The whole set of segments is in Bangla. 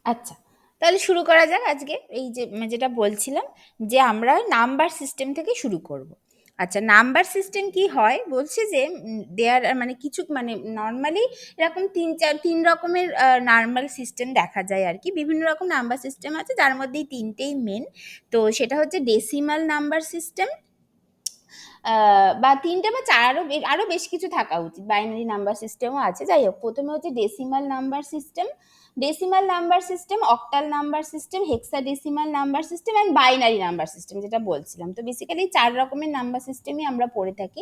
আচ্ছা, তাহলে শুরু করা যাক আজকে এই যে যেটা বলছিলাম যে আমরা নাম্বার সিস্টেম থেকে শুরু করব। আচ্ছা, নাম্বার সিস্টেম কি হয় বলছে যে দেয়ার মানে কিছু মানে নর্মালি এরকম তিন রকমের নাম্বার সিস্টেম দেখা যায় আর কি। বিভিন্ন রকম নাম্বার সিস্টেম আছে, যার মধ্যে এই তিনটেই মেন। তো সেটা হচ্ছে ডেসিমাল নাম্বার সিস্টেম, বা ৩ টে বা ৪ আরো বেশ কিছু থাকা উচিত। বাইনারি নাম্বার সিস্টেমও আছে। যাই হোক, প্রথমে হচ্ছে decimal number system. Decimal number system, octal number system, hexadecimal number system and binary number system, যেটা বলছিলাম। তো বেসিক্যালি ৪ রকমের নাম্বার সিস্টেমই আমরা পড়ে থাকি।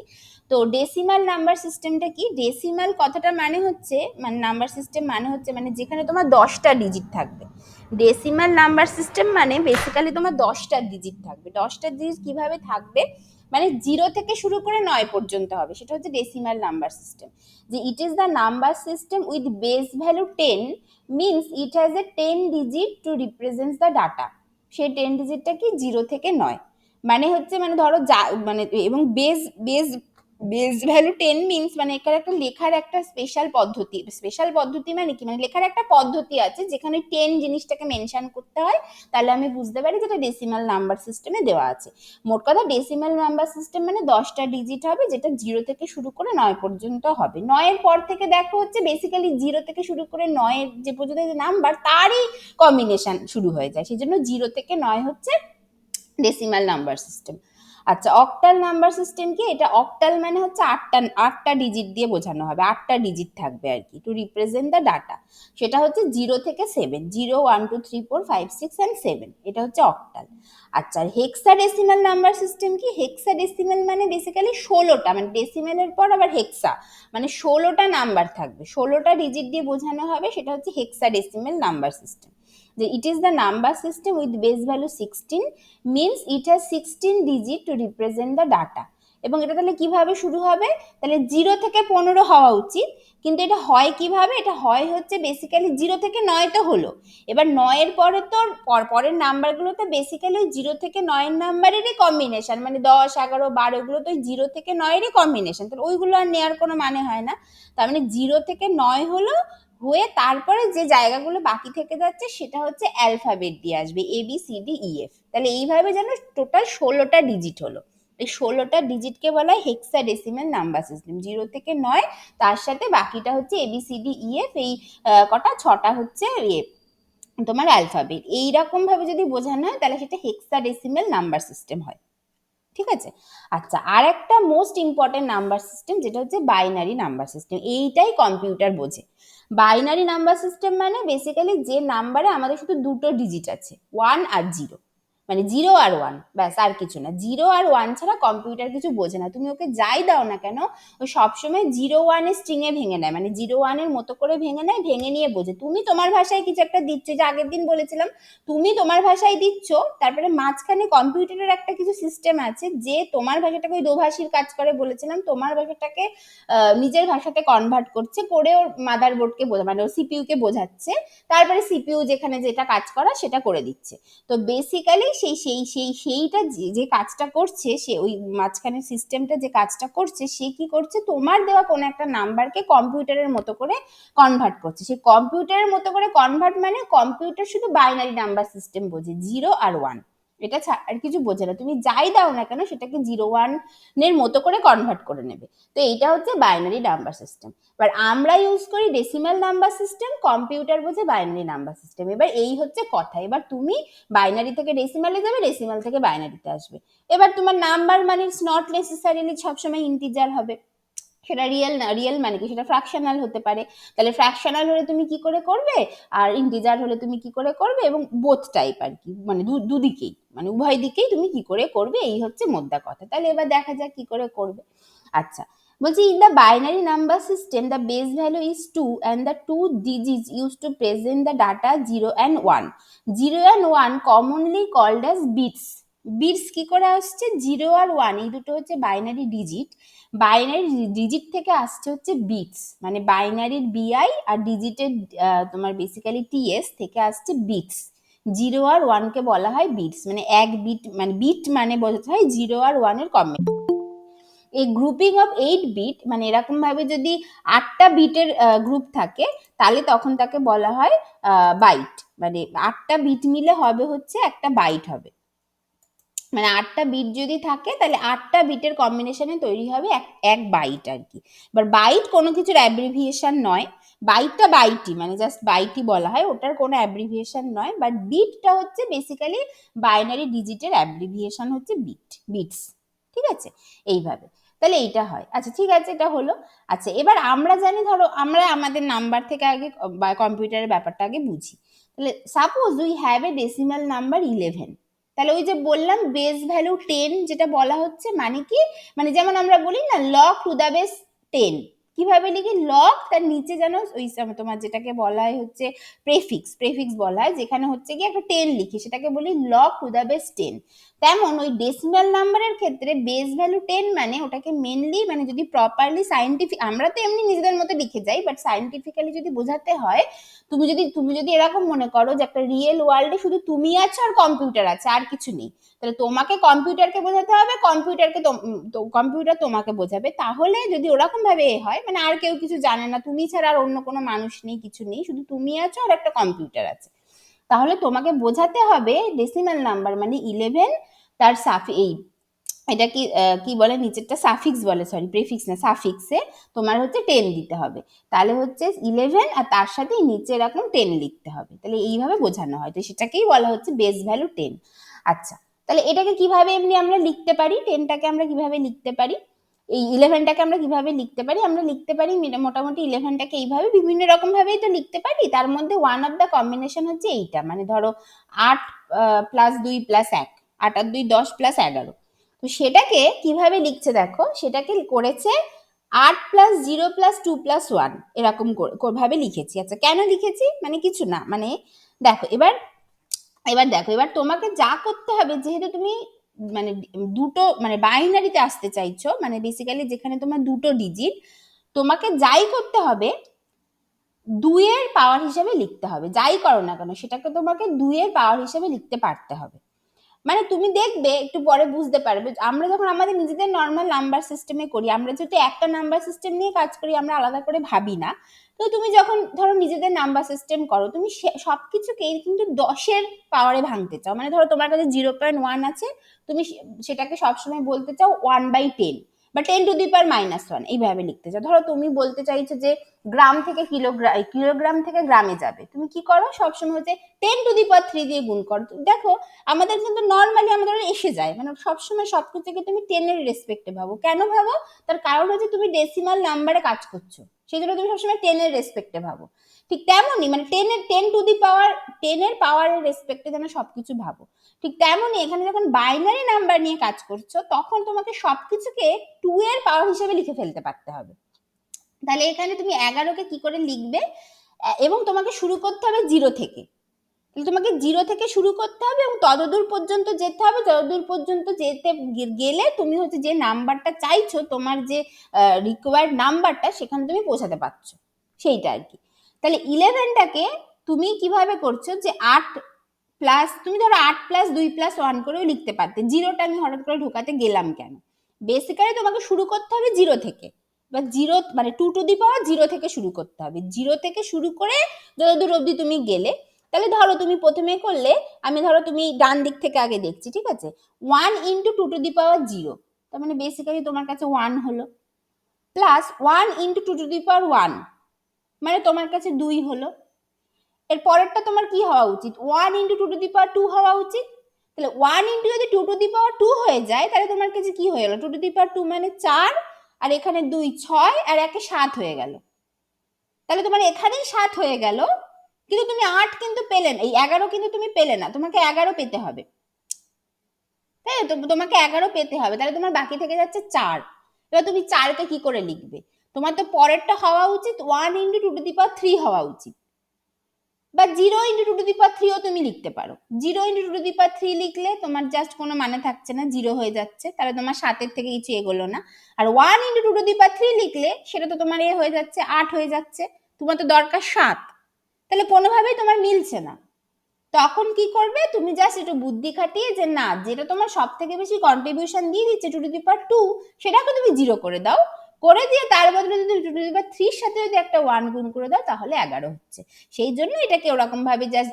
তো ডেসিমাল নাম্বার সিস্টেমটা কি? ডেসিমাল কথাটা মানে হচ্ছে, মানে নাম্বার সিস্টেম মানে হচ্ছে মানে যেখানে তোমার ১০টা ডিজিট থাকবে। ডেসিমাল নাম্বার সিস্টেম মানে বেসিক্যালি তোমার ১০টা ডিজিট থাকবে। ১০টা ডিজিট কিভাবে থাকবে? মানে 0 থেকে শুরু করে 9 পর্যন্ত হবে, সেটা হচ্ছে ডেসিমাল নাম্বার সিস্টেম। যে it is the number system with base value 10 means it has a 10 digit to represents the data. সেই 10 ডিজিটটা কি 0 থেকে 9, মানে হচ্ছে মানে ধরো যা মানে এবং base base base value 10 means মানে এখানে একটা লেখার একটা স্পেশাল পদ্ধতি মানে কি, মানে লেখার একটা পদ্ধতি আছে যেখানে 10 জিনিসটাকে মেনশন করতে হয়, তাহলে আমি বুঝতে পারি যেটা ডেসিমাল নাম্বার সিস্টেমে দেওয়া আছে। মোট কথা ডেসিমাল নাম্বার সিস্টেম মানে 10টা ডিজিট হবে, যেটা 0 থেকে শুরু করে 9 পর্যন্ত হবে। 9 এর পর থেকে দেখো হচ্ছে বেসিক্যালি 0 থেকে শুরু করে 9 এর যে পর্যন্ত যে নাম্বার তারই কম্বিনেশন শুরু হয়ে যায়, সেই জন্য 0 থেকে 9 হচ্ছে ডেসিমাল নাম্বার সিস্টেম। আচ্ছা, অক্টাল নাম্বার সিস্টেম কি? এটা অক্টাল মানে হচ্ছে আটটা ডিজিট দিয়ে বোঝানো হবে, 8টা ডিজিট থাকবে আর কি, টু রিপ্রেজেন্ট দ্য ডাটা। সেটা হচ্ছে 0 থেকে 7, 0 1 2 3 4 5 6 and 7, এটা হচ্ছে অক্টাল। আচ্ছা, হেক্সাডেসিমাল নাম্বার সিস্টেম কি? হেক্সাডেসিমাল মানে বেসিক্যালি 16টা, মানে ডেসিমেলের পর আবার হেক্সা মানে 16টা নাম্বার থাকবে, 16টা ডিজিট দিয়ে বোঝানো হবে, সেটা হচ্ছে হেক্সাডেসিমাল নাম্বার সিস্টেম। যে it is the number system with base value 16 means it has 16 digit to represent the data. এবং এটা তাহলে কিভাবে শুরু হবে? তাহলে 0 থেকে 15 হওয়া উচিত, কিন্তু এটা হয় কিভাবে? এটা হয় হচ্ছে বেসিক্যালি 0 থেকে 9 তো হলো, এবার 9 এর পরে তো পরের নাম্বারগুলো তো বেসিক্যালি ওই 0 থেকে 9 নাম্বারেরই কম্বিনেশন, মানে 10 11 12 এগুলো তো ওই 0 থেকে 9 এরই কম্বিনেশন, তাহলে ওইগুলো আর নেওয়ার কোনো মানে হয় না। তার মানে 0 থেকে 9 হলো, হয়ে তারপরে যে জায়গাগুলো বাকি থেকে যাচ্ছে সেটা হচ্ছে অ্যালফাবেট দিয়ে আসবে, ABCDEF। তাহলে এইভাবে যেন টোটাল 16টা ডিজিট হলো। এই 16টা ডিজিটকে বলা হয় হেক্সাডেসিমাল নাম্বার সিস্টেম। 0 থেকে 9, তার সাথে বাকিটা হচ্ছে ABCDEF, এই কটা 6টা হচ্ছে তোমার অ্যালফাবেট। এইরকম ভাবে যদি বোঝানো হয় তাহলে সেটা হেক্সাডেসিমাল নাম্বার সিস্টেম হয়। ঠিক আছে। আচ্ছা, আর একটা মোস্ট ইম্পর্টেন্ট নাম্বার সিস্টেম যেটা হচ্ছে বাইনারি নাম্বার সিস্টেম, এইটাই কম্পিউটার বোঝে। বাইনারি নাম্বার সিস্টেম মানে বেসিক্যালি যে নাম্বারে আমাদের শুধু দুটো ডিজিট আছে, 1 আর 0, মানে 0 আর 1, ব্যাস, আর কিছু না। 0 আর 1 ছাড়া কম্পিউটার কিছু বোঝে না, তুমি ওকে যাই দাও না কেন ও সবসময় 0 1 স্ট্রিং এ ভেঙে নেয়, মানে 0 1 মতো করে ভেঙে নেয়, ভেঙে নিয়ে বোঝে। তুমি তোমার ভাষায় কিছু একটা দিচ্ছ, যে আগের দিন বলেছিলাম, তুমি তোমার ভাষায় দিচ্ছ, তারপরে মাঝখানে কম্পিউটারের একটা কিছু সিস্টেম আছে যে তোমার ভাষাটাকে ওই দোভাষীর কাজ করে বলেছিলাম, তোমার ভাষাটাকে নিজের ভাষাতে কনভার্ট করছে, করে ওর মাদারবোর্ডকে মানে ওর সিপিইউ কে বোঝাচ্ছে, তারপরে সিপিইউ যেখানে যেটা কাজ করা সেটা করে দিচ্ছে। তো বেসিক্যালি সেইটা যে কাজটা করছে, সে ওই মাঝখানে সিস্টেমটা যে কাজটা করছে, সে কি করছে, তোমার দেওয়া কোনো একটা নাম্বারকে কম্পিউটারের মতো করে কনভার্ট করছে। সেই কম্পিউটারের মতো করে কনভার্ট মানে কম্পিউটার শুধু বাইনারি নাম্বার সিস্টেম বোঝে, 0 আর 1, এটা আর কিছু বোঝে না। তুমি যাই দাও না কেন সেটাকে 0 1 এর মতো করে কনভার্ট করে নেবে। তো এইটা হচ্ছে বাইনারি নাম্বার সিস্টেম। এবার আমরা ইউজ করি ডেসিমাল নাম্বার সিস্টেম, কম্পিউটার বোঝে বাইনারি নাম্বার সিস্টেম। এবার এই হচ্ছে কথা। এবার তুমি বাইনারি থেকে ডেসিমালে যাবে, ডেসিমাল থেকে বাইনারিতে আসবে। এবার তোমার নাম্বার মানে ইটস নট নেসেসারিলি সবসময় ইন্টিজার হবে, সেটা রিয়েল না। রিয়েল মানে কি, সেটা ফ্র্যাকশনাল হতে পারে। তাহলে ফ্র্যাকশনাল হলে তুমি কি করে করবে, আর ইন্টিজার হলে তুমি কি করে করবে, এবং বোথ টাইপ আর কি, মানে দুদিকেই, মানে উভয় দিকেই তুমি কি করে করবে, এই হচ্ছে মোদ্দা কথা। তাহলে এবার দেখা যাক কি করে করবে। আচ্ছা, বলছি in the binary number system the base value is 2 and the two digits used to present the data 0 and 1. 0 and 1 commonly called as bits. Bits কি করে আসছে? 0 আর 1 এই দুটো হচ্ছে বাইনারি ডিজিট, বাইনারি ডিজিট থেকে আসছে হচ্ছে বিটস, মানে বাইনারির বিআই আর ডিজিটের তোমার বেসিক্যালি টিএস থেকে আসছে বিটস। 0 আর 1 কে বলা হয় বিটস, মানে এক বিট, মানে বিট মানে বোঝাতে হয় 0 আর 1 এর কম্বিনেশন। এই গ্রুপিং অফ 8 বিট মানে এরকম ভাবে যদি 8টা বিটের গ্রুপ থাকে তাহলে তখন তাকে বলা হয় বাইট, মানে 8টা বিট মিলে হবে হচ্ছে একটা বাইট হবে। মানে 8টা বিট যদি থাকে তাহলে 8টা বিটের কম্বিনেশনে তৈরি হবে এক বাইট আর কি। এবার বাইট কোনো কিছুর অ্যাব্রিভিয়েশন নয়, বাইটটা বাইটই, মানে জাস্ট বাইটই বলা হয়, ওটার কোনো অ্যাব্রিভিয়েশন নয়। বাট বিটটা হচ্ছে বেসিক্যালি বাইনারি ডিজিটের অ্যাব্রিভিয়েশন হচ্ছে বিটস, ঠিক আছে, এইভাবে। তাহলে এইটা হয়। আচ্ছা ঠিক আছে, এটা হলো। আচ্ছা এবার আমরা জানি, ধরো আমরা আমাদের নাম্বার থেকে আগে বা কম্পিউটারের ব্যাপারটা আগে বুঝি। তাহলে suppose we have a decimal number 11, তাহলে ওই যে বললাম বেস ভ্যালু 10 যেটা বলা হচ্ছে, মানে কি, মানে যেমন আমরা বলি না লগ টু দা বেস 10, কিভাবে লিখি, লগ তার নিচে যেন ওই তোমার যেটাকে বলা হয় হচ্ছে প্রেফিক্স বলা হয়, যেখানে হচ্ছে কি একটা 10 লিখি সেটাকে বলি লগ টু দা বেস 10। তেমন ওই ডেসিমাল নাম্বারের ক্ষেত্রে বেস ভ্যালু 10 মানে ওটাকে মেনলি, মানে যদি প্রপারলি সাইন্টিফিক, আমরা তো এমনি নিজেদের মতো লিখে যাই, বাট সাইন্টিফিক্যালি যদি বোঝাতে হয়, তুমি যদি এরকম মনে করো যে একটা রিয়েল ওয়ার্ল্ডে শুধু তুমি আছো আর কম্পিউটার আছে, আর কিছু নেই, তাহলে তোমাকে কম্পিউটারকে বোঝাতে হবে, কম্পিউটার তোমাকে বোঝাবে। তাহলে যদি ওরকম ভাবে হয়, মানে আর কেউ কিছু জানে না, তুমি ছাড়া আর অন্য কোনো মানুষ নেই, কিছু নেই, শুধু তুমি আছো আর একটা কম্পিউটার আছে, তাহলে তোমাকে বোঝাতে হবে ডেসিমাল নাম্বার মানে 11, তার এই এটা কি বলে, নিচেরটা সাফিক্স বলে, সরি প্রেফিক্স না, সাফিক্সে তোমার হচ্ছে 10 দিতে হবে, তাহলে হচ্ছে 11 আর তার সাথে নিচে এরকম 10 লিখতে হবে, তাহলে এইভাবে বোঝানো হয়, তো সেটাকেই বলা হচ্ছে বেস ভ্যালু 10। আচ্ছা তাহলে এটাকে কিভাবে এমনি আমরা লিখতে পারি, 10টাকে আমরা কিভাবে লিখতে পারি, এই 11টাকে আমরা কিভাবে লিখতে পারি, আমরা লিখতে পারি মোটামুটি 11টাকে এইভাবে বিভিন্ন রকম ভাবেই তো লিখতে পারি, তার মধ্যে ওয়ান অফ দ্য কম্বিনেশন হচ্ছে এইটা, মানে ধরো 8 প্লাস 2 প্লাস 1, 8 আর 2 10 প্লাস 11, তো সেটাকে কিভাবে লিখছে দেখো, সেটাকে করেছে 8 প্লাস 0 প্লাস 2 প্লাস 1 এরকম ভাবে লিখেছি। আচ্ছা কেন লিখেছি, মানে কিছু না, মানে দেখো এবার তোমাকে যা করতে হবে, যেহেতু তুমি মানে দুটো মানে বাইনারিতে আসতে চাইছো, মানে বেসিক্যালি যেখানে তোমার দুটো ডিজিট, তোমাকে যাই করতে হবে 2 এর পাওয়ার হিসাবে লিখতে হবে, যাই করো না কেন সেটাকে তোমাকে 2 এর পাওয়ার হিসাবে লিখতে পারতে হবে। মানে তুমি দেখবে একটু পরে বুঝতে পারবে, আমরা যখন আমাদের নিজেদের নর্মাল নাম্বার সিস্টেমে করি, আমরা যেহেতু একটা নাম্বার সিস্টেম নিয়ে কাজ করি, আমরা আলাদা করে ভাবি না, তো তুমি যখন ধরো নিজেদের নাম্বার সিস্টেম করো, তুমি সবকিছুকেই কিন্তু 10-এর পাওয়ারে ভাঙতে চাও, মানে ধরো তোমার কাছে 0.1 আছে, তুমি সেটাকে সবসময় বলতে চাও 1/10 বা 10⁻⁻1 এইভাবে লিখতে চাও। ধরো তুমি বলতে চাইছো যে গ্রাম থেকে কিলোগ্রাম থেকে গ্রামে যাবে, তুমি কি করো সবসময় হচ্ছে 10⁻³ দিয়ে গুণ করো। দেখো আমাদের কিন্তু নর্মালি আমাদের এসে যায়, মানে সবসময় সবকিছুকে তুমি 10-এর রেসপেক্টে ভাবো, কেন ভাবো, তার কারণ হচ্ছে তুমি ডেসিমাল নাম্বারে কাজ করছো, সেই জন্য তুমি সবসময় 10-এর রেসপেক্টে ভাবো। ঠিক তেমনই মানে 10-এর পাওয়ারের রেসপেক্টে যেন সবকিছু ভাবো, ঠিক তেমনই এখানে যখন বাইনারি নাম্বার নিয়ে কাজ করছো, তখন তোমাকে সবকিছুকে 2 এর পাওয়ার হিসেবে লিখে ফেলতে পারতে হবে। তাহলে এখানে তুমি 11কে কি করে লিখবে, এবং তোমাকে শুরু করতে হবে 0 থেকে, তোমাকে 0 থেকে শুরু করতে হবে এবং ততদূর পর্যন্ত যেতে হবে, ততদূর পর্যন্ত যেতে গেলে তুমি হচ্ছে যে নাম্বারটা চাইছো, তোমার যে রিকোয়ার্ড নাম্বারটা সেখানে তুমি পৌঁছাতে পারছো, সেইটা আর কি। তাহলে 11টাকে তুমি কিভাবে করছো, যে 8 প্লাস, তুমি ধরো 8 প্লাস 2 প্লাস 1 করেও লিখতে পারতে, 0টা আমি হঠাৎ করে ঢোকাতে গেলাম কেন, বেসিক্যালি তোমাকে শুরু করতে হবে 0 থেকে, বা 0 মানে 2⁻0 থেকে শুরু করতে হবে, 0 থেকে শুরু করে যতদূর অবধি তুমি গেলে, তাহলে ধরো তুমি প্রথমে করলে, আমি ধরো তুমি ডান দিক থেকে আগে দেখছি, ঠিক আছে, 1 ইন্টু 2⁻0, তার মানে বেসিক্যালি তোমার কাছে 1 হলো, প্লাস 1 ইন্টু 2⁻1 মানে তোমার কাছে 2 হলো। এর পরেরটা তোমার কি হওয়া উচিত, 1 ইন্টু 2⁻2 হওয়া উচিত। তাহলে 1 ইন্টু যদি 2⁻2 হয়ে যায়, তাহলে তোমার কাছে কি হয়ে গেল, 2⁻2 মানে 4, আর এখানে 2 6, আর 1 7 হয়ে গেল, তাহলে তোমার এখানেই 7 হয়ে গেল, কিন্তু তুমি 8 কিন্তু পেলে না, এই 11 কিন্তু তুমি পেলে না, তোমাকে 11 পেতে হবে, তাই তো, তোমাকে 11 পেতে হবে, তাহলে তোমার বাকি থেকে যাচ্ছে 4। এবার তুমি 4কে কি করে লিখবে, তোমার তো পরেরটা হওয়া উচিত 1 ইন্টু 2⁻3 হওয়া উচিত, বা 0 ইন্টু 2⁻3ও তুমি লিখতে পারো, 0 ইন্টু 2⁻3 লিখলে তোমার জাস্ট কোনো মানে থাকছে না, 0 হয়ে যাচ্ছে, তাহলে তোমার 7-এর থেকে কিছু এগোলো না। আর 1 ইন্টু 2⁻3 লিখলে সেটা তো তোমার হয়ে যাচ্ছে 8 হয়ে যাচ্ছে, তোমার তো দরকার 7, তাহলে কোনোভাবেই তোমার মিলছে না। তখন কি করবে, তুমি জাস্ট একটু বুদ্ধি খাটিয়ে যে না, যেটা তোমার সব থেকে বেশি কন্ট্রিবিউশন দিয়ে দিচ্ছে 2^2 সেটাকে তুমি 0 করে দাও, করে দিয়ে তার বদলে যদি 2^3 সাথে যদি একটা 1 গুণ করে দাও তাহলে 11 হচ্ছে। সেই জন্য এটাকে ওরকম ভাবে জাস্ট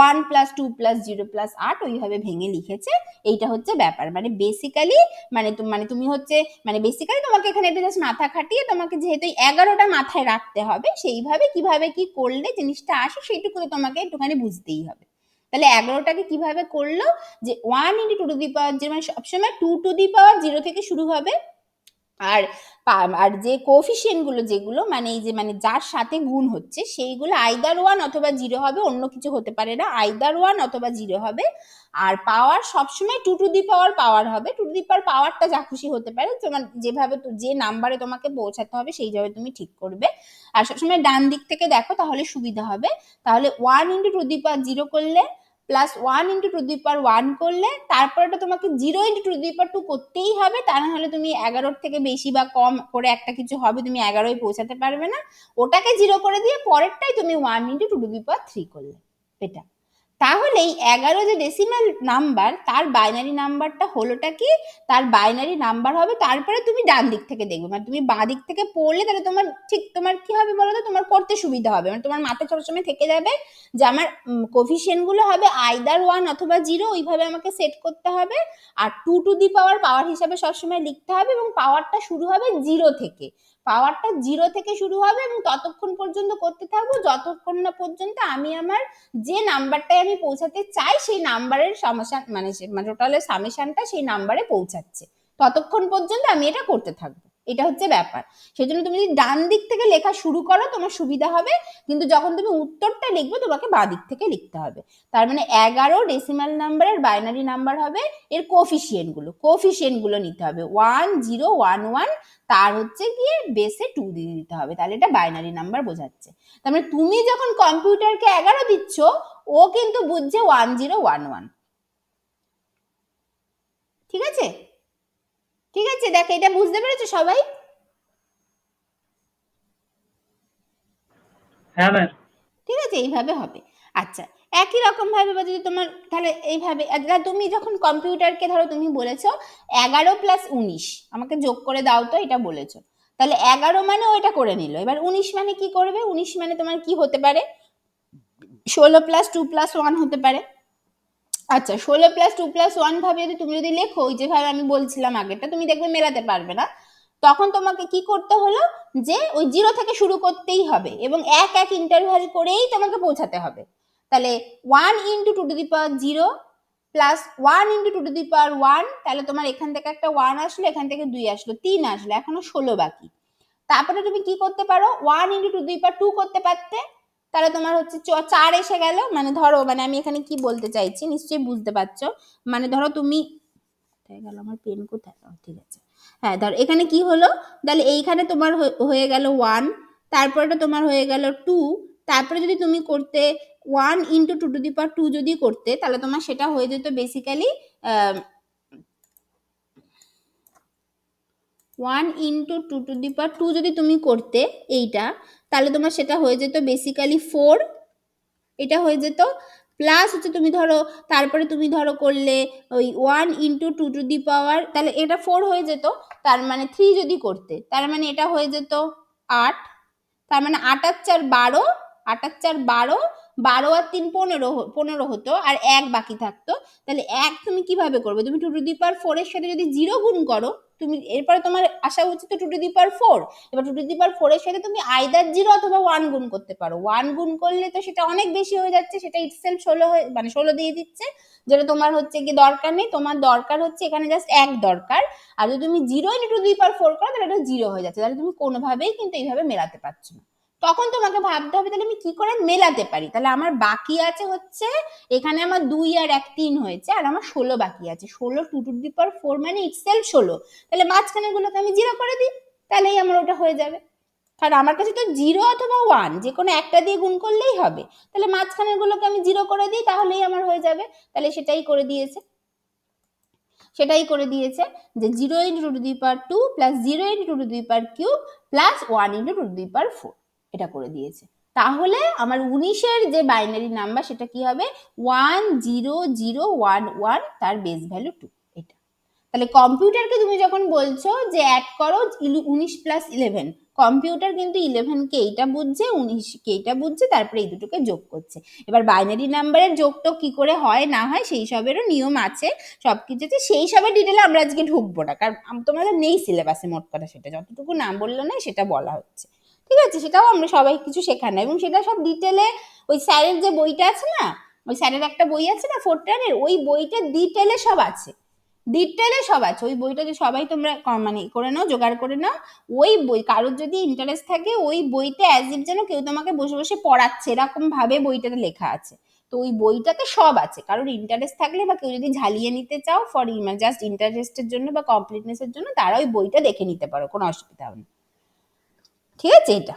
1 + 2 + 0 + 8 ওইভাবে ভেঙে লিখেছে। এইটা হচ্ছে ব্যাপার, মানে বেসিক্যালি মানে তুমি হচ্ছে মানে বেসিক্যালি তোমাকে এখানে একটু জাস্ট মাথা খাটিয়ে তোমাকে যেহেতু 11টা মাথায় রাখতে হবে, সেইভাবে কিভাবে কি করলে জিনিসটা আসে সেইটুকু তোমাকে একটুখানি বুঝতেই হবে। তাহলে 11টাকে কিভাবে করলো, যে 1 × 2^0 মানে সবসময় 2^0 থেকে শুরু হবে, আর আর যে কোএফিসিয়েন্ট গুলো যেগুলো মানে এই যে মানে যার সাথে গুণ হচ্ছে সেইগুলো আইদার 1 অথবা 0 হবে, অন্য কিছু হতে পারে না, আইদার 1 অথবা 0 হবে। আর পাওয়ার সবসময় 2^পাওয়ার পাওয়ার হবে, 2^পাওয়ার পাওয়ারটা যা খুশি হতে পারে, তোমার যেভাবে যে নাম্বারে তোমাকে পৌঁছাতে হবে সেইভাবে তুমি ঠিক করবে। আর সবসময় ডান দিক থেকে দেখো তাহলে সুবিধা হবে। তাহলে 1 × 2^0 করলে প্লাস 1 × 2^1 করলে তারপরটা তোমাকে 0 × 2^2 করতেই হবে, তা না হলে তুমি 11 থেকে বেশি বা কম করে একটা কিছু হবে, তুমি 11 পৌঁছাতে পারবে না। ওটাকে 0 করে দিয়ে পরেরটাই তুমি 1 × 2^3 করলে, এটা। তাহলে এই 11 যে ডেসিমাল নাম্বার তার বাইনারি নাম্বারটা হলোটা কি, তার বাইনারি নাম্বার হবে, তারপরে তুমি ডান দিক থেকে দেখবে, মানে তুমি বাঁ দিক থেকে পড়লে তাহলে তোমার ঠিক তোমার কি হবে বলো তো, তোমার করতে সুবিধা হবে, মানে তোমার মাথায় সবসময় থেকে যাবে যে আমার কোফিসিয়েন্ট গুলো হবে আইদার 1 অথবা 0, ওইভাবে আমাকে সেট করতে হবে। আর 2^পাওয়ার পাওয়ার হিসাবে সবসময় লিখতে হবে, এবং পাওয়ারটা শুরু হবে 0 থেকে, পাওয়ারটা 0 থেকে শুরু হবে, এবং ততক্ষণ পর্যন্ত করতে থাকবো যতক্ষণ না পর্যন্ত আমি আমার যে নাম্বারটায় আমি পৌঁছাতে চাই সেই নাম্বারের সামেশন মানে টোটালের সামেশনটা সেই নাম্বারে পৌঁছাচ্ছে, ততক্ষণ পর্যন্ত আমি এটা করতে থাকবো। এটা হচ্ছে ব্যাপার। সেই জন্য তুমি যদি ডান দিক থেকে লেখা শুরু করো তোমার সুবিধা হবে, কিন্তু যখন তুমি উত্তরটা লিখবে তোমাকে বাঁ দিক থেকে লিখতে হবে। তার মানে 11 ডেসিমাল নাম্বারের বাইনারি নাম্বার হবে, এর কোফিসিয়েন্ট গুলো নিতে হবে 1 0 1 1, তার হচ্ছে গিয়ে বেসে 2 দিয়ে দিতে হবে, তাহলে এটা বাইনারি নাম্বার বোঝাচ্ছে। তার মানে তুমি যখন কম্পিউটারকে 11 দিচ্ছ, ও কিন্তু বুঝছে 1 0 1 1। ঠিক আছে, ঠিক আছে, দেখো এটা বুঝতে পেরেছো সবাই? হ্যাঁ ম্যাম। ঠিক আছে, এইভাবে হবে। আচ্ছা, একই রকম ভাবে যদি তোমার তাহলে এইভাবে তুমি যখন কম্পিউটারকে ধরো তুমি বলেছো 11 + 19 আমাকে যোগ করে দাও তো, এটা বলেছো, তাহলে 11 মানে ওইটা করে নিল, এবার 19 মানে কি করবে, 19 মানে তোমার কি হতে পারে, 16 + 2 + 1 হতে পারে। আচ্ছা, 16 + 2 + 1 ভাবে যদি তুমি যদি লেখো ওই যেভাবে আমি বলছিলাম আগেরটা, তুমি দেখবে মেলাতে পারবে না। তখন তোমাকে কি করতে হলো, যে ওই 0 থেকে শুরু করতেই হবে, এবং এক এক ইন্টারভ্যাল করেই তোমাকে পৌঁছাতে হবে। তাহলে 1 × 2^0 প্লাস 1 × 2^1, তাহলে তোমার এখান থেকে একটা 1 আসলো, এখান থেকে 2 আসলো, 3 আসলো, এখনো 16 বাকি। তারপরে তুমি কি করতে পারো, 1 × 2^2 করতে পারতে, তাহলে তোমার হচ্ছে 4 এসে গেল, মানে ধরো মানে আমি এখানে কি বলতে চাইছি নিশ্চয়ই বুঝতে পারছো, মানে ধরো তুমি কোথায় গেল আমার পেন, কোথায়, ঠিক আছে, হ্যাঁ ধরো এখানে কি হলো, তাহলে এইখানে তোমার হয়ে গেল 1, তারপরটা তোমার হয়ে গেল 2, তারপরে যদি তুমি করতে 1 × 2^2 যদি করতে, তাহলে তোমার সেটা হয়ে যেত বেসিক্যালি 1 × 2^2 যদি তুমি করতে এইটা, তাহলে তোমার সেটা হয়ে যেত বেসিক্যালি 4, এটা হয়ে যেত, প্লাস হচ্ছে তুমি ধরো তারপরে তুমি ধরো করলে ওই 1 × 2^, তাহলে এটা 4 হয়ে যেত, তার মানে 3 যদি করতে তার মানে এটা হয়ে যেত 8, তার মানে 8 আর 4 12, 8 আর 4 12, 12 আর 3 15 হতো, আর 1 বাকি থাকতো। তাহলে 1 তুমি কিভাবে করবে, তুমি 2^4 এর সাথে যদি 0 গুণ করো, তুমি এরপরে তোমার আসা উচিত 2^4, এবার 2^4 এর সাথে তুমি আইদার 0 অথবা 1 গুণ করতে পারো, 1 গুণ করলে তো সেটা অনেক বেশি হয়ে যাচ্ছে, সেটা ইটসেলফ 16 মানে 16 দিয়ে দিচ্ছে, যেটা তোমার হচ্ছে কি দরকার নেই, তোমার দরকার হচ্ছে এখানে জাস্ট 1 দরকার। আর যদি তুমি 0 × 2^4 করো তাহলে এটা 0 হয়ে যাচ্ছে, তাহলে তুমি কোনোভাবেই কিন্তু এইভাবে মেলাতে পারছো না। তখন তোমাকে ভাবতে হবে তাহলে আমি কি করে মেলাতে পারি, তাহলে আমার বাকি আছে হচ্ছে এখানে আমার 2 আর 1 3 হয়েছে, আর আমার 16 বাকি আছে, 16 2^4 মানে ইটসেলফ 16, তাহলে মাঝখানের গুলোকে আমি 0 করে দিই, তাহলেই আমার ওটা হয়ে যাবে। কারণ আমার কাছে তো 0 অথবা 1 যে কোনো একটা দিয়ে গুণ করলেই হবে, তাহলে মাঝখানের গুলোকে আমি 0 করে দিই তাহলেই আমার হয়ে যাবে। তাহলে সেটাই করে দিয়েছে, যে 0 × 2^2 প্লাস 0 × 2^3 প্লাস 1 × 2^4, এটা করে দিয়েছে। তাহলে আমার 19-এর যে বাইনারি নাম্বার সেটা কি হবে 10011, তার বেস ভ্যালু 2। এটা তাহলে কম্পিউটারকে তুমি যখন বলছো যে অ্যাড করো 19 + 11, কম্পিউটার কিন্তু 11কে এইটা বুঝছে, 19কে এইটা বুঝছে, তারপরে এই দুটোকে যোগ করছে। এবার বাইনারি নাম্বারের যোগটা কি করে হয় না হয় সেই সবেরও নিয়ম আছে, সবকিছু আছে, সেই সবের ডিটেলে আমরা আজকে ঢুকবো না, কারণ তোমাদের নেই সিলেবাসে, মোট কথা সেটা যতটুকু না বললো না সেটা বলা হচ্ছে, ঠিক আছে? সেটাও আমরা সবাই কিছু শেখানো, এবং সেটা সব ডিটেলে ওই স্যারের যে বইটা আছে না, ওই স্যারের একটা বই আছে না 4th টার্মের, ওই বইটা ডিটেলে সব আছে, ডিটেলে সব আছে। ওই বইটা যে সবাই তোমরা মানে করে নাও, জোগাড় করে নাও। ওই বই কারোর যদি ইন্টারেস্ট থাকে, ওই বইতে অ্যাজ ইফ যেন কেউ তোমাকে বসে বসে পড়াচ্ছে এরকম ভাবে বইটাতে লেখা আছে। তো ওই বইটাতে সব আছে, কারোর ইন্টারেস্ট থাকলে বা কেউ যদি ঝালিয়ে নিতে চাও ফর জাস্ট ইন্টারেস্টের জন্য বা কমপ্লিটনেসের জন্য, তারা ওই বইটা দেখে নিতে পারো, কোনো অসুবিধা হবে না, ঠিক আছে? এটা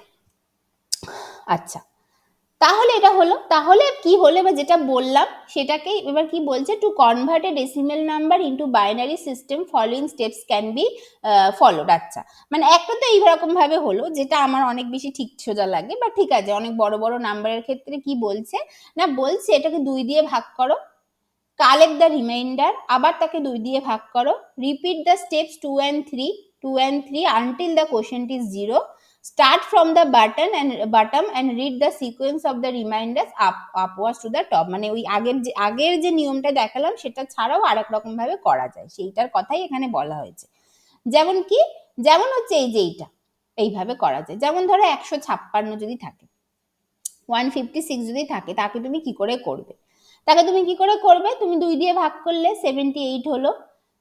আচ্ছা, তাহলে এটা হলো, তাহলে কি হলো বা যেটা বললাম সেটাকে এবার কি বলছে, to convert A decimal number into binary system following steps can be followed. আচ্ছা, মানে একটা তো এইরকম ভাবে হলো, যেটা আমার অনেক বেশি ঠিক সোজা লাগে, বা ঠিক আছে অনেক বড় বড় নাম্বারের ক্ষেত্রে কি বলছে না, বলছে এটাকে 2 দিয়ে ভাগ করো, কালেক্ট দ্য রিমাইন্ডার, আবার তাকে 2 দিয়ে ভাগ করো, repeat the steps 2 and 3 until the quotient is 0, start from the bottom and read the sequence of the reminders upwards to the top। মানে ওই আগের যে নিয়মটা দেখালাম সেটা ছাড়াও আরেক রকম ভাবে করা যায়, সেইটার কথাই এখানে বলা হয়েছে। যেমন কি, যেমন হচ্ছে এই যে এইভাবে করা যায়, যেমন ধরো 156 যদি থাকে, 156 যদি থাকে, তাকে তুমি কি করে করবে, তুমি 2 দিয়ে ভাগ করলে 78 হলো।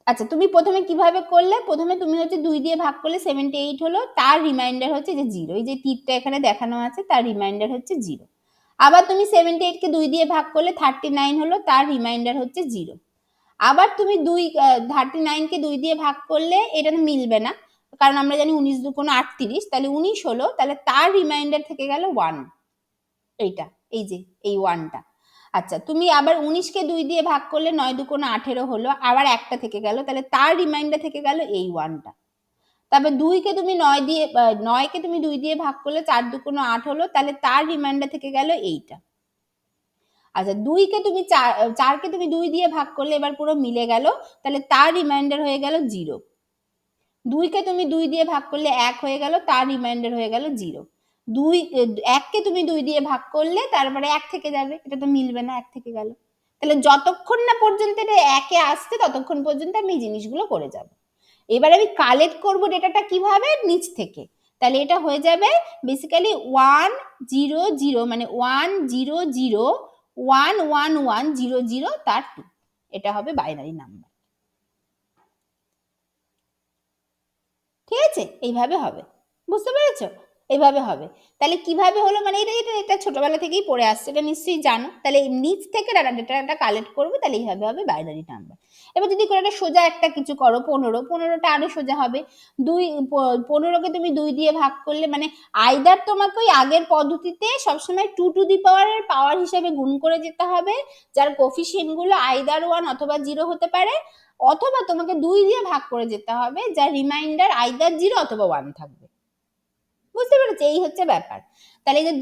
আচ্ছা, তুমি প্রথমে কিভাবে করলে, প্রথমে তুমি হচ্ছে 2 দিয়ে ভাগ করলে 78 হলো, তার রিমাইন্ডার হচ্ছে যে 0, এই যে তীরটা এখানে দেখানো আছে, তার রিমাইন্ডার হচ্ছে 0। আবার তুমি 78 কে 2 দিয়ে ভাগ করলে 39 হলো, তার রিমাইন্ডার হচ্ছে 0। আবার তুমি 39 কে 2 দিয়ে ভাগ করলে এটা মিলবে না, কারণ আমরা জানি 19 2 38, তাহলে 19 হলো, তাহলে তার রিমাইন্ডার থেকে গেল 1, এইটা, এই যে এই 1টা। আচ্ছা, তুমি আবার 19কে 2 দিয়ে ভাগ করলে 9 2 18 হলো, আবার একটা থেকে গেল, তাহলে তার রিমাইন্ডার থেকে গেল এই 1টা। তারপর 2কে তুমি 9কে তুমি 2 দিয়ে ভাগ করলে 4 2 8 হলো, তাহলে তার রিমাইন্ডার থেকে গেল এইটা। আচ্ছা, 2কে তুমি 4কে তুমি 2 দিয়ে ভাগ করলে এবার পুরো মিলে গেল, তাহলে তার রিমাইন্ডার হয়ে গেল 0। 2কে তুমি 2 দিয়ে ভাগ করলে 1 হয়ে গেল, তার রিমাইন্ডার হয়ে গেল 0। 1কে তুমি 2 দিয়ে ভাগ করলে তারপরে 1 থেকে যাবে, এটা তো মিলবে না, 1 থেকে গেল। তাহলে যতক্ষণ না পর্যন্ত এটা 1-এ আসছে ততক্ষণ পর্যন্ত আমি এই জিনিসগুলো করে যাব। এবার আমি কালেক্ট করব ডেটাটা কিভাবে, নিচ থেকে। তাহলে এটা হয়ে যাবে বেসিক্যালি 100, মানে 100111100 তার 2, এটা হবে বাইনারি নাম্বার, ঠিক আছে? এইভাবে হবে, বুঝতে পেরেছো? এইভাবে হবে। তাহলে কিভাবে হলো, মানে এটা ছোটবেলা থেকেই পড়ে আসছে, এটা নিশ্চয়ই জানো। তাহলে নিচ থেকে ডেটাটা কালেক্ট করবো, তাহলে এইভাবে হবে বাইনারি নাম্বার। এবার যদি করে একটা সোজা একটা কিছু করো, 15টা আরো সোজা হবে। 15কে তুমি 2 দিয়ে ভাগ করলে, মানে আইদার তোমাকে ওই আগের পদ্ধতিতে সবসময় 2 টু দি পাওয়ার হিসেবে গুণ করে যেতে হবে, যার কোফিসিয়েন্ট গুলো আইদার 1 অথবা 0 হতে পারে, অথবা তোমাকে 2 দিয়ে ভাগ করে যেতে হবে, যার রিমাইন্ডার আইদার 0 অথবা 1 থাকবে, বুঝতে পেরেছো? এই হচ্ছে ব্যাপার। তাহলে এই যে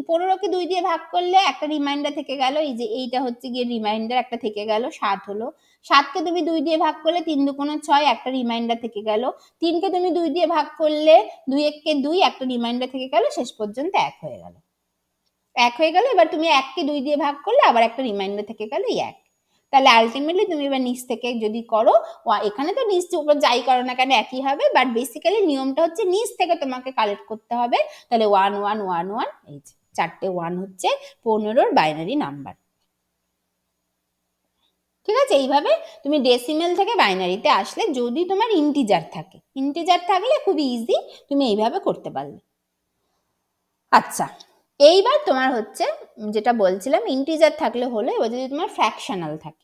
15কে 2 দিয়ে ভাগ করলে একটা রিমাইন্ডার থেকে গেল, এই যে এইটা হচ্ছে গিয়ে রিমাইন্ডার একটা থেকে গেল, 7 হলো। 7কে তুমি 2 দিয়ে ভাগ করলে 3 2 6, একটা রিমাইন্ডার থেকে গেল। 3কে তুমি 2 দিয়ে ভাগ করলে 2 1 2, একটা রিমাইন্ডার থেকে গেল, শেষ পর্যন্ত 1 হয়ে গেল। 1 হয়ে গেল, এবার তুমি 1কে 2 দিয়ে ভাগ করলে আবার একটা রিমাইন্ডার থেকে গেল, এই 1। তাহলে আলটিমেটলি তুমি এবার নিচ থেকে যদি করো, এখানে তো নিচ উপর যাই করো না কেন একই হবে, বাট বেসিক্যালি নিয়মটা হচ্ছে নিচ থেকে তোমাকে কালেক্ট করতে হবে। তাহলে 1111, এই যে 4টে 1 হচ্ছে 15-র বাইনারি নাম্বার, ঠিক আছে? এইভাবে তুমি ডেসিমেল থেকে বাইনারিতে আসলে, যদি তোমার ইন্টিজার থাকে, ইন্টিজার থাকলে খুবই ইজি, তুমি এইভাবে করতে পারলে। আচ্ছা, এইবার তোমার হচ্ছে যেটা বলছিলাম, ইন্টিজার থাকলে হলো, এবার যদি তোমার ফ্র্যাকশনাল থাকে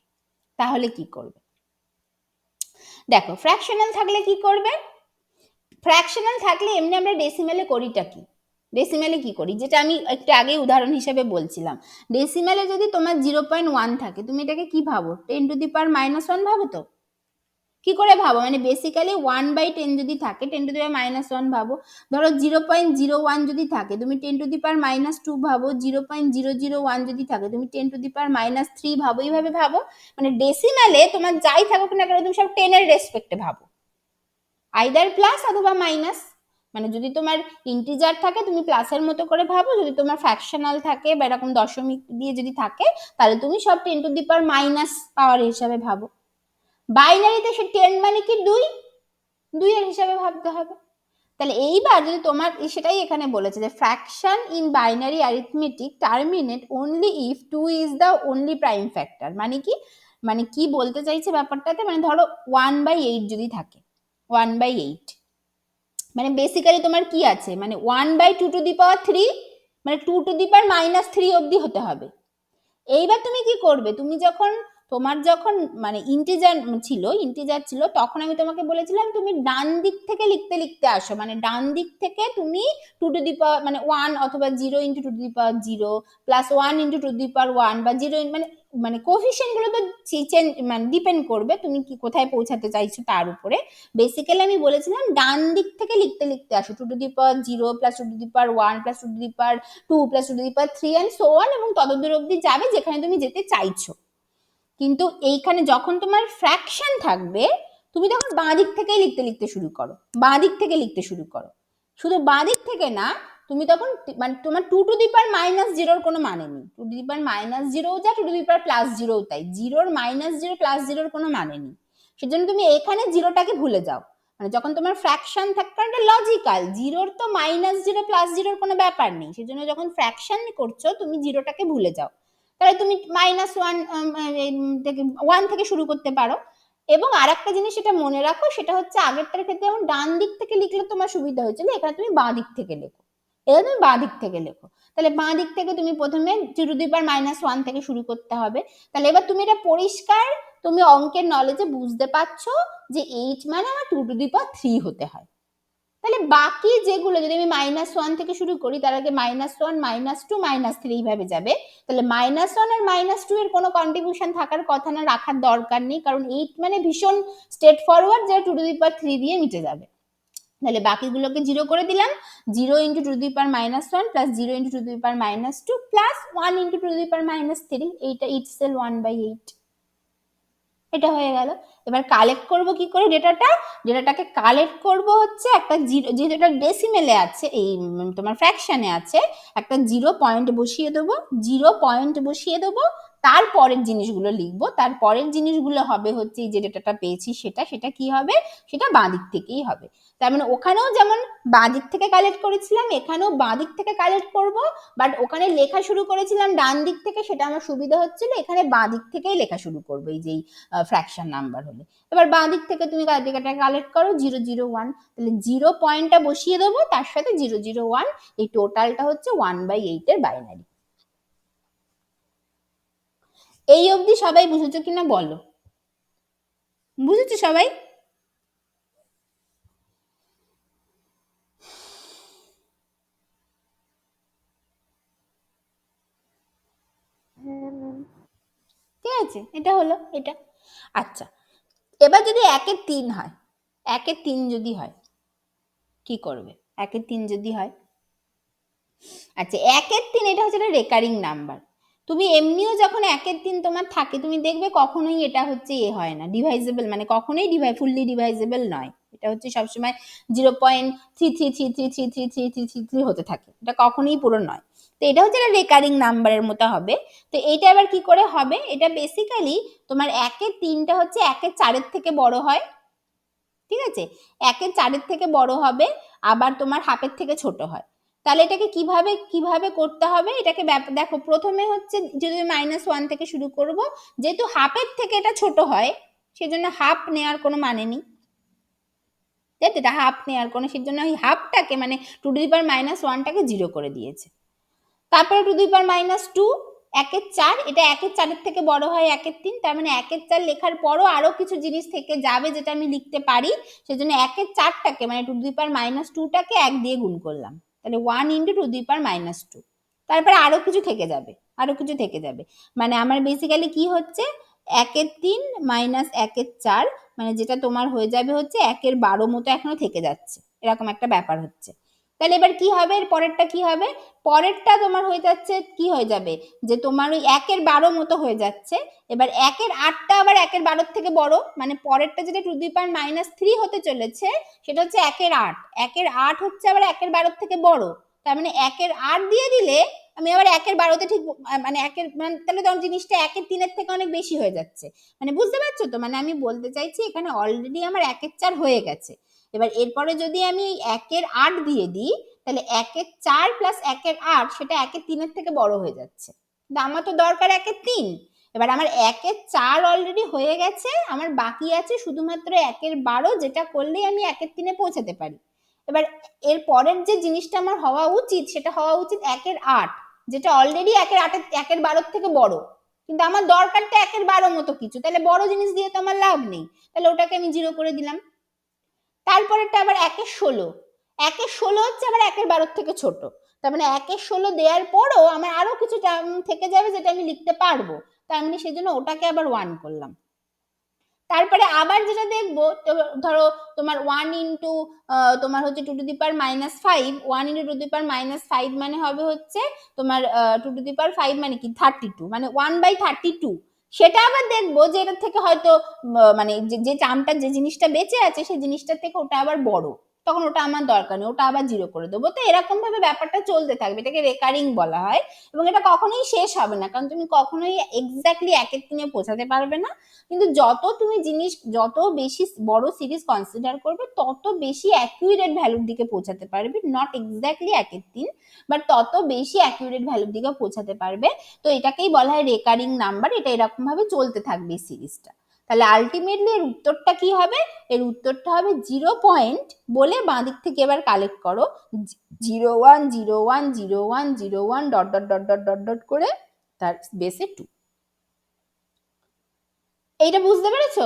তাহলে কি করবে? দেখো, ফ্র্যাকশনাল থাকলে কি করবে, ফ্র্যাকশনাল থাকলে এমনি আমরা ডেসিমেলে করিটা কি, ডেসিমেলে কি করি, যেটা আমি একটু আগে উদাহরণ হিসেবে বলছিলাম, ডেসিমেলে যদি তোমার 0.1 থাকে, তুমি এটাকে কি ভাবো, 10 টু দি পাওয়ার -1 ভাবো তো, কি করে ভাবো, মানে বেসিক্যালি 1/10 যদি থাকে 10⁻⁻1 ভাবো, ধরো 0.01 যদি থাকে তুমি 10⁻⁻2 ভাবো, 0.001 যদি থাকে তুমি 10⁻³ ভাবো, এইভাবে ভাবো। মানে ডেসিমালে তোমার যাই থাকুক না কেন তুমি সব 10 এর রেসপেক্টে ভাবো, আইদার প্লাস অথবা মাইনাস। মানে যদি তোমার ইন্টিজার থাকে তুমি প্লাসের মতো করে ভাবো, যদি তোমার ফ্র্যাকশনাল থাকে বা এরকম দশমিক দিয়ে যদি থাকে তাহলে তুমি সব 10⁻⁻ পাওয়ার হিসাবে ভাবো। বাইনারিতে সে 10 মানে কি 2 এর হিসাবে ভাবতে হবে। তাহলে এইবার যদি তোমার সেটাই এখানে বলেছে যে fraction in binary arithmetic terminate only if 2 is the only prime factor. মানে কি, মানে কি বলতে চাইছে ব্যাপারটাতে, মানে ধরো 1/8 যদি থাকে, 1/8 মানে বেসিক্যালি তোমার কি আছে, মানে 1/2⁻3 মানে 2⁻³ অবধি হতে হবে। এইবার তুমি কি করবে, তুমি যখন তোমার যখন মানে ইন্টিজার ছিল তখন আমি তোমাকে বলেছিলাম তুমি ডান দিক থেকে লিখতে লিখতে আসো, মানে ডান দিক থেকে তুমি 2 মানে 1 অথবা 0 × 2⁻0 প্লাস 1 × 2⁻1 বা 0 মানে মানে কোফিশিয়েন্ট গুলো তো মানে ডিপেন্ড করবে তুমি কি কোথায় পৌঁছাতে চাইছো তার উপরে। বেসিক্যালি আমি বলেছিলাম ডান দিক থেকে লিখতে লিখতে আসো, 2⁻0 plus 2⁻1 plus 2⁻2 plus 2⁻3 and so on, এবং ততদূর অবধি যাবে যেখানে তুমি যেতে চাইছো। কিন্তু এইখানে যখন তোমার ফ্র্যাকশন থাকবে তুমি তখন বাঁ দিক থেকেই লিখতে লিখতে শুরু করো, বাঁ দিক থেকে লিখতে শুরু করো। শুধু বাঁ দিক থেকে না, তুমি তখন মানে তোমার 2⁻⁻0 কোনো মানে নেই, 2⁻⁻0 যা 2⁻+0 তাই, 0 কোনো মানে নেই। সেজন্য তুমি এখানে জিরোটাকে ভুলে যাও। মানে যখন তোমার ফ্র্যাকশন থাকে, কারণ এটা লজিক্যাল, জিরোর তো -0 +0 কোনো ব্যাপার নেই, সেজন্য যখন ফ্র্যাকশন করছো তুমি জিরোটাকে ভুলে যাও। তাহলে তুমি -1 থেকে শুরু করতে পারো। এবং আরেকটা জিনিস সেটা মনে রাখো, সেটা হচ্ছে আগেরটার ক্ষেত্রে যেমন ডান দিক থেকে লিখলে তোমার সুবিধা হয়েছিল, এখানে তুমি বাঁ দিক থেকে লেখো, এটা তুমি বাঁ দিক থেকে লেখো। তাহলে বাঁ দিক থেকে তুমি প্রথমে 2⁻⁻1 থেকে শুরু করতে হবে। তাহলে এবার তুমি এটা পরিষ্কার, তুমি অঙ্কের নলেজে বুঝতে পারছো যে 8 মানে আমার 2⁻3 হতে হয়। তাহলে বাকি যেগুলো যদি আমি -1 থেকে শুরু করি, তার আগে -1 -2 -3 এইভাবে যাবে। তাহলে -1 আর -2 এর কোনো কন্ট্রিবিউশন থাকার কথা না, রাখার দরকার নেই, কারণ 8 মানে ভীষণ স্ট্রেট ফরওয়ার্ড, যেটা 2⁻3 দিয়ে মিটে যাবে। তাহলে বাকিগুলোকে 0 করে দিলাম, 0 × 2⁻1 প্লাস 0 × 2⁻2 প্লাস 1 × 2⁻3, এইটা ইটসেলফ 1/8। এটা হয়ে গেল। এবার কালেক্ট করব কি করে ডেটাটা, ডেটাটাকে কালেক্ট করব হচ্ছে একটা জিরো, যেহেতু এটা ডেসিমেলে আছে, এই তোমার ফ্র্যাকশনে আছে, একটা 0 পয়েন্ট বসিয়ে দেবো, 0 পয়েন্ট বসিয়ে দেবো, তারপরের জিনিসগুলো লিখবো। তারপরের জিনিসগুলো হবে হচ্ছে এই যে ডেটাটা পেয়েছি সেটা, সেটা কি হবে, সেটা বাঁ দিক থেকেই হবে। তার মানে ওখানেও যেমন বাঁ দিক থেকে কালেক্ট করেছিলাম, এখানেও বাঁ দিক থেকে কালেক্ট করব, বাট ওখানে লেখা শুরু করেছিলাম ডান দিক থেকে, সেটা আমার সুবিধা হচ্ছিল, এখানে বাঁ দিক থেকেই লেখা শুরু করবো এই যে ফ্র্যাকশন নাম্বার হলে। এবার বাঁ দিক থেকে তুমি ডেটাটা কালেক্ট করো 001, তাহলে 0 পয়েন্টটা বসিয়ে দেবো, তার সাথে 001, এই টোটালটা হচ্ছে 1/8 এর বাইনারি। এই অবধি সবাই বুঝেছো কিনা বলো, বুঝেছো সবাই? ঠিক আছে, এটা হলো এটা। আচ্ছা, এবার যদি 1/3 হয়, 1/3 যদি হয় কি করবে, 1/3 যদি হয়, আচ্ছা 1/3 এটা হচ্ছে একটা রেকারিং নাম্বার। তুমি এমনিও যখন 1/3 তোমার থাকে তুমি দেখবে কখনোই এটা হচ্ছে হয় না ডিভাইজেবল, মানে কখনোই ফুললি ডিভাইজেবল নয়, এটা হচ্ছে সবসময় 0.33333333 হতে থাকে, এটা কখনোই পুরো নয়। তো এটা হচ্ছে একটা রেকারিং নাম্বারের মতো হবে। তো এইটা আবার কি করে হবে, এটা বেসিক্যালি তোমার 1/3টা হচ্ছে 1/4 থেকে বড় হয়, ঠিক আছে, 1/4 থেকে বড় হবে, আবার তোমার হাফের থেকে ছোট হয়। তাহলে এটাকে কিভাবে কিভাবে করতে হবে, এটাকে দেখো প্রথমে হচ্ছে যদি -1 থেকে শুরু করব, যেহেতু হাফের থেকে এটা ছোট হয় সেজন্য হাফ নেওয়ার কোনো মানে নেই, তাই তো, এটা হাফ নেওয়ার কোনো, সেজন্য ওই হাফটাকে মানে 2⁻1টাকে 0 করে দিয়েছে। তারপরে 2⁻2 1/4, এটা 1/4 থেকে বড় হয় 1/3, তার মানে 1/4 লেখার পরও আরো কিছু জিনিস থেকে যাবে যেটা আমি লিখতে পারি, সেজন্য 1/4টাকে মানে 2⁻2টাকে 1 দিয়ে গুণ করলাম, তাহলে 1 × 2⁻2, তারপরে আরো কিছু থেকে যাবে, আরো কিছু থেকে যাবে, মানে আমার বেসিক্যালি কি হচ্ছে 1/3 - 1/4 মানে যেটা তোমার হয়ে যাবে হচ্ছে 1/12 মতো এখনো থেকে যাচ্ছে, এরকম একটা ব্যাপার হচ্ছে। তাহলে এবার কি হবে, এর পরেরটা কি হবে, পরেরটা তোমার হয়ে যাচ্ছে কি হয়ে যাবে, যে তোমার ওই 1/12 মতো হয়ে যাচ্ছে। এবার 1/8টা আবার 1/12 থেকে বড়, মানে পরেরটা যেটা টু দি পাওয়ার -3 হতে চলেছে সেটা হচ্ছে 1/8। 1/8 হচ্ছে আবার 1/12 থেকে বড়, তার মানে 1/8 দিয়ে দিলে আমি আবার 1/12তে ঠিক মানে মানে তাহলে তখন জিনিসটা 1/3 থেকে অনেক বেশি হয়ে যাচ্ছে। মানে বুঝতে পারছো তো, মানে আমি বলতে চাইছি এখানে অলরেডি আমার 1/4 হয়ে গেছে। এবার এরপরে যদি আমি 1/8 দিয়ে দিই তাহলে 1/4 প্লাস 1/8 সেটা 1/3 থেকে বড় হয়ে যাচ্ছে, কিন্তু আমার তো দরকার 1/3। এবার আমার 1/4 অলরেডি হয়ে গেছে, আমার বাকি আছে শুধুমাত্র 1/12, যেটা করলেই আমি 1/3 পৌঁছাতে পারি। এবার এর পরের যে জিনিসটা আমার হওয়া উচিত সেটা হওয়া উচিত 1/8, যেটা অলরেডি 1/12 থেকে বড়, কিন্তু আমার দরকারটা 1/12 মতো কিছু, তাহলে বড় জিনিস দিয়ে তো আমার লাভ নেই, তাহলে ওটাকে আমি 0 করে দিলাম। তারপরেরটা আবার 1/16, 1/16 হচ্ছে আবার 1/12 থেকে ছোট, তার মানে 1/16 দেওয়ার পরও আমার আরো কিছু টার্ম থেকে যাবে যেটা আমি লিখতে পারবো, তার মানে সেই জন্য ওটাকে আবার 1 করলাম। তারপরে আবার যেটা দেখবো, ধরো তোমার 1 ইন্টু তোমার হচ্ছে two to the power -5, 1 into two to the power -5 মানে হবে হচ্ছে তোমার টু টু দি পাওয়ার 5 মানে কি 32, মানে 1/32। সেটা আবার দেখবো যে এটার থেকে হয়তো মানে যে টার্মটা যে জিনিসটা বেঁচে আছে সেই জিনিসটার থেকে ওটা আবার বড়, তখন ওটা আমার দরকার নেই, ওটা আবার 0 করে দেবো। তো এরকম ভাবে ব্যাপারটা চলতে থাকবে, এটাকে রেকারিং বলা হয়, এবং এটা কখনোই শেষ হবে না, কারণ তুমি কখনোই এক্স্যাক্টলি 1/3 পৌঁছাতে পারবে না। কিন্তু যত তুমি জিনিস যত বেশি বড় সিরিজ কনসিডার করবে তত বেশি অ্যাকুরেট ভ্যালুর দিকে পৌঁছাতে পারবে, নট এক্স্যাক্টলি 1/3, বাট তত বেশি অ্যাকুরেট ভ্যালুর দিকে পৌঁছাতে পারবে। তো এটাকেই বলা হয় রেকারিং নাম্বার, এটা এরকম ভাবে চলতে থাকবে এই সিরিজটা। তাহলে আলটিমেটলি এর উত্তরটা কি হবে, এর উত্তরটা হবে 0 পয়েন্ট বলে বাঁ দিক থেকে এবার কালেক্ট করো 0 1 0 1 0 1 0 1 dot dot dot dot dot dot করে তার বেসে 2। এইটা বুঝতে পেরেছো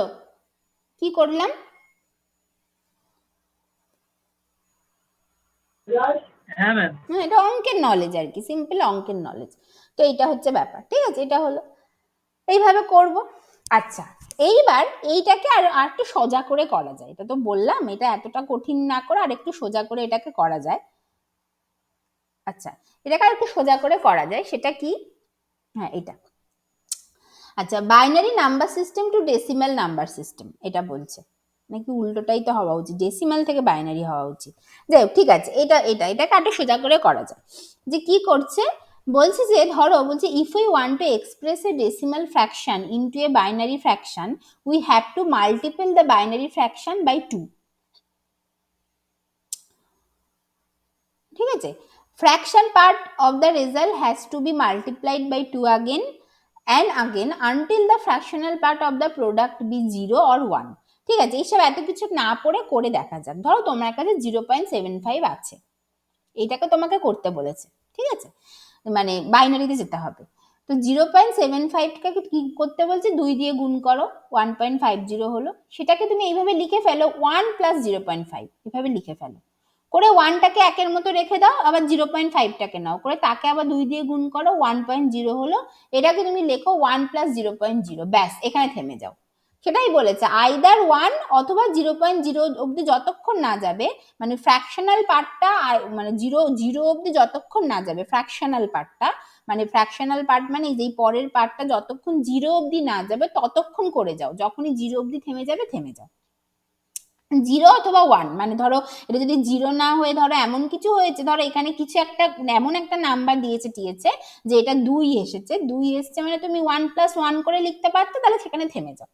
কি করলাম? হ্যাঁ ম্যাম, এটা অঙ্কের নলেজ আর কি, সিম্পল অঙ্কের নলেজ। তো এইটা হচ্ছে ব্যাপার, ঠিক আছে, এটা হলো এইভাবে করব। আচ্ছা, এইবার এইটাকে আর একটু সোজা করে করা যায়, এটা তো বললাম এটা এতটা কঠিন না করে আর একটু সোজা করে এটাকে করা যায়। আচ্ছা, এটাকে আর একটু সোজা করে করা যায়, সেটা কি, হ্যাঁ এটা, আচ্ছা binary number system to decimal number system এটা বলছে, নাকি উল্টোটাই তো হওয়া উচিত, ডেসিমাল থেকে বাইনারি হওয়া উচিত। যাই হোক, ঠিক আছে, এটাকে একটু সোজা করে করা যায়। যে কি করছে বলছে, যে ধরো বলছে if we want to express a decimal fraction into a binary fraction we have to multiple the binary fraction by 2। ঠিক আছে, fraction part of the result has to be multiplied by 2 again and again until the fractional part of the product be 0 or 1। ঠিক আছে, এইসব এত কিছু না পড়ে করে দেখা যাক। ধরো তোমার কাছে 0.75 আছে, এইটাকে তোমাকে করতে বলেছে, ঠিক আছে, মানে বাইনারিতে যেতে হবে। তো 0.75টাকে কি করতে বলছে, 2 দিয়ে গুণ করো, 1.50 হলো, সেটাকে তুমি এইভাবে লিখে ফেলো 1 প্লাস 0.5, এভাবে লিখে ফেলো, করে 1টাকে 1-এর মতো রেখে দাও, আবার 0.5টাকে নাও, করে তাকে আবার 2 দিয়ে গুণ করো, 1.0 হলো, এটাকে তুমি লেখো 1 প্লাস 0.0, ব্যাস এখানে থেমে যাও। সেটাই বলেছে, আইদার 1 অথবা 0.0 অব্দি যতক্ষণ না যাবে, মানে ফ্র্যাকশনাল পার্টটা, মানে 0 অব্দি যতক্ষণ না যাবে ফ্র্যাকশনাল পার্টটা, মানে ফ্র্যাকশনাল পার্ট মানে যেই পরের পার্টটা যতক্ষণ 0 অব্দি না যাবে ততক্ষণ করে যাও, যখনই 0 অব্দি থেমে যাবে থেমে যাও। 0 অথবা 1, মানে ধরো এটা যদি 0 না হয়ে ধরো এমন কিছু হয়েছে, ধরো এখানে কিছু একটা এমন একটা নাম্বার দিয়েছে টিয়েছে যে এটা 2 এসেছে, 2 এসছে মানে তুমি 1 প্লাস 1 করে লিখতে পারতে, তাহলে সেখানে থেমে যাও।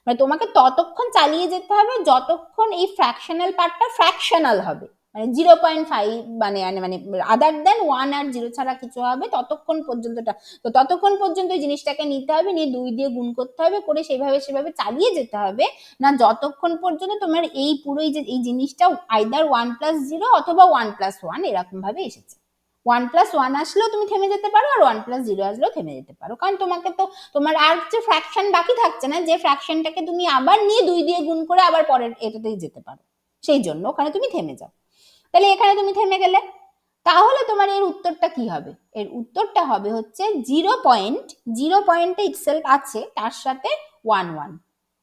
মানে তোমাকে ততক্ষণ চালিয়ে যেতে হবে যতক্ষণ এই ফ্র্যাকশনাল পার্টটা ফ্র্যাকশনাল হবে, মানে 0.5 মানে মানে আদার দেন 1 আর 0 ছাড়া কিছু হবে ততক্ষণ পর্যন্তটা। তো ততক্ষণ পর্যন্ত এই জিনিসটাকে নিতে হবে, নিয়ে 2 দিয়ে গুণ করতে হবে, করে সেভাবে চালিয়ে যেতে হবে না যতক্ষণ পর্যন্ত তোমার এই পুরো এই জিনিসটা আইদার 1 প্লাস 0 অথবা 1 প্লাস 1 এরকম ভাবে এসেছে। 1 প্লাস 1 আসলেও তুমি থেমে যেতে পারো, আর 1 প্লাস 0 আসলেও থেমে যেতে পারো, কারণ তোমাকে তো তোমার আর যে ফ্র্যাকশন বাকি থাকছে না, যে ফ্র্যাকশনটাকে তুমি আবার নিয়ে 2 দিয়ে গুণ করে আবার পরের এটাতেই যেতে পারো, সেই জন্য ওখানে তুমি থেমে যাও। তাহলে এখানে তুমি থেমে গেলে, তাহলে তোমার এর উত্তরটা কি হবে, এর উত্তরটা হবে হচ্ছে 0 পয়েন্টে ইটসেলফ আছে, তার সাথে 1 1,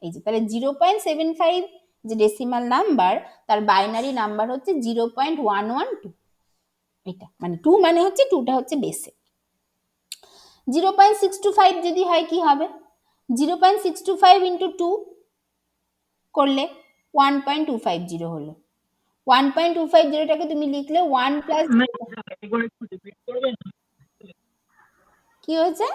এই যে তাহলে 0.75 যে ডেসিমাল নাম্বার, তার বাইনারি নাম্বার হচ্ছে 0.112। এটা মানে 2 মানে হচ্ছে 2টা হচ্ছে বেসে। 0.625 যদি হয় কি হবে, 0.625 ইন্টু 2 করলে 1.250 হলো। 1.250টাকে তুমি লিখলে 1 প্লাস কি হয়েছে?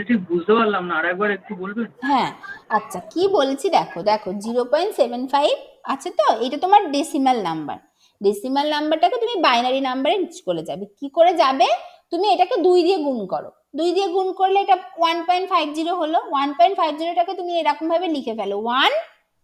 ঠিক বুঝতে পারলাম না, আরেকবার একটু বলবেন? হ্যাঁ, আচ্ছা কি বলছি দেখো দেখো 0.75 আছে তো, এটা তোমার ডেসিমাল নাম্বার। ডেসিমাল নাম্বারটাকে তুমি বাইনারি নাম্বারে চলে যাবে। কি করে যাবে? তুমি এটাকে 2 দিয়ে গুণ করো। 2 দিয়ে গুণ করলে এটা 1.50 হলো। 1.50টাকে তুমি এরকম ভাবে লিখে ফেলো 1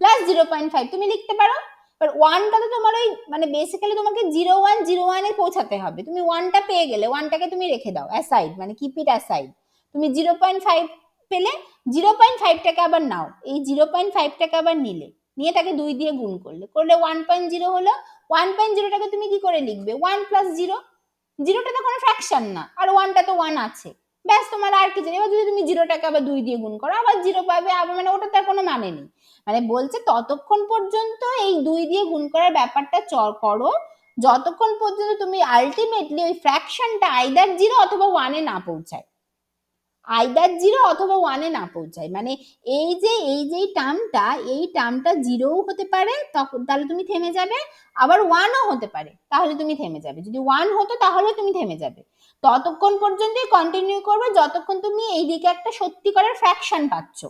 প্লাস 0.5 তুমি লিখতে পারো। এবার 1টা তো তোমার ওই মানে বেসিক্যালি তোমাকে 0101 এ পৌঁছাতে হবে। তুমি 1টা পেয়ে গেলে 1টাকে তুমি রেখে দাও অ্যাসাইড, মানে কিপ ইট অ্যাসাইড। তুমি 0.5 পেলে 0.5টাকে আবার নাও, এই 0.5টাকে আবার নিলে, নিয়ে তাকে 2 দিয়ে গুণ করলে 1.0 হলো। 1.0টাকে তুমি কি করে লিখবে? 1 প্লাস 0। 0টা তো কোনো ফ্র্যাকশন না, আর 1টা তো 1 আছে, ব্যাস তোমার আর কিছু নেই। এবার যদি তুমি 0টাকে আবার 2 দিয়ে গুণ করো আবার 0 পাবে, আবার মানে ওটা তার কোনো মানে নেই। মানে বলছে ততক্ষণ পর্যন্ত এই 2 দিয়ে গুণ করার ব্যাপারটা করো যতক্ষণ পর্যন্ত তুমি আলটিমেটলি ওই ফ্র্যাকশনটা আইদার 0 অথবা 1 এ না পৌঁছায়। আইদার 0 অথবা 1 এ না পৌঁছায়, মানে এই যে টার্মটা, এই টার্মটা 0ও হতে পারে, তখন তাহলে তুমি থেমে যাবে, আবার 1ও হতে পারে, তাহলে তুমি থেমে যাবে। যদি 1 হতো তাহলে তুমি থেমে যাবে। ততক্ষণ পর্যন্তই কন্টিনিউ করবে যতক্ষণ তুমি এইদিকে একটা সত্যিকারের ফ্র্যাকশন পাচ্ছ।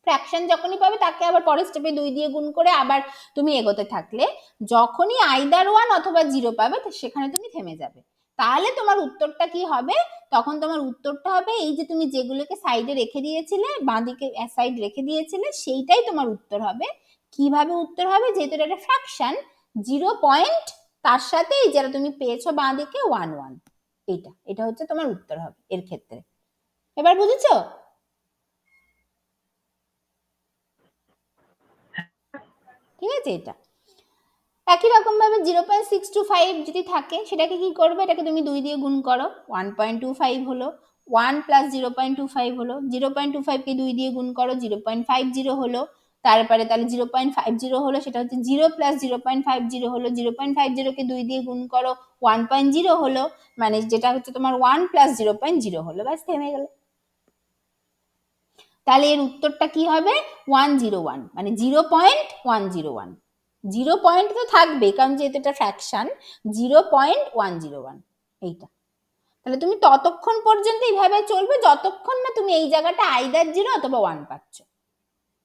ফ্র্যাকশন যখনই পাবে তাকে আবার পরের স্টেপে 2 দিয়ে গুণ করে আবার তুমি এগোতে থাকলে যখনই আইদার 1 অথবা 0 পাবে সেখানে তুমি থেমে যাবে। তাহলে তোমার উত্তরটা কি হবে? তখন তোমার উত্তরটা হবে এই যে তুমি যেগুলোকে সাইডে রেখে দিয়েছিলে, বাঁদিকে সাইড রেখে দিয়েছিলে, সেইটাই তোমার উত্তর হবে। কিভাবে উত্তর হবে? যেহেতু এটা একটা ফ্র্যাকশন, 0 পয়েন্ট তার সাথে এই যেটা তুমি পেয়েছো বাঁদিকে 1 এটা হচ্ছে তোমার উত্তর হবে এর ক্ষেত্রে। এবার বুঝেছো? ঠিক আছে। এটা একই রকম ভাবে 0.625 যদি থাকে সেটাকে কি করবে? এটাকে তুমি 2 দিয়ে গুণ করো, 1.25 হলো। 1 প্লাস 0.25 হলো। 0.25কে 2 দিয়ে গুণ করো, 0.50 হলো। তারপরে তাহলে 0.50 হলো, সেটা হচ্ছে 0 প্লাস 0.50 হলো। 0.50কে 2 দিয়ে গুণ করো, 1.0 হলো, মানে যেটা হচ্ছে তোমার 1 প্লাস 0.0 হলো, ব্যাস থেমে গেল। তাহলে এর উত্তরটা কি হবে? 101, মানে 0.101। 0 পয়েন্ট তো থাকবে কারণ যেহেতু এটা ফ্র্যাকশন, 0.101 এইটা। তাহলে তুমি ততক্ষণ পর্যন্ত এইভাবে চলবে যতক্ষণ না তুমি এই জায়গাটা আইদার 0 অথবা 1 পাচ্ছ।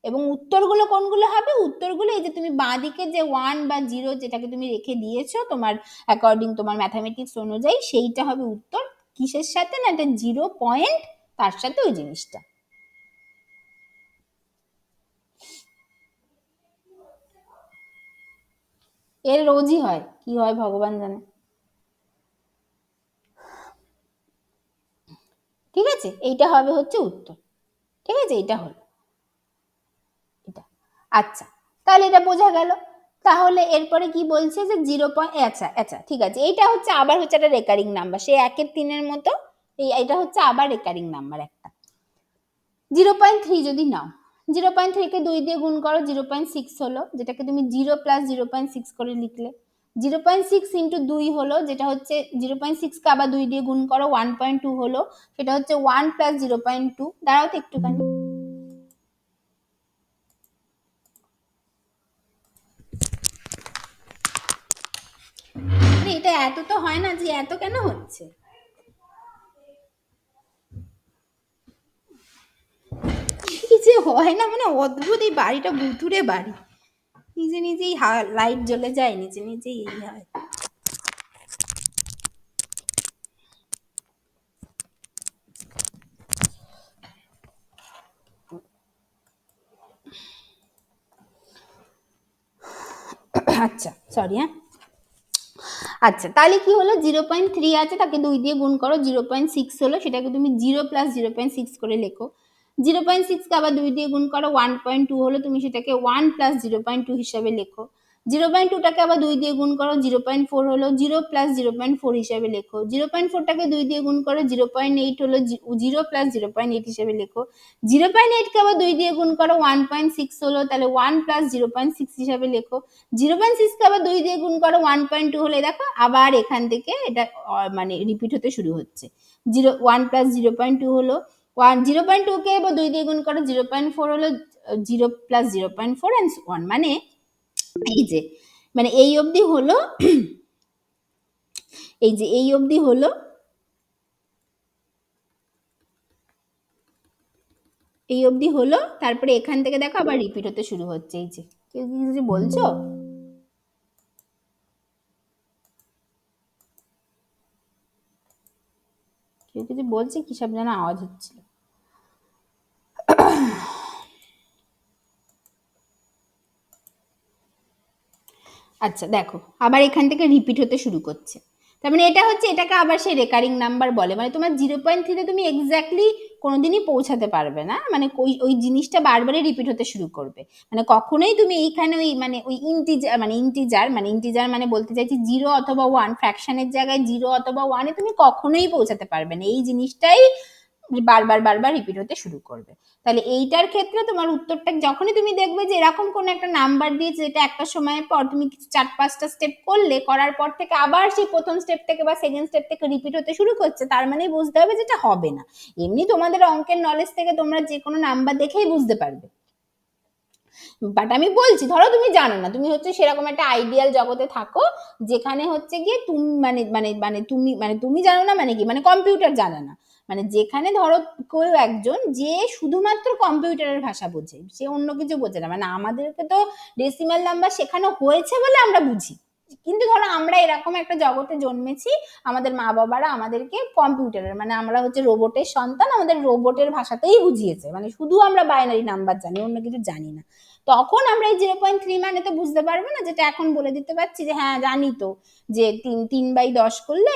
এবং উত্তরগুলো কোনগুলো হবে? উত্তরগুলো এই যে তুমি বাঁ দিকে যে 1 বা 0 যেটাকে তুমি রেখে দিয়েছো তোমার অ্যাকর্ডিং তোমার ম্যাথামেটিক্স অনুযায়ী, সেইটা হবে উত্তর। কিসের সাথে? না এটা 0 পয়েন্ট তার সাথে ওই জিনিসটা। এর রোজই হয়, কি হয় ভগবান জানে। ঠিক আছে, এইটা হবে হচ্ছে উত্তর। ঠিক আছে, এটা হলো এটা। আচ্ছা, তাহলে এটা বোঝা গেল। তাহলে এরপরে কি বলছে যে 0. আচ্ছা আচ্ছা ঠিক আছে, এইটা হচ্ছে আবার হচ্ছে একটা রেকারিং নাম্বার, সেই 1-3 মতো। এটা হচ্ছে আবার রেকারিং নাম্বার একটা। 0.3 যদি নাও, 0.3কে 2 দিয়ে গুণ করো, 0.6 হলো, যেটাকে তুমি 0 প্লাস 0.6 করে লিখলে। 0.6 ইন্টু 2 হলো, যেটা হচ্ছে 0.6কে আবার 2 দিয়ে গুণ করো, 1.2 হলো, সেটা হচ্ছে 1 প্লাস 0.2। দাঁড়াও তো একটুখানি, এটা এত তো হয় না যে, এত কেন হচ্ছে? কি যে হয় না, মানে অদ্ভুত এই বাড়িটা, ভুতুরে বাড়ি। নিজে নিজেই লাইট জ্বলে যায়, নিজে নিজেই এই হয়। আচ্ছা সরি, হ্যাঁ। আচ্ছা তাহলে কি হলো? 0.3 আছে, তাকে 2 দিয়ে গুণ করো, 0.6 হলো, সেটাকে তুমি 0 প্লাস 0.6 করে লেখো। 0.6কে আবার 2 দিয়ে গুণ করো, 1.2 হলো, তুমি সেটাকে 1 প্লাস 0.2 হিসাবে লেখো। 0.2টাকে আবার 2 দিয়ে গুণ করো, 0.4 হলো, 0 প্লাস 0.4 হিসেবে লেখো। 0.4টাকে 2 দিয়ে গুণ করো, 0.8 হলো, 0 প্লাস 0.8 হিসেবে লেখো। 0.8কে আবার 2 দিয়ে গুণ করো, 1.6 হলো, তাহলে 1 প্লাস 0.6 হিসেবে লেখো। 0.6কে আবার 2 দিয়ে গুণ করো, 1.2 হলে দেখো আবার এখান থেকে এটা মানে রিপিট হতে শুরু হচ্ছে। 1 প্লাস 0.2 হলো, 0.2কে এবার 2 দিয়ে গুণ করো, 0.4 হলো, 0 প্লাস 0.4 এন্ড সো অন। মানে এই যে মানে এই অবধি হলো, এই যে এই অবধি হলো, এই অবধি হলো, তারপরে এখান থেকে দেখো আবার রিপিট হতে শুরু হচ্ছে। এই যে কেউ কিছু বলছো? কেউ কিছু বলছে, কি সব যেন আওয়াজ হচ্ছিল। আচ্ছা দেখো আবার এখান থেকে রিপিট হতে শুরু করছে, তার মানে এটা হচ্ছে, এটাকে আবার সেই রেকারিং নাম্বার বলে। মানে তোমার 0.3তে তুমি এক্স্যাক্টলি কোনোদিনই পৌঁছাতে পারবে না, মানে ওই ওই জিনিসটা বারবারই রিপিট হতে শুরু করবে। মানে কখনোই তুমি এইখানে ওই মানে ওই ইন্টিজার মানে বলতে চাইছি 0 অথবা 1, ফ্র্যাকশনের জায়গায় 0 অথবা 1-এ তুমি কখনোই পৌঁছাতে পারবে না। এই জিনিসটাই বারবার বারবার রিপিট হতে শুরু করবে। তাহলে এইটার ক্ষেত্রে তোমার উত্তরটা যখনই তুমি দেখবে যে এরকম কোন একটা নাম্বার দিয়েছে, যেটা একটা সময়ের পর তুমি কিছু 4-5টা স্টেপ করলে, করার পর থেকে আবার সেই প্রথম স্টেপ থেকে বা সেকেন্ড স্টেপ থেকে রিপিট হতে শুরু করছে, তার মানে বুঝতে হবে যেটা হবে না। এমনি তোমাদের অঙ্কের নলেজ থেকে তোমরা যে কোনো নাম্বার দেখেই বুঝতে পারবে। বাট আমি বলছি, ধরো তুমি জানো না, তুমি হচ্ছে সেরকম একটা আইডিয়াল জগতে থাকো যেখানে হচ্ছে গিয়ে তুমি তুমি জানো না, মানে কি, মানে কম্পিউটার জানে না, মানে যেখানে ধরো কেউ একজন যে শুধুমাত্র কম্পিউটারের ভাষা বোঝে, সে অন্য কিছু বোঝে না। মানে আমাদেরকে তো ডেসিমাল নাম্বার শেখানো হয়েছে বলে আমরা বুঝি, কিন্তু ধরো আমরা এরকম একটা জগতে জন্মেছি, আমাদের মা বাবারা আমাদেরকে কম্পিউটারের, মানে আমরা হচ্ছে রোবটের সন্তান, আমাদের রোবটের ভাষাতেই বুঝিয়েছে, মানে শুধু আমরা বাইনারি নাম্বার জানি, অন্য কিছু জানি না। তখন আমরা এই 0.3 মানে তো বুঝতে পারবো না, যেটা এখন বলে দিতে পারছি যে হ্যাঁ জানি তো, যে 3/10 করলে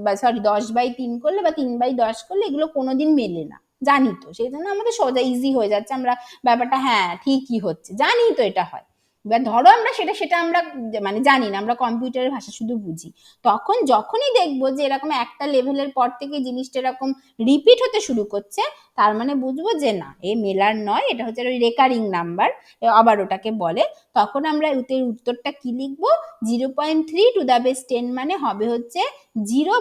বা সরি 10/3 করলে বা 3/10 করলে এগুলো কোনোদিন মেলে না, জানি তো, সেই জন্য আমাদের সোজা ইজি হয়ে যাচ্ছে, আমরা ব্যাপারটা হ্যাঁ ঠিকই হচ্ছে, জানি তো এটা হয়। এবার ধরো আমরা সেটা সেটা আমরা মানে জানি না, আমরা কম্পিউটারের ভাষা শুধু বুঝি। তখন যখনই দেখবো যে এরকম একটা লেভেলের পর থেকে জিনিসটা এরকম রিপিট হতে শুরু করছে, তার মানে বুঝবো যে না, এ মেলার নয়, এটা হচ্ছে ওই রেকারিং নাম্বার, আবার ওটাকে বলে। তখন আমরা উত্তরটা কি লিখবো, 0.3 মানে হবে হচ্ছে 0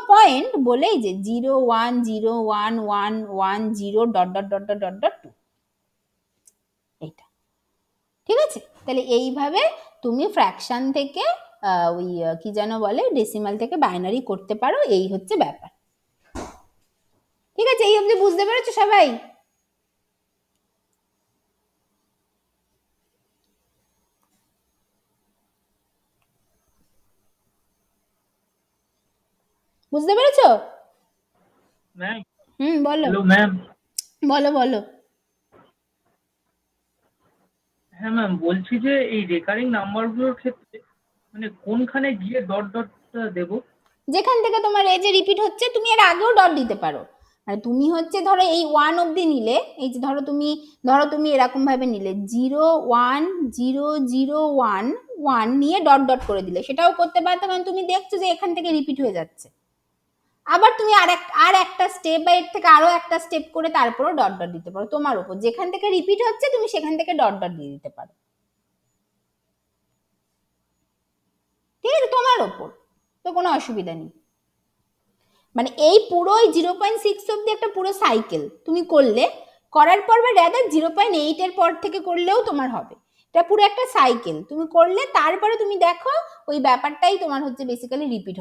বলেই যে 0.1011110 ... এইটা ঠিক আছে। তাহলে এইভাবে তুমি ফ্র্যাকশন থেকে ওই কি যেন বলে, ডেসিমাল থেকে বাইনারি করতে পারো, এই হচ্ছে ব্যাপার। ঠিক আছে, এই অবধি বুঝতে পেরেছো সবাই? বুঝতে পেরেছো? ম্যাম। বলো হ্যালো ম্যাম। বলো বলো। হ্যাঁ ম্যাম, বলছি যে এই রেকারিং নাম্বারগুলোর ক্ষেত্রে মানে কোনখানে গিয়ে ডট ডটটা দেবো? যেখান থেকে তোমার এই যে রিপিট হচ্ছে, তুমি এর আগেও ডট দিতে পারো। মানে তুমি হচ্ছে ধরো এই 1 অবধি নিলে, এই যে ধরো তুমি এরকম ভাবে নিলে 0 1 0 0 1 1 নিয়ে ডট ডট করে দিলে, সেটাও করতে পারতো, মানে তুমি দেখছো যে এখান থেকে রিপিট হয়ে যাচ্ছে। আবার তুমি আর একটা স্টেপ বা এর থেকে আরো একটা স্টেপ করে তারপরও ডট ডট দিতে পারো, তোমার উপর, যেখান থেকে রিপিট হচ্ছে তুমি সেখান থেকে ডট ডট দিয়ে দিতে পারো। ঠিক আছে, তোমার ওপর, তো কোনো অসুবিধা নেই। মানে এই পুরো 0.6 অব্দি একটা পুরো সাইকেল তুমি করলে, করার পর বা রেদার 0.8 পর থেকে করলেও তোমার হবে। এটা পুরো একটা সাইকেল তুমি করলে, তারপরে তুমি দেখো ওই ব্যাপারটাই তোমার হচ্ছে বেসিক্যালি রিপিট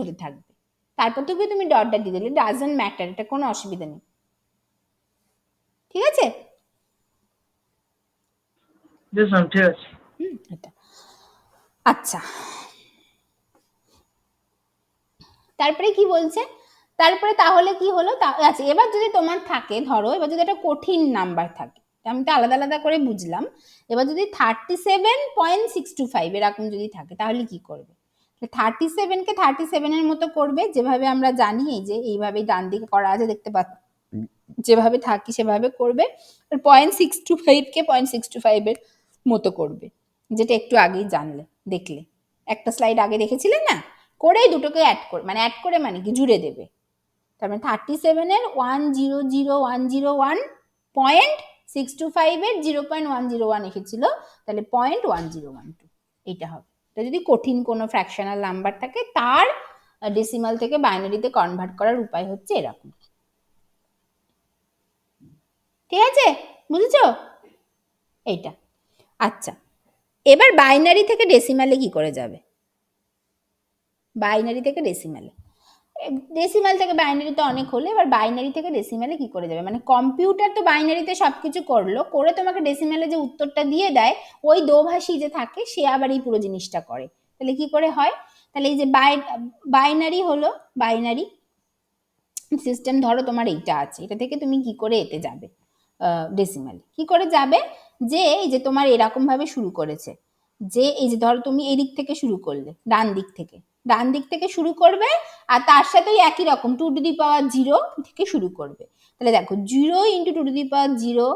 হতে থাকবে। তারপর তুমি ডটটা দিয়ে দিলে, ডাজন্ট ম্যাটার, এটা কোনো অসুবিধা নেই। ঠিক আছে। বেশ ম্যাম, ঠিক আছে। এটা আচ্ছা, তারপরে কি বলছে, তারপরে তাহলে কি হলো, আচ্ছা এবার যদি তোমার থাকে, ধরো এবার যদি একটা কঠিন নাম্বার থাকে, আমি তো আলাদা আলাদা করে বুঝলাম, এবার যদি 37.625 এরকম যদি থাকে, তাহলে কি করবে? 37কে 37-এর মতো করবে, যেভাবে আমরা জানি, এই যে এইভাবে ডান দিকে করা আছে দেখতে পাচ্ছ, যেভাবে থাকি সেভাবে করবে। 0.625কে 0.625 এর মতো করবে। যেটা একটু আগেই জানলে, দেখলে একটা স্লাইড আগে দেখেছিলেন না, করেই দুটোকে অ্যাড করে মানে কি জুড়ে দেবে। তার মানে 37-এর 100.1.625-এর 0.101 এসেছিল, তাহলে 0.1012 এটা হবে। এটা যদি কঠিন কোনো ফ্র্যাকশনাল নাম্বার থাকে তার ডেসিমাল থেকে বাইনারিতে কনভার্ট করার উপায় হচ্ছে এরকম। ঠিক আছে, বুঝেছো এইটা? আচ্ছা, এবার বাইনারি থেকে ডেসিমালে কি করে যাবে? বাইনারি থেকে ডেসিমালে, ডেসিমাল থেকে বাইনারি তো অনেক হলো, এবার বাইনারি থেকে ডেসিমালে কি করে যাবে? মানে কম্পিউটার তো বাইনারিতে সবকিছু করলো, করে তোমাকে ডেসিমালে যে উত্তরটা দিয়ে দেয়, ওই দোভাষী যে থাকে সে আবার এই পুরো জিনিসটা করে। তাহলে কি করে হয়? তাহলে এই যে বাইনারি হলো, বাইনারি সিস্টেম ধরো তোমার এইটা আছে, এটা থেকে তুমি কি করে এতে যাবে ডেসিমালে? কি করে যাবে? যে এই যে তোমার এরকম ভাবে শুরু করেছে, যে এই যে ধরো তুমি এই দিক থেকে শুরু করলে, ডান দিক থেকে শুরু করবে, আর তার সাথে একই রকম 2^0 থেকে শুরু করবে। তাহলে দেখো 0 × 2^0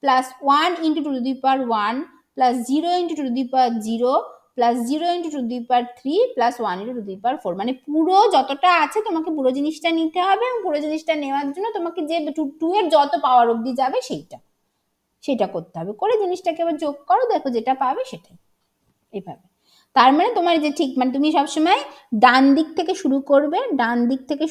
প্লাস 1 × 2^1 প্লাস 0 × 2^0 প্লাস 0 × 2^3 প্লাস 1 × 2^4, মানে পুরো যতটা আছে তোমাকে পুরো জিনিসটা নিতে হবে, এবং পুরো জিনিসটা নেওয়ার জন্য তোমাকে যে 2 এর যত পাওয়ার অবধি যাবে সেটা করতে হবে, করে জিনিসটাকে আবার যোগ করো, দেখো যেটা পাবে সেটাই। এইভাবে, তার মানে তোমার যে ঠিক মানে তুমি সবসময় ডান দিক থেকে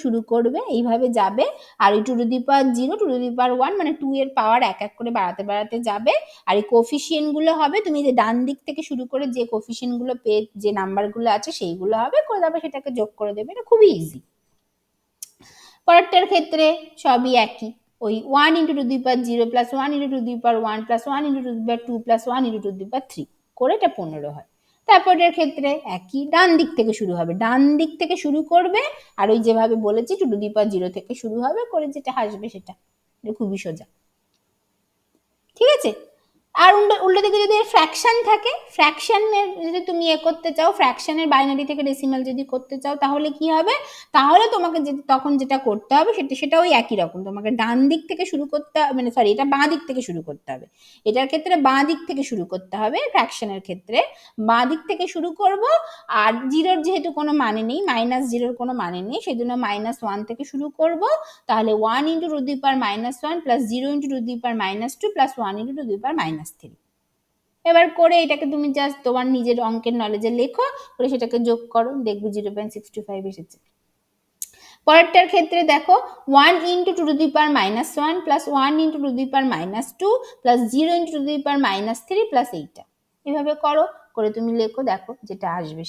শুরু করবে এইভাবে যাবে, আর এই 2^0 2^1 মানে 2 এর পাওয়ার এক এক করে বাড়াতে যাবে, আর এই কোফিসিয়েন্ট গুলো হবে তুমি যে ডান দিক থেকে শুরু করে যে কোফিসিয়েন্ট গুলো পেয়ে যে নাম্বার গুলো আছে সেইগুলো হবে, করে তারপর সেটাকে যোগ করে দেবে। এটা খুবই ইজি। পরেরটার ক্ষেত্রে সবই একই, ওই 1 × 2^0 প্লাস 1 × 2^1 প্লাস 1 × 2^2 প্লাস 1 × 2^3 করে এটা 15 হয়। তারপরের ক্ষেত্রে একই, ডান দিক থেকে শুরু হবে, ডান দিক থেকে শুরু করবে, আর ওই যেভাবে বলেছি 2^0 থেকে শুরু হবে, করে যেটা আসবে সেটা। এটা খুবই সোজা। ঠিক আছে? আর উল্টো দিকে যদি ফ্র্যাকশন থাকে, ফ্র্যাকশনের যদি তুমি করতে চাও, ফ্র্যাকশনের বাইনারি থেকে ডেসিমাল যদি করতে চাও, তাহলে কি হবে? তাহলে তোমাকে তখন যেটা করতে হবে সেটা ওই একই রকম, তোমাকে ডান দিক থেকে শুরু করতে হবে, মানে সরি এটা বাঁ দিক থেকে শুরু করতে হবে, এটার ক্ষেত্রে বাঁ দিক থেকে শুরু করতে হবে, ফ্র্যাকশনের ক্ষেত্রে বাঁ দিক থেকে শুরু করব, আর জিরোর যেহেতু কোনো মানে নেই, -0 কোনো মানে নেই, সেজন্য -1 থেকে শুরু করব, তাহলে 1 × 2^-1 প্লাস 0 × 2^-2 প্লাস 1 × 2^-3। এবার করে এটাকে তুমি জাস্ট তোমার নিজের অঙ্কের নলেজে লেখো, করে সেটাকে যোগ করো, দেখবে 0.625 এসেছে। পরেরটার ক্ষেত্রে দেখো 1 × 2^-1 প্লাস 1 × 2^-2 প্লাস 0 × 2^-3 প্লাস এইটা, এভাবে করো, করে তুমি লেখো, দেখো যেটা আসবে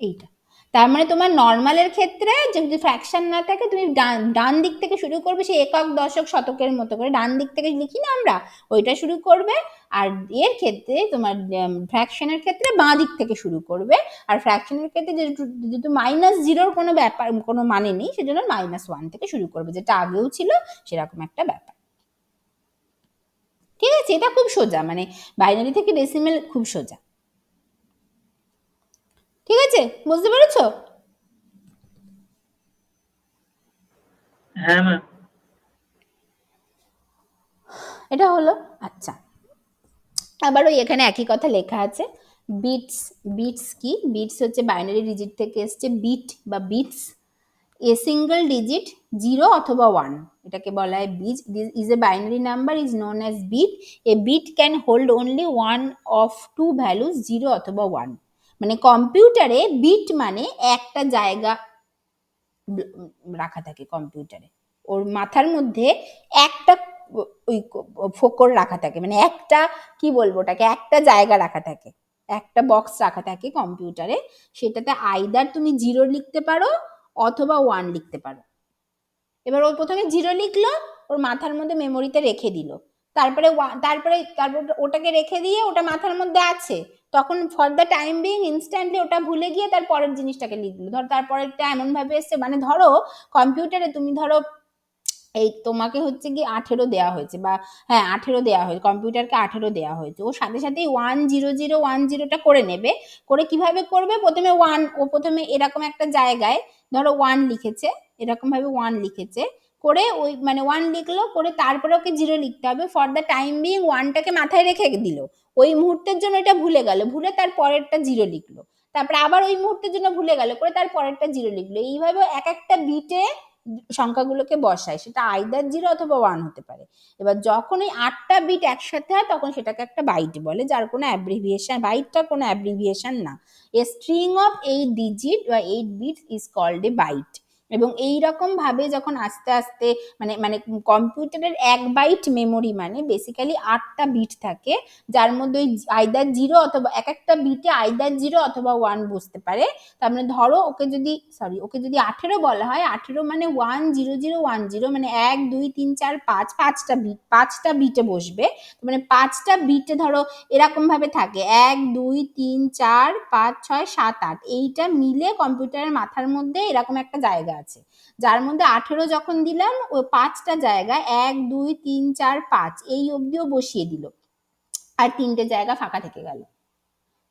এইটা। তার মানে তোমার নর্মালের ক্ষেত্রে যদি ফ্র্যাকশন না থাকে, তুমি ডান দিক থেকে শুরু করবে, সেই একক দশক শতকের মতো করে ডান দিক থেকে লিখি না আমরা, ওইটা শুরু করবে, আর এর ক্ষেত্রে তোমার ফ্র্যাকশনের ক্ষেত্রে বাঁ দিক থেকে শুরু করবে, আর ফ্র্যাকশনের ক্ষেত্রে যেহেতু -0 কোনো ব্যাপার কোনো মানে নেই, সেজন্য -1 থেকে শুরু করবে, যেটা আগেও ছিল সেরকম একটা ব্যাপার। ঠিক আছে? এটা খুব সোজা, মানে বাইনারি থেকে ডেসিমেল খুব সোজা। ঠিক আছে, বুঝতে পেরেছো? হ্যাঁ ম্যাম। এটা হলো। আচ্ছা, আবার ওই এখানে একই কথা লেখা আছে, বিটস কি? বিটস হচ্ছে বাইনারি ডিজিট থেকে এসছে, বিট বা বিটস, এ সিঙ্গল ডিজিট 0 অথবা 1, এটাকে বলা হয় bit. Is a binary number is known as bit, a bit can hold only one of two values 0 অথবা 1। মানে কম্পিউটারে বিট মানে একটা জায়গা রাখা থাকে কম্পিউটারে, ওর মাথার মধ্যে একটা ওই ফোকর রাখা থাকে, মানে একটা কি বলবো ওটাকে, একটা জায়গা রাখা থাকে, একটা বক্স রাখা থাকে কম্পিউটারে, সেটাতে আইদার তুমি 0 লিখতে পারো অথবা 1 লিখতে পারো। এবার ও প্রথমে 0 লিখলো, ওর মাথার মধ্যে মেমোরিতে রেখে দিল, তারপরে ওটাকে রেখে দিয়ে ওটা মাথার মধ্যে আছে, তখন for the time being instantly ওটা ভুলে গিয়ে তার পরের জিনিসটাকে লিখলো। ধরো তারপরেরটা এমন ভাবে এসছে, মানে ধরো কম্পিউটারে তুমি ধরো এই তোমাকে হচ্ছে কি 18 দেওয়া হয়েছে, বা হ্যাঁ 18 দেওয়া হয়েছে, কম্পিউটারকে 18 দেওয়া হয়েছে, ও সাথে সাথেই 10010টা করে নেবে, করে কিভাবে করবে? প্রথমে 1, ও প্রথমে এরকম একটা জায়গায় ধরো 1 লিখেছে, এরকম ভাবে 1 লিখেছে, করে ওই মানে 1 লিখলো, করে তারপরে ওকে 0 লিখতে হবে। ফর দ্য টাইম বিং 1টাকে মাথায় রেখে দিল, ওই মুহূর্তের জন্য এটা ভুলে গেল, ভুলে তার পরেরটা 0 লিখলো। তারপরে আবার ওই মুহূর্তের জন্য ভুলে গেল, করে তার পরেরটা 0 লিখলো। এইভাবে এক একটা বিটে সংখ্যাগুলোকে বসায়, সেটা আইদার 0 অথবা 1 হতে পারে। এবার যখন এই 8টা বিট একসাথে হয় তখন সেটাকে একটা বাইট বলে, যার কোনো অ্যাব্রিভিয়েশন, বাইটটা কোনো অ্যাব্রিভিয়েশন না। এ স্ট্রিং অফ 8 ডিজিট বা 8 bits is called a byte. এবং এই রকম ভাবে যখন আস্তে আস্তে মানে মানে কম্পিউটারের 1 বাইট মেমোরি মানে বেসিক্যালি 8টা বিট থাকে, যার মধ্যে ওই আইদার 0 অথবা এক একটা বিটে আইদার 0 অথবা 1 বসতে পারে। তার মানে ধরো ওকে যদি 18 বলা হয়, 18 মানে 10010 মানে 1 2 3 4 5, 5টা বিটে বসবে। মানে 5টা বিটে ধরো এরকম ভাবে থাকে 1 2 3 4 5 6 7 8, এইটা মিলে কম্পিউটারের মাথার মধ্যে এরকম একটা জায়গা আছে, যার মধ্যে 18 যখন দিলাম ওই 5টা জায়গায় 1 2 3 4 5 এই অবধিও বসিয়ে দিল, আর 3টে জায়গা ফাঁকা থেকে গেল।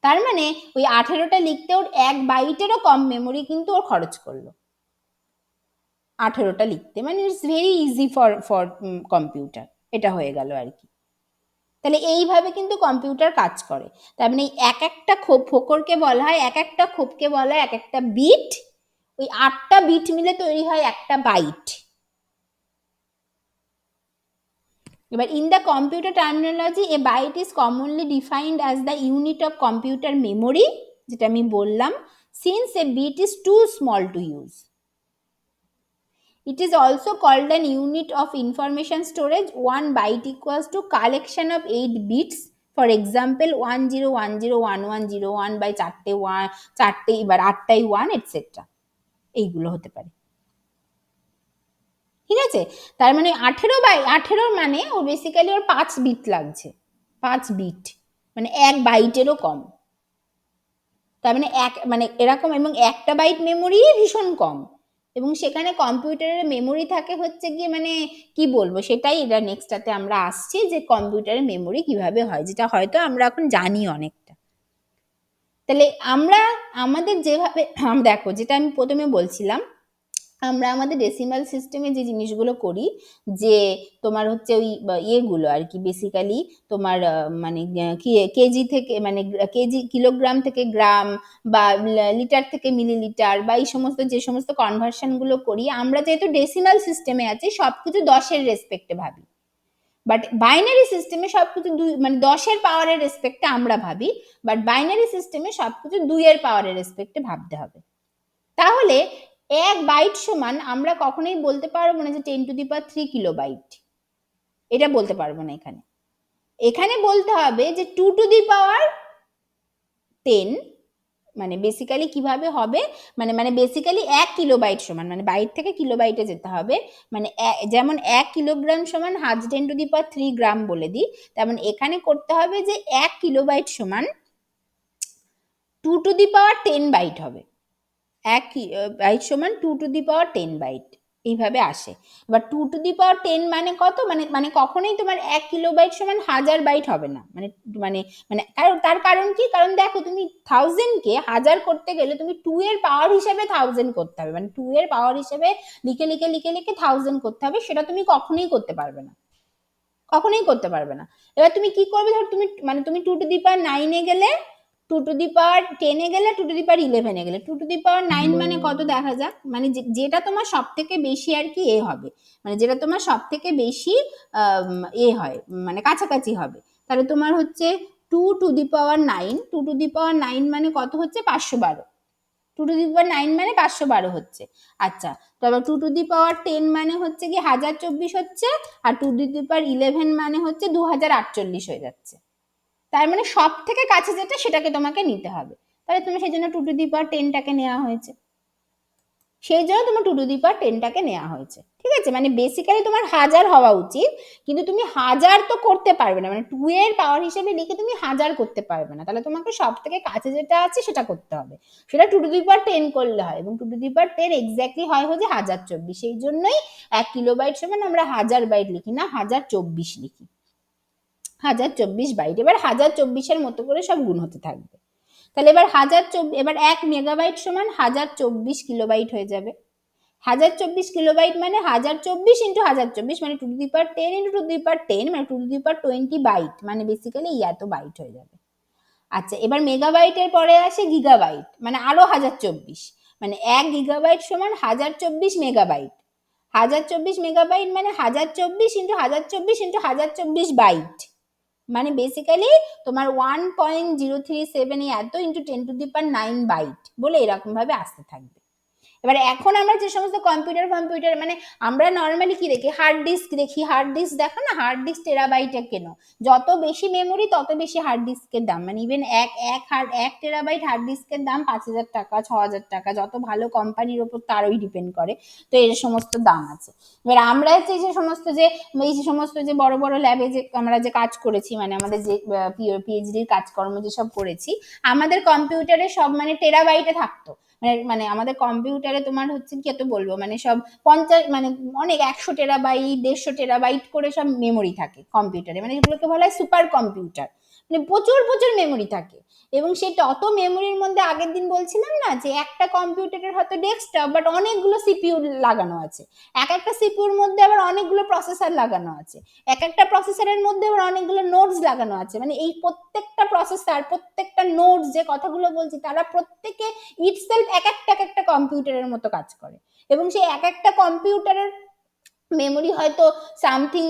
তার মানে ওই 18টা লিখতে ওর 1 বাইটেরও কম মেমোরি কিন্তু ওর খরচ করলো 18টা লিখতে। মানে it's very easy for for computer, এটা হয়ে গেল আর কি। তাহলে এইভাবে কিন্তু কম্পিউটার কাজ করে। তার মানে এক একটা ফোকরকে বলা হয়, এক একটা খোপকে বলা হয় এক একটা বিট। ওই 8টা বিট মিলে তৈরি হয় একটা বাইট। এবার in the computer terminology a byte is commonly defined as the unit of computer memory, যেটা আমি বললাম, since a bit is too small to use. It is also called an unit of information storage. 1 byte equals to collection of 8 bits. For example, 10101101 by 4টে এবার 8টাই 1 এটসেট্রা, এইগুলো হতে পারে। ঠিক আছে? তার মানে 18 মানে ও বেসিক্যালি ওর 5 বিট লাগছে, 5 বিট মানে 1 বাইটেরও কম। তার মানে মানে এরকম, এবং একটা বাইট মেমোরি ভীষণ কম, এবং সেখানে কম্পিউটারের মেমোরি থাকে হচ্ছে গিয়ে মানে কি বলবো, সেটাই এটা নেক্সটটাতে আমরা আসছি যে কম্পিউটারের মেমোরি কিভাবে হয়, যেটা হয়তো আমরা এখন জানি অনেকটা। তাহলে আমরা আমাদের যেভাবে দেখো, যেটা আমি প্রথমে বলছিলাম, আমরা আমাদের ডেসিমাল সিস্টেমে যে জিনিসগুলো করি, যে তোমার হচ্ছে ওই ইয়েগুলো আর কি, বেসিক্যালি তোমার মানে কেজি থেকে মানে কেজি, কিলোগ্রাম থেকে গ্রাম, বা লিটার থেকে মিলিলিটার, বা এই সমস্ত যে সমস্ত কনভার্সনগুলো করি, আমরা যেহেতু ডেসিমাল সিস্টেমে আছি সবকিছু 10-এর রেসপেক্টে ভাবি। বাট বাইনারি সিস্টেমে সবকিছু মানে 10-এর পাওয়ারের রেসপেক্টে আমরা ভাবি, বাট বাইনারি সিস্টেমে সবকিছু 2-এর পাওয়ারের রেসপেক্টে ভাবতে হবে। তাহলে 1 বাইট সমান আমরা কখনোই বলতে পারবো না যে 10⁻³ কিলোবাইট, এটা বলতে পারবো না। এখানে এখানে বলতে হবে যে 2⁻10, মানে বেসিক্যালি কিভাবে হবে, মানে বেসিক্যালি 1 কিলোবাইট সমান, মানে বাইট থেকে কিলোবাইটে যেতে হবে। মানে যেমন 1 কিলোগ্রাম সমান 10⁻³ গ্রাম বলে দিই, তেমন এখানে করতে হবে যে 1 কিলোবাইট সমান 2⁻10 বাইট হবে। 1 বাইট সমান 2⁻10 বাইট, এইভাবে আসে। এবার 2⁻10 মানে কত, মানে কখনোই তোমার 1 কিলোবাইট সমান 1000 বাইট হবে না। মানে মানে মানে তার কারণ কি, কারণ দেখো তুমি 1000কে 1000 করতে গেলে তুমি 2 এর পাওয়ার হিসেবে 1000 করতে হবে, মানে 2 এর পাওয়ার হিসেবে লিখে লিখে লিখে লিখে 1000 করতে হবে, সেটা তুমি কখনোই করতে পারবে না, কখনোই করতে পারবে না। এবার তুমি কি করবে, ধর তুমি মানে তুমি 2⁹ গেলে, 2⁻10 গেলে, 2⁻11 গেলে, 2⁻9 মানে কত দেখা যাক, মানে যেটা তোমার সব থেকে বেশি আর কি এ হবে, মানে যেটা তোমার সব থেকে বেশি এ হয়, মানে কাছাকাছি হবে। তাহলে তোমার হচ্ছে 2⁹9, 2⁹9 মানে কত হচ্ছে 512, 2⁹9 মানে 512 হচ্ছে। আচ্ছা, তারপর 2⁻10 মানে হচ্ছে কি 1024 হচ্ছে, আর 2⁻11 মানে হচ্ছে 2048 হয়ে যাচ্ছে। তার মানে সব থেকে কাছে যেটা সেটাকে তোমাকে নিতে হবে। তাহলে তুমি সেই জন্য 2⁻10টাকে নেওয়া হয়েছে, সেই জন্য তোমার 2⁻10টাকে নেওয়া হয়েছে। ঠিক আছে? মানে বেসিক্যালি তোমার 1000 হওয়া উচিত, কিন্তু তুমি 1000 তো করতে পারবে না, মানে 2 এর পাওয়ার হিসেবে লিখে তুমি 1000 করতে পারবে না। তাহলে তোমাকে সব থেকে কাছে যেটা আছে সেটা করতে হবে, সেটা 2⁻10 করলে হয়, এবং 2⁻10 এক্স্যাক্টলি হয় হচ্ছে 1024। সেই জন্যই 1 কিলোবাইট সমান আমরা 1000 বাইট লিখি না, 1024 লিখি, 1024 বাইট। এবার 1024-এর মতো করে সব গুণ হতে থাকবে। তাহলে এবার 1024, এবার 1 মেগাবাইট সমান 1024 কিলোবাইট হয়ে যাবে। 1024 কিলোবাইট মানে 1024 ইন্টু 1024 মানে 2^10 ইন্টু 2^10 মানে 2^20 বাইট, মানে বেসিক্যালি এত বাইট হয়ে যাবে। আচ্ছা, এবার মেগাবাইটের পরে আসে গিগাবাইট, মানে আরো 1024, মানে 1 গিগাবাইট সমান 1024 মেগাবাইট। 1024 মেগাবাইট মানে 1024 ইন্টু 1024 ইন্টু 1024 বাইট, মানে বেসিক্যালি তোমার 1.037 এত ইন্টু 10^9 বাইট বলে এরকম ভাবে আসতে থাকবে। এবারে এখন আমরা যে সমস্ত কম্পিউটার মানে আমরা নর্মালি কি দেখি, হার্ড ডিস্ক দেখি, হার্ড ডিস্ক দেখো না, হার্ড ডিস্ক টেরাবাইটে কেন, যত বেশি মেমোরি তত বেশি হার্ড ডিস্কের দাম, মানে ইভেন এক টেরাবাইট হার্ড ডিস্কের দাম 5,000 টাকা, 6,000 টাকা, যত ভালো কোম্পানির ওপর তারই ডিপেন্ড করে। তো এই সমস্ত দাম আছে। এবার আমরা এই যে সমস্ত যে বড় বড় ল্যাবে যে আমরা যে কাজ করেছি, মানে আমাদের যে পিএইচডির কাজকর্ম যেসব করেছি, আমাদের কম্পিউটারে সব মানে টেরাবাইটে থাকতো। মানে আমাদের কম্পিউটারে তোমার হচ্ছে কি এত বলবো, মানে সব 50 মানে অনেক 100 টেরাবাইট 150 টেরাবাইট করে সব মেমোরি থাকে কম্পিউটারে, মানে যেগুলোকে বলা হয় সুপার কম্পিউটার, মানে প্রচুর প্রচুর মেমোরি থাকে। এবং সেই তত মেমোরির মধ্যে আগের দিন বলছিলাম না যে একটা কম্পিউটারের হয়তো ডেস্কটপ বাট অনেকগুলো সিপিইউ লাগানো আছে, এক একটা সিপিইউর মধ্যে আবার অনেকগুলো প্রসেসর লাগানো আছে, এক একটা প্রসেসরের মধ্যে আবার অনেকগুলো নোডস লাগানো আছে, মানে এই প্রত্যেকটা প্রসেসর প্রত্যেকটা নোডস যে কথাগুলো বলছি তারা প্রত্যেকে ইটসেলফ এক একটা কম্পিউটারের মতো কাজ করে। এবং সেই এক একটা কম্পিউটারের মেমোরি হয়তো সামথিং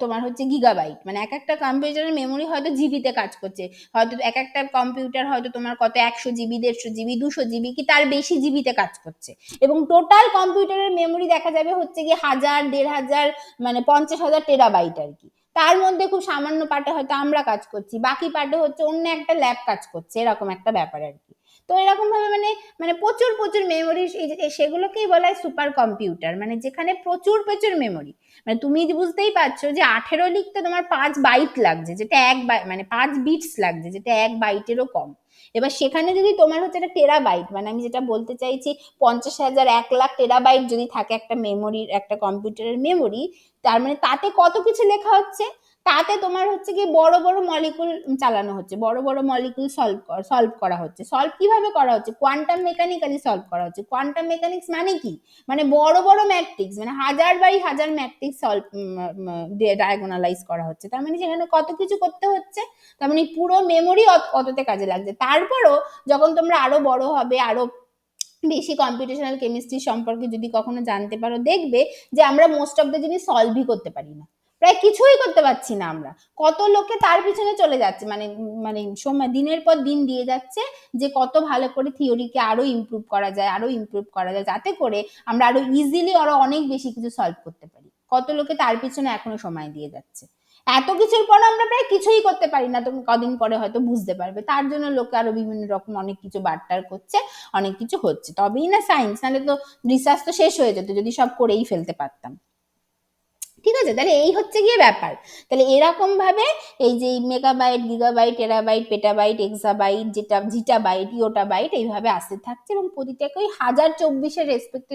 তোমার হচ্ছে গিগাবাইট, মানে এক একটা কম্পিউটারের মেমোরি হয়তো জিবিতে কাজ করছে, হয়তো এক একটা কম্পিউটার হয়তো তোমার কত 100 জিবি 150 জিবি 200 জিবি কি তার বেশি জিবিতে কাজ করছে। এবং টোটাল কম্পিউটারের মেমোরি দেখা যাবে হচ্ছে কি 1000 1500 মানে 50,000 টেরাবাইট আর কি। তার মধ্যে খুব সামান্য পার্টে হয়তো আমরা কাজ করছি, বাকি পার্টে হচ্ছে অন্য একটা ল্যাব কাজ করছে, এরকম একটা ব্যাপার আর কি। তো এরকম ভাবে মানে মানে প্রচুর প্রচুর মেমোরি, সেগুলোকেই বলা হয় সুপার কম্পিউটার, মানে যেখানে প্রচুর প্রচুর মেমোরি। মানে তুমি বুঝতেই পারছো যে 18 লিখতে তোমার 5 বাইট লাগছে, যেটা মানে 5 বিটস লাগছে, যেটা 1 বাইটেরও কম। এবার সেখানে যদি তোমার হচ্ছে একটা টেরাবাইট, মানে আমি যেটা বলতে চাইছি 50,000 1 লাখ টেরাবাইট যদি থাকে একটা মেমোরির, একটা কম্পিউটারের মেমোরি, তার মানে তাতে কত কিছু লেখা হচ্ছে। তাতে তোমার হচ্ছে কি বড় বড় মলিকুল চালানো হচ্ছে, বড় বড় মলিকুল সলভ করা হচ্ছে। সলভ কিভাবে করা হচ্ছে? কোয়ান্টাম মেকানিক্যালি সলভ করা হচ্ছে। কোয়ান্টাম মেকানিক্স মানে কি? মানে বড় বড় ম্যাট্রিক্স, মানে 1000 বাই 1000 ম্যাট্রিক্স সলভ ডায়াগোনালাইজ করা হচ্ছে। তার মানে সেখানে কত কিছু করতে হচ্ছে, তার মানে পুরো মেমোরি অততে কাজে লাগছে। তারপরও যখন তোমরা আরো বড় হবে, আরো বেশি কম্পিউটেশনাল কেমিস্ট্রি সম্পর্কে যদি কখনো জানতে পারো, দেখবে যে আমরা মোস্ট অফ দ্য জিনিস সলভই করতে পারি না, প্রায় কিছুই করতে পারছি না আমরা। কত লোকে তার পিছনে চলে যাচ্ছে, মানে মানে সময় দিনের পর দিন দিয়ে যাচ্ছে যে কত ভালো করে থিওরিকে আরো ইমপ্রুভ করা যায়, আরো ইমপ্রুভ করা যায়, যাতে করে আমরা আরো ইজিলি আরো অনেক বেশি কিছু সলভ করতে পারি। কত লোকে তার পিছনে এখনো সময় দিয়ে যাচ্ছে। এত কিছুর পর আমরা প্রায় কিছুই করতে পারি না, তুমি কদিন পরে হয়তো বুঝতে পারবে। তার জন্য লোকে আরো বিভিন্ন রকম অনেক কিছু বার্তার করছে, অনেক কিছু হচ্ছে, তবেই না সায়েন্স, নাহলে তো রিসার্চ তো শেষ হয়ে যেত যদি সব করেই ফেলতে পারতাম। ঠিক আছে, তাহলে এই হচ্ছে গিয়ে ব্যাপার। তাহলে এরকম ভাবে এই যে megabyte gigabyte terabyte petabyte exabyte যেটা জিটাবাইট ইওটাবাইট এইভাবে আসতে থাকছে, এবং প্রতিটাকে ওই 1024-এর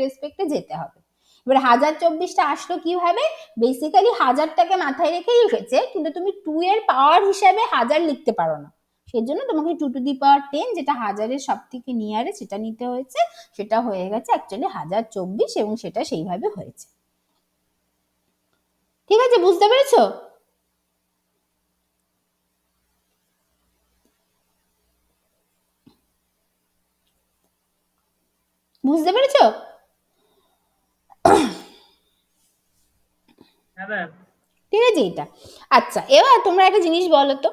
রেসপেক্টে যেতে হবে। এবার 1024টা আসলো কিভাবে? বেসিক্যালি 1000টাকে মাথায় রেখেই এসেছে, কিন্তু তুমি 2 এর পাওয়ার হিসাবে 1000 লিখতে পারো না, সেজন্য তোমাকে 2^10 যেটা 1000-এর সব থেকে নিয়ারে সেটা নিতে হয়েছে। সেটা হয়ে গেছে অ্যাকচুয়ালি 1024, এবং সেটা সেইভাবে হয়েছে। ঠিক আছে, বুঝতে পেরেছো? বুঝতে পেরেছো? হ্যাঁ ম্যাম। ঠিক আছে এটা। আচ্ছা, এবার তোমরা একটা জিনিস বলো তো,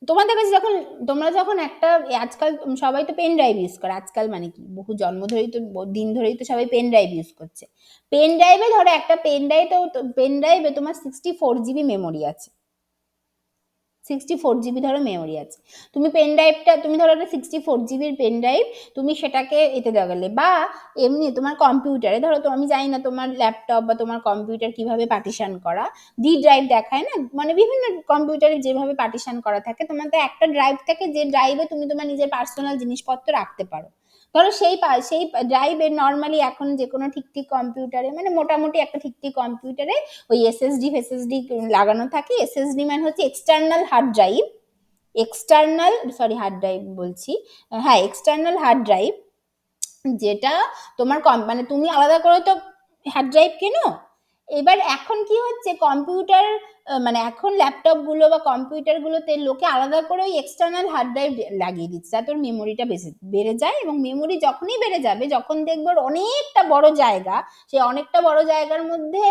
তোমাদের কাছে যখন তোমরা যখন একটা আজকাল সবাই তো পেন ড্রাইভ ইউজ করে, আজকাল মানে কি বহু জন্ম ধরেই তো দিন ধরেই তো সবাই পেন ড্রাইভ ইউজ করছে। পেন ড্রাইভে ধরো একটা পেন ড্রাইভে তোমার 64 জিবি মেমোরি আছে, 64 জিবি ধরো মেমোরি আছে। তুমি পেন ড্রাইভটা তুমি ধরো একটা 64 জিবির পেন ড্রাইভ, তুমি সেটাকে এতে দেখালে, বা এমনি তোমার কম্পিউটারে ধরো, তো আমি জানি না তোমার ল্যাপটপ বা তোমার কম্পিউটার কিভাবে পার্টিশন করা, ডি ড্রাইভ দেখায় না, মানে বিভিন্ন কম্পিউটারে যেভাবে পার্টিশন করা থাকে, তোমাদের একটা ড্রাইভ থাকে যে ড্রাইভে তুমি তোমার নিজের পার্সোনাল জিনিসপত্র রাখতে পারো। ধরো সেই ড্রাইভে নর্মালি এখন যে কোনো ঠিক কম্পিউটারে, মানে মোটামুটি একটা ঠিক কম্পিউটারে ওই এসএসডি লাগানো থাকে। এসএসডি মানে হচ্ছে external hard drive, hard drive বলছি, হ্যাঁ এক্সটার্নাল হার্ড ড্রাইভ, যেটা তোমার মানে তুমি আলাদা করে তো হার্ড ড্রাইভ কেনো। এবার এখন কি হচ্ছে, কম্পিউটার মানে এখন ল্যাপটপগুলো বা কম্পিউটারগুলোতে লোকে আলাদা করে ওই এক্সটার্নাল হার্ড ড্রাইভ লাগিয়ে দিচ্ছে, যাতে ওর মেমোরিটা বেড়ে যায়। এবং মেমোরি যখনই বেড়ে যাবে, যখন দেখবে ওর অনেকটা বড় জায়গা, সেই অনেকটা বড় জায়গার মধ্যে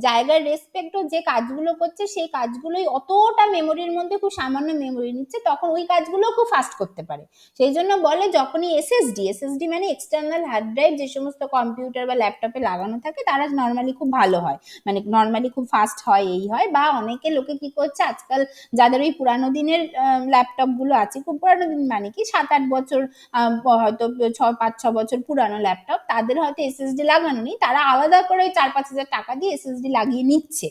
জায়গার রেসপেক্টও যে কাজগুলো করছে, সেই কাজগুলোই অতটা মেমোরির মধ্যে খুব সামান্য মেমোরি নিচ্ছে, তখন ওই কাজগুলো খুব ফাস্ট করতে পারে। সেই জন্য বলে যখনই এসএসডি মানে এক্সটার্নাল হার্ড ড্রাইভ যে সমস্ত কম্পিউটার বা ল্যাপটপে লাগানো থাকে, তারা নর্মালি খুব ভালো হয়, মানে নর্মালি খুব ফাস্ট হয়, এই হয়। বা অনেকে লোকে কি করছে আজকাল, যাদের ওই পুরানো দিনের ল্যাপটপ গুলো আছে, খুব পুরানো দিন মানে কি 7-8 বছর, হয়তো 5-6 বছর পুরানো ল্যাপটপ, তাদের হয়তো এসএসডি লাগানো নেই, তারা আলাদা করে 4-5 হাজার টাকা দিয়ে এসএসডি লাগিয়ে নিচ্ছে।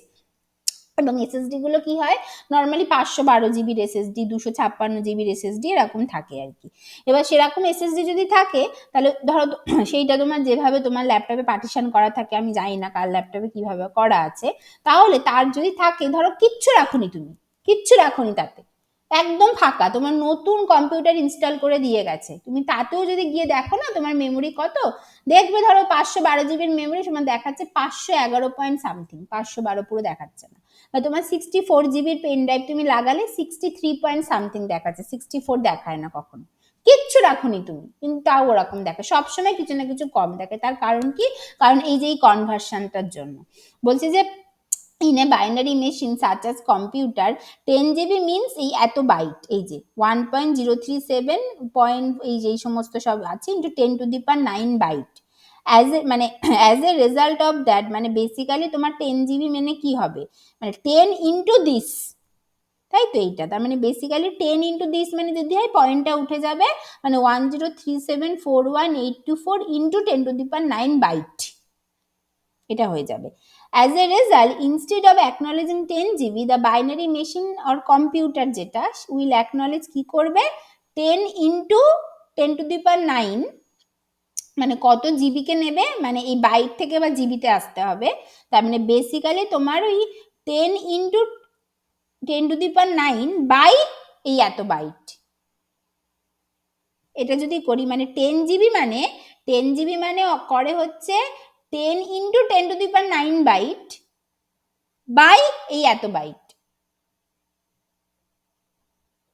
এবং এসএসডি গুলো কি হয়, নর্মালি 512 জিবির এসএসডি, 256 জিবির এসএসডি এরকম থাকে আর কি। এবার সেরকম এসএসডি যদি থাকে, তাহলে ধরো সেইটা তোমার যেভাবে তোমার ল্যাপটপে পার্টিশন করা থাকে, আমি জানি না কার ল্যাপটপে কিভাবে করা আছে, তাহলে তার যদি থাকে, ধরো কিচ্ছু রাখুনি তুমি, কিচ্ছু রাখুনি তাতে, একদম ফাঁকা, তোমার নতুন কম্পিউটার ইনস্টল করে দিয়ে গেছে, তুমি তাতেও যদি গিয়ে দেখো না তোমার মেমোরি কত, দেখবে ধরো 512 জিবির মেমোরি তোমার দেখাচ্ছে 511 পয়েন্ট সামথিং, 512 পুরো দেখাচ্ছে না। বা তোমার 64 জিবির পেন ড্রাইভ তুমি লাগালে 63 পয়েন্ট সামথিং দেখাচ্ছে, 64 দেখায় না কখনো, কিচ্ছু রাখুনি তুমি, কিন্তু তাও ওরকম দেখে, সবসময় কিছু না কিছু কম দেখে। তার কারণ কি, কারণ এই যে এই কনভার্সনটার জন্য। বলছে যে in a binary machine such as computer, 10 GB means এই এত বাইট, এই যে 1.037 পয়েন্ট, এই যে এই সমস্ত সব আছে, ইন্টু 10⁹ বাইট। মানে as a result of that, মানে বেসিক্যালি তোমার 10 GB মানে কি হবে, মানে 10 ইন্টু দিস, তাই তো এইটা, তার মানে বেসিক্যালি 10 ইন্টু দিস মানে যদি হয় পয়েন্টটা উঠে যাবে, মানে 103741824 ইন্টু 10⁹ বাইট, এটা হয়ে যাবে। As a result, instead of acknowledging 10 GB, the binary machine or computer যেটা will acknowledge কি করবে, 10 ইন্টু 10⁹, মানে কত জিবি কে নেবে, মানে এই বাইট থেকে বা জিবিতে আসতে হবে। তার মানে বেসিক্যালি তোমার ওই 10 ইন্টু 10⁹ বাই এই এত বাইট, এটা যদি করি, মানে 10 GB মানে 10 GB মানে করে হচ্ছে 10 ইন্টু 10⁹ বাইট বাই এই এত বাইট,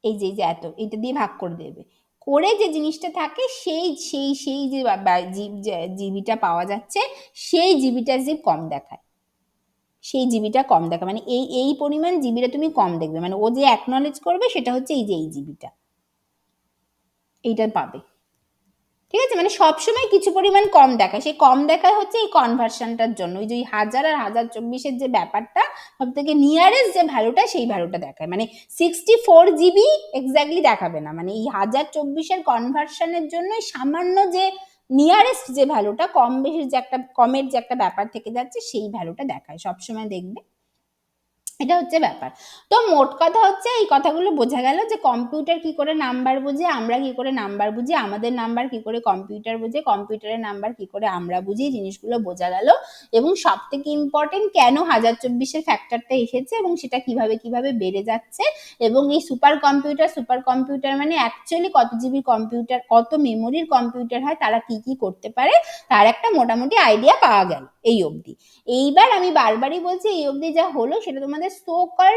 এই যে এত, এটা দিয়ে ভাগ করে দেবে, করে যে জিনিসটা থাকে সেই সেই সেই যে জিবিটা পাওয়া যাচ্ছে, সেই জিবিটা জিপ কম দেখায়, সেই জিবিটা কম দেখায়, মানে এই এই পরিমাণ জিবিটা তুমি কম দেখবে, মানে ও যে অ্যাকনলেজ করবে সেটা হচ্ছে এই যে এই জিবিটা, এইটা পাবে। ঠিক আছে, মানে সবসময় কিছু পরিমাণ কম দেখায়, সেই কম দেখায় হচ্ছে এই কনভার্সনটার জন্য, ওই যে 1000 আর 1024-এর যে ব্যাপারটা, সব থেকে নিয়ারেস্ট যে ভ্যালুটা, সেই ভ্যালুটা দেখায়, মানে 64 GB এক্স্যাক্টলি দেখাবে না, মানে এই 1024-এর কনভার্সনের জন্য সামান্য যে নিয়ারেস্ট যে ভ্যালুটা, কম বেশির যে একটা কমের যে একটা ব্যাপার থেকে যাচ্ছে, সেই ভ্যালুটা দেখায় সবসময়, দেখবে। এটা হচ্ছে ব্যাপার। তো মোট কথা হচ্ছে, এই কথাগুলো বোঝা গেল যে কম্পিউটার কি করে নাম্বার বুঝে, আমরা কি করে নাম্বার বুঝি, আমাদের নাম্বার কি করে কম্পিউটার বুঝে, কম্পিউটারের নাম্বার কি করে আমরা বুঝি, জিনিসগুলো বোঝা গেল। এবং সব থেকে ইম্পর্টেন্ট, কেন 1024-এর ফ্যাক্টরটা এসেছে এবং সেটা কিভাবে কিভাবে বেড়ে যাচ্ছে, এবং এই সুপার কম্পিউটার মানে অ্যাকচুয়ালি কত জিবি কম্পিউটার, কত মেমোরির কম্পিউটার হয়, তারা কি কি করতে পারে, তার একটা মোটামুটি আইডিয়া পাওয়া গেল এই অবধি। এইবার আমি বারবারই বলছি, এই অবধি যা হলো সেটা তোমাদের সো কল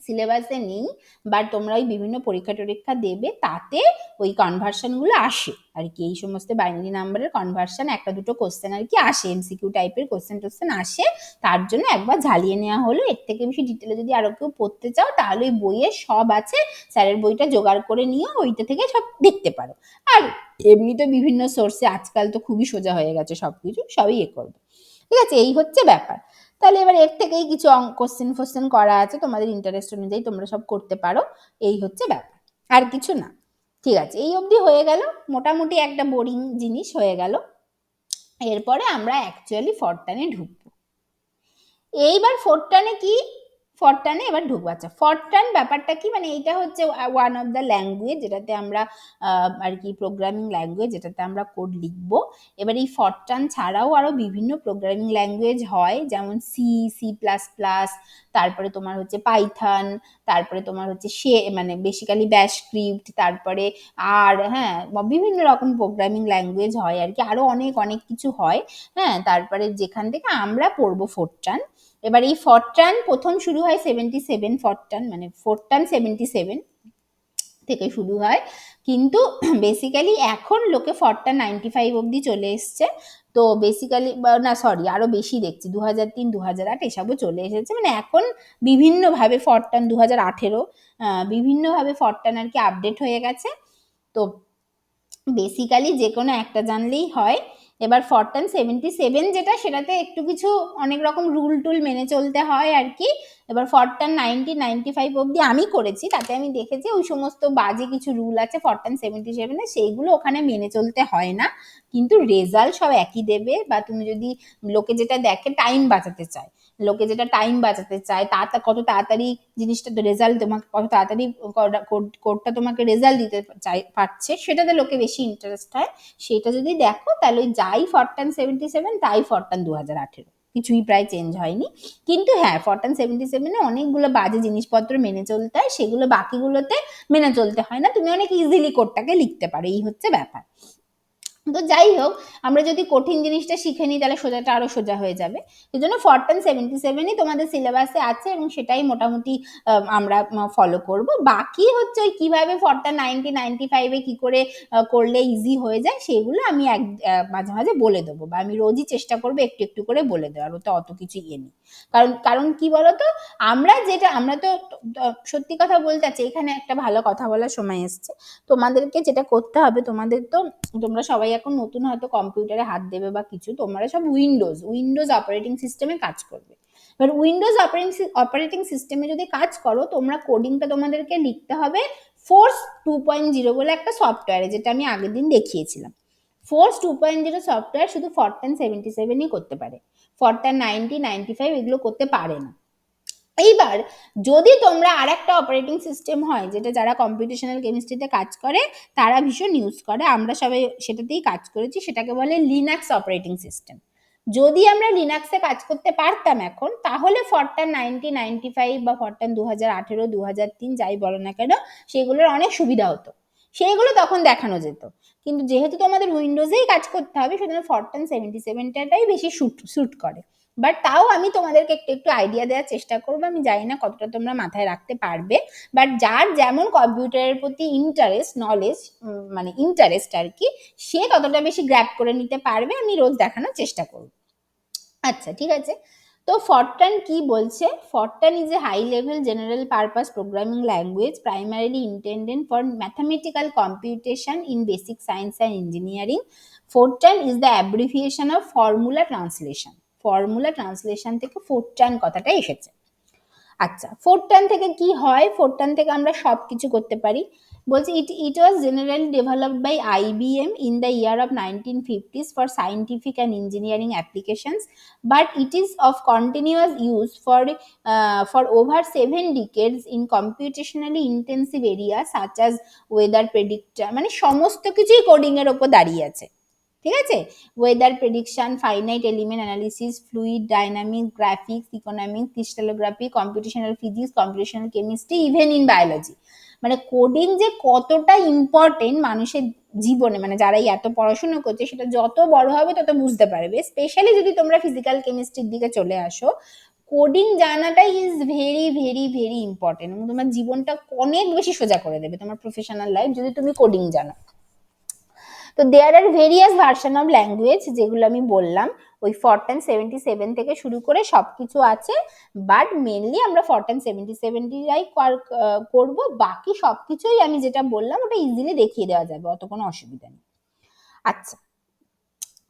সিলেবাসে নেই, বাট তোমরা ওই বিভিন্ন পরীক্ষা টরীক্ষা দেবে, তাতে ওই কনভার্সন গুলো আসে আর কি, এই সমস্ত বাইনারি নাম্বারের কনভার্সন একটা দুটো কোশ্চেন আর কি আসে, এমসিকিউ টাইপের কোশ্চেন টোশ্চেন আসে, তার জন্য একবার ঝালিয়ে নেওয়া হলো। এর থেকে বেশি ডিটেলে যদি আরো কেউ পড়তে চাও, তাহলে ওই বইয়ে সব আছে, স্যারের বইটা জোগাড় করে নিও, ওইটা থেকে সব দেখতে পারো। আর এমনি তো বিভিন্ন সোর্সে আজকাল তো খুবই সোজা হয়ে গেছে, সবকিছু সবই করবে। ঠিক আছে, এই হচ্ছে ব্যাপার। তাহলে এবার এর থেকেই কিছু কোশ্চেন ফোশ্চেন করা আছে, তোমাদের ইন্টারেস্ট অনুযায়ী তোমরা সব করতে পারো, এই হচ্ছে ব্যাপার, আর কিছু না। ঠিক আছে, এই অবধি হয়ে গেল, মোটামুটি একটা বোরিং জিনিস হয়ে গেল। এরপরে আমরা অ্যাকচুয়ালি ফরটানে ঢুকবো। এইবার ফোরটানে কি, ফরটানে এবার ঢুকবো। আচ্ছা, ফরটান ব্যাপারটা কি, মানে এইটা হচ্ছে ওয়ান অফ দ্য ল্যাঙ্গুয়েজ যেটাতে আমরা আর কি প্রোগ্রামিং ল্যাঙ্গুয়েজ যেটাতে আমরা কোড লিখবো। এবার এই ফরটান ছাড়াও আরো বিভিন্ন প্রোগ্রামিং ল্যাঙ্গুয়েজ হয়, যেমন সি, সি প্লাস প্লাস, তারপরে তোমার হচ্ছে পাইথন, তারপরে তোমার হচ্ছে সে মানে বেসিক্যালি ব্যাশ স্ক্রিপ্ট, তারপরে আর হ্যাঁ বিভিন্ন রকম প্রোগ্রামিং ল্যাঙ্গুয়েজ হয় আর কি, আরো অনেক অনেক কিছু হয়। হ্যাঁ, তারপরে যেখান থেকে আমরা পড়বো ফোরটান। এবার এই ফরটান প্রথম শুরু হয় 77, ফরটান মানে ফোরটান 77 থেকে শুরু হয়, কিন্তু বেসিক্যালি এখন লোকে ফরটান 95 অব্দি চলে এসছে। তো বেসিক্যালি না সরি আরো বেশি দেখছি, 2003 2008 এসবও চলে এসেছে, মানে এখন বিভিন্নভাবে ফরটান 2018 বিভিন্নভাবে ফরটান আর কি আপডেট হয়ে গেছে। তো বেসিক্যালি যে কোনো একটা জানলেই হয়। এবার ফরটান 77 যেটা, সেটাতে একটু কিছু অনেক রকম রুল টুল মেনে চলতে হয় আর কি। এবার ফরটান 95 অব্দি আমি করেছি, তাতে আমি দেখেছি ওই সমস্ত বাজে কিছু রুল আছে ফরটান 77-এ, সেইগুলো ওখানে মেনে চলতে হয় না, কিন্তু রেজাল্ট সব একই দেবে। বা তুমি যদি লোকে যেটা দেখে টাইম বাঁচাতে চায়, লোকে যেটা টাইম বাঁচাতে চায়, কত তাড়াতাড়ি জিনিসটা রেজাল্ট তোমাকে, কত তাড়াতাড়ি কোডটা তোমাকে রেজাল্ট দিতে পারছে, সেটাতে লোকে বেশি ইন্টারেস্ট হয়। সেটা যদি দেখো তাহলে যাই ফরটান 77 তাই ফরটান 2018, কিছুই প্রায় চেঞ্জ হয়নি। কিন্তু হ্যাঁ, ফরটান 77-এ অনেকগুলো বাজে জিনিসপত্র মেনে চলতে হয়, সেগুলো বাকিগুলোতে মেনে চলতে হয় না, তুমি অনেক ইজিলি কোডটাকে লিখতে পারো, এই হচ্ছে ব্যাপার। তো যাই হোক, আমরা যদি কঠিন জিনিসটা শিখে নিই তাহলে সোজাটা আরো সোজা হয়ে যাবে। এই জন্য ফরটান 77-ই তোমাদের সিলেবাসে আছে এবং সেটাই মোটামুটি আমরা ফলো করব। বাকি হচ্ছে ওই কিভাবে ফরটান 95-এ কি করে করলে ইজি হয়ে যায়, সেগুলো আমি মাঝে মাঝে বলে দেবো, বা আমি রোজই চেষ্টা করবো একটু একটু করে বলে দেওয়ার, ওটা অত কিছু ইয়ে নেই। কারণ কারণ কি বলতো, আমরা তো সত্যি কথা বলতে চাচ্ছি, এখানে একটা ভালো কথা বলার সময় এসছে। তোমাদেরকে যেটা করতে হবে, তোমরা সবাই এখন নতুন হয়তো কম্পিউটারে হাত দেবে বা কিছু, তোমরা সব উইন্ডোজ অপারেটিং সিস্টেমে কাজ করবে। এবার উইন্ডোজ অপারেটিং সিস্টেমে যদি কাজ করো, তোমরা কোডিংটা তোমাদেরকে লিখতে হবে ফোর্স 2.0 বলে একটা সফটওয়্যারে, যেটা আমি আগের দিন দেখিয়েছিলাম। ফোর্স 2.0 সফটওয়্যার শুধু ফরটান 77-ই করতে পারে, ফরটান 95 এগুলো করতে পারে না। এইবার যদি তোমরা আর একটা অপারেটিং সিস্টেম হয়, যেটা যারা কম্পিউটেশনাল কেমিস্ট্রিতে কাজ করে তারা ভীষণ ইউজ করে, আমরা সবাই সেটাতেই কাজ করেছি, সেটাকে বলে লিনাক্স অপারেটিং সিস্টেম। যদি আমরা লিনাক্সে কাজ করতে পারতাম এখন, তাহলে ফরটান 95 বা ফরটান 2018 2003 যাই বলো না কেন, সেগুলোর অনেক সুবিধা হতো, সেইগুলো তখন দেখানো যেত। কিন্তু যেহেতু তোমাদের উইন্ডোজেই কাজ করতে হবে, সেজন্য ফরটান 77টাই বেশি স্যুট করে। বাট তাও আমি তোমাদেরকে একটু একটু আইডিয়া দেওয়ার চেষ্টা করবো, আমি জানি না কতটা তোমরা মাথায় রাখতে পারবে, বাট যার যেমন কম্পিউটারের প্রতি ইন্টারেস্ট, নলেজ মানে ইন্টারেস্ট আর কি, সে ততটা বেশি গ্র্যাব করে নিতে পারবে, আমি রোজ দেখানোর চেষ্টা করবো। আচ্ছা ঠিক আছে। তো ফরটান কি বলছে, Fortran is a high level general purpose programming language primarily intended for mathematical computation in basic science and engineering. Fortran is the abbreviation of formula translation. Formula translation থেকে ফরটান কথাটা এসেছে। আচ্ছা, ফোরটান থেকে কি হয়, ফোরটান থেকে আমরা সব কিছু করতে পারি। বলছি it was generally developed by IBM in the year of 1950s for scientific and engineering applications, but it is of continuous use for over 7 decades in computationally intensive area such as weather predictor, মানে সমস্ত কিছুই কোডিং এর ওপর দাঁড়িয়ে আছে, ঠিক আছে। Weather prediction, finite element analysis, fluid dynamics, graphics, economics, crystallography, computational physics, computational chemistry, even in biology. মানে কোডিং যে কতটা ইম্পর্টেন্ট মানুষের জীবনে, মানে যারা এত পড়াশোনা করছে সেটা যত বড় হবে তত বুঝতে পারবে। স্পেশালি যদি তোমরা ফিজিক্যাল কেমিস্ট্রির দিকে চলে আসো, কোডিং জানাটাই is very very very important, এবং তোমার জীবনটা অনেক বেশি সোজা করে দেবে, তোমার প্রফেশনাল লাইফ, যদি তুমি কোডিং জানো। তো দেয়ার আর ভেরিয়াস ভার্সন অফ ল্যাঙ্গুয়েজ, যেগুলো আমি বললাম, ওই ফরটান 77 থেকে শুরু করে সবকিছু আছে, বাট মেনলি আমরা ফরটান 77টাই করবো, বাকি সবকিছুই আমি যেটা বললাম ওটা ইজিলি দেখিয়ে দেওয়া যাবে, অত কোনো অসুবিধা নেই। আচ্ছা,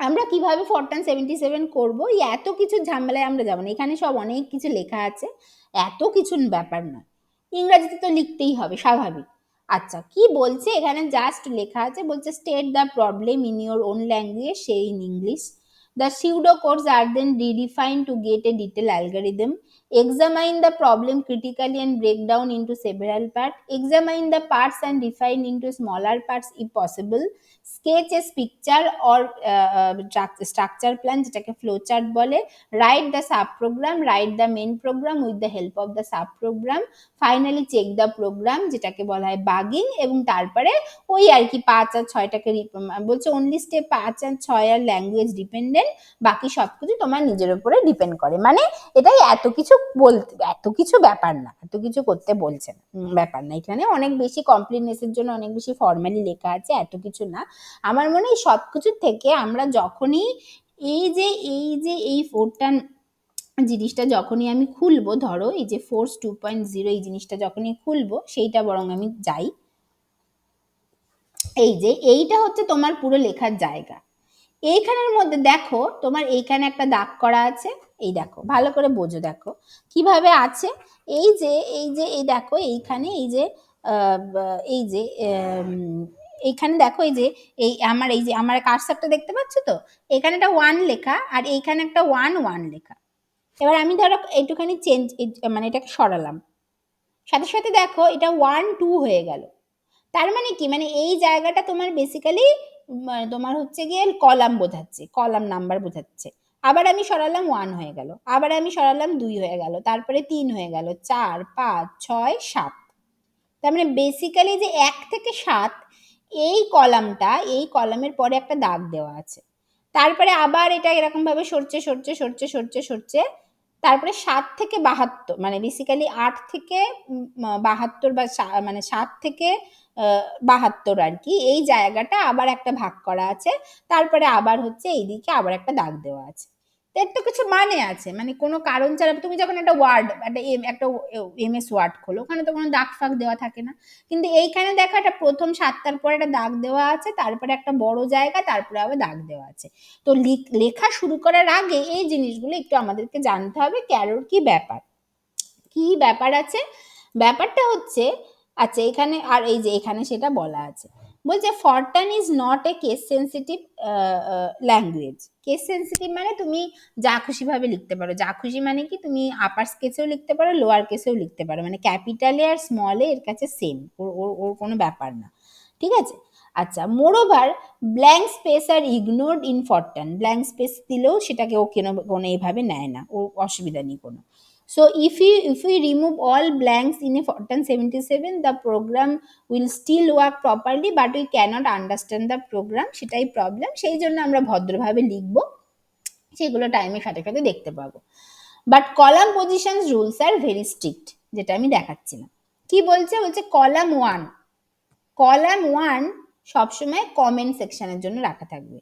আমরা কিভাবে ফরটান 77 করবো, এই এত কিছু ঝামেলায় আমরা যাবো না, এখানে সব অনেক কিছু লেখা আছে, এত কিছু ব্যাপার নয়, ইংরাজিতে তো লিখতেই হবে স্বাভাবিক। আচ্ছা, কি বলছে এখানে, জাস্ট লেখা আছে, বলছে state the problem in your own language, say in English. The pseudocode are then redefined to get a detailed algorithm. examine the problem critically and break down into several parts, examine the parts and refine into smaller parts if possible, sketch a picture or structure plan যেটাকে flowchart বলে, write the sub program, write the main program with the help of the sub program, finally check the program যেটাকে বলা হয় বাগিং, এবং তারপরে ওই আর কি 5 আর 6টাকে বলছে অনলি স্টেপ 5 আর 6 আর ল্যাঙ্গুয়েজ ডিপেন্ডেন্ট, বাকি সবকিছু তোমার নিজের উপরে ডিপেন্ড করে। মানে এটাই এত কিছু বলতে, এত কিছু ব্যাপার না, এত কিছু করতে বলছে না, ব্যাপার না। এখানে অনেক বেশি কমপ্লিটনেসের জন্য অনেক বেশি ফর্মালি লেখা আছে, এত কিছু না। আমার মনে হয় সবকিছু থেকে আমরা যখনই এই ফোরটা জিনিসটা যখনই আমি খুলবো, ধরো এই যে ফোর্স 2.0 এই জিনিসটা যখনই খুলবো, সেইটা বরং আমি যাই, এই যে এইটা হচ্ছে তোমার পুরো লেখার জায়গা। এইখানের মধ্যে দেখো তোমার এইখানে একটা দাগ করা আছে, এই দেখো ভালো করে বোঝো, দেখো কিভাবে আছে। এই দেখো এইখানে এই যে এইখানে দেখো এই যে আমার কার্সারটা দেখতে পাচ্ছ তো, এখানে একটা 1 লেখা আর এইখানে একটা 1 লেখা। এবার আমি ধরো একটুখানি চেঞ্জ, মানে এটাকে সরালাম, সাথে সাথে দেখো এটা 1 2 হয়ে গেল। তার মানে কি, মানে এই জায়গাটা তোমার বেসিক্যালি তোমার হচ্ছে গিয়ে কলাম বোঝাচ্ছে, কলাম নাম্বার বোঝাচ্ছে। আবার আমি সরালাম 1 হয়ে গেল, আবার আমি সরালাম 2 হয়ে গেল, তারপরে 3 হয়ে গেল, 4 5 6 7। তার মানে বেসিক্যালি যে 1 থেকে 7 এই কলামটা, এই কলামের পরে একটা দাগ দেওয়া আছে। তারপরে আবার এটা এরকম ভাবে সরছে সরছে সরছে সরছে সরছে, তারপরে 7 থেকে 72, মানে বেসিক্যালি 8 থেকে 72 বা মানে 7 থেকে 72 আর কি, এই জায়গাটা আবার একটা ভাগ করা আছে। তারপরে আবার হচ্ছে এইদিকে আবার একটা দাগ দেওয়া আছে। এর তো কিছু মানে আছে, মানে কোনো কারণ ছাড়া তুমি যখন একটা ওয়ার্ড, একটা এমএস ওয়ার্ড খোলো, ওখানে তো কোনো দাগ ফাগ দেওয়া থাকে না। কিন্তু এইখানে দেখো একটা প্রথম 7টার পরে একটা দাগ দেওয়া আছে, তারপরে একটা বড় জায়গা, তারপরে আবার দাগ দেওয়া আছে। তো লেখা শুরু করার আগে এই জিনিসগুলো একটু আমাদেরকে জানতে হবে, ক্যারোর কি ব্যাপার, কি ব্যাপার আছে। ব্যাপারটা হচ্ছে, আচ্ছা এখানে আর এই যে এখানে সেটা বলা আছে, বলছে Fortran is not a case sensitive language. Case sensitive মানে তুমি যা খুশি ভাবে লিখতে পারো, যা খুশি মানে কি তুমি আপার কেসেও লিখতে পারো, লোয়ার কেসেও লিখতে পারো, মানে ক্যাপিটালে আর স্মলে এর কাছে সেম, ওর কোনো ব্যাপার না, ঠিক আছে। আচ্ছা, moreover blank space are ignored in Fortran, blank space দিলেও সেটাকে ও কোনো এইভাবে নেয় না, ওর অসুবিধা নেই কোনো। So if we remove all blanks in a Fortran 77, the program will still work properly, but we cannot understand the program, সেটাই প্রবলেম। সেই জন্য আমরা ভদ্রভাবে লিখবো, সেগুলো টাইমের সাথে সাথে দেখতে পাবো। But column position rules are very strict, যেটা আমি দেখাচ্ছিলাম। কি বলছে, বলছে কলাম ওয়ান সবসময় কমেন্ট সেকশনের জন্য রাখা থাকবে।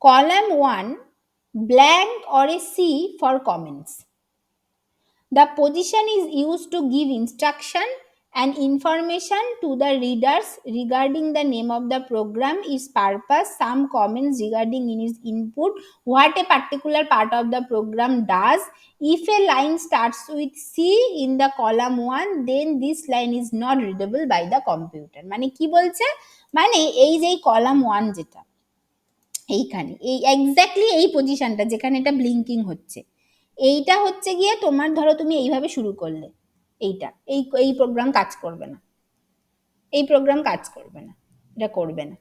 Column 1 blank or a C for comments. The position is used to give instruction and information to the readers regarding the name of the program, its purpose, some comments regarding its input, what a particular part of the program does. If a line starts with C in the column 1, then this line is not readable by the computer. মানে কি বলছে, মানে এই যে কলাম 1 যেটা এইখানে, এই এক্স্যাক্টলি এই পজিশনটা যেখানে এটা ব্লিঙ্কিং হচ্ছে, এইটা হচ্ছে গিয়ে তোমার, ধরো তুমি এইভাবে শুরু করলে, এইটা এই প্রোগ্রাম কাজ করবে না, এই প্রোগ্রাম কাজ করবে না, এটা করবে না।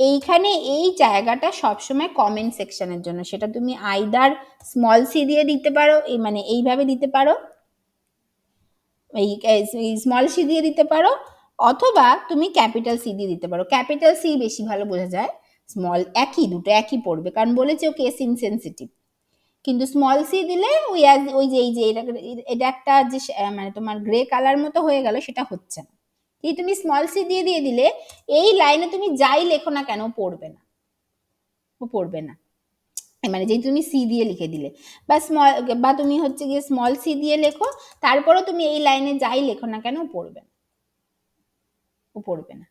এইখানে এই জায়গাটা সবসময় কমেন্ট সেকশনের জন্য, সেটা তুমি আইদার স্মল সি দিয়ে দিতে পারো, মানে এইভাবে দিতে পারো, এই স্মল সি দিয়ে দিতে পারো, অথবা তুমি ক্যাপিটাল সি দিয়ে দিতে পারো। ক্যাপিটাল সি বেশি ভালো বোঝা যায়, স্মল একই, দুটো একই পড়বে, কারণ বলেছে ও কেস ইনসেনসিটিভ। কিন্তু স্মল সি দিলে ওই যে এই যে এটা একটা যে মানে তোমার গ্রে কালার মতো হয়ে গেল, সেটা হচ্ছে না। কিন্তু তুমি স্মল সি দিয়ে দিলে এই লাইনে তুমি যাই লেখো না কেন পড়বে না, ও পড়বে না, মানে যে তুমি সি দিয়ে লিখে দিলে, বা তুমি হচ্ছে গিয়ে স্মল সি দিয়ে লেখো, তারপরও তুমি এই লাইনে যাই লেখো না কেন পড়বে না, ও পড়বে না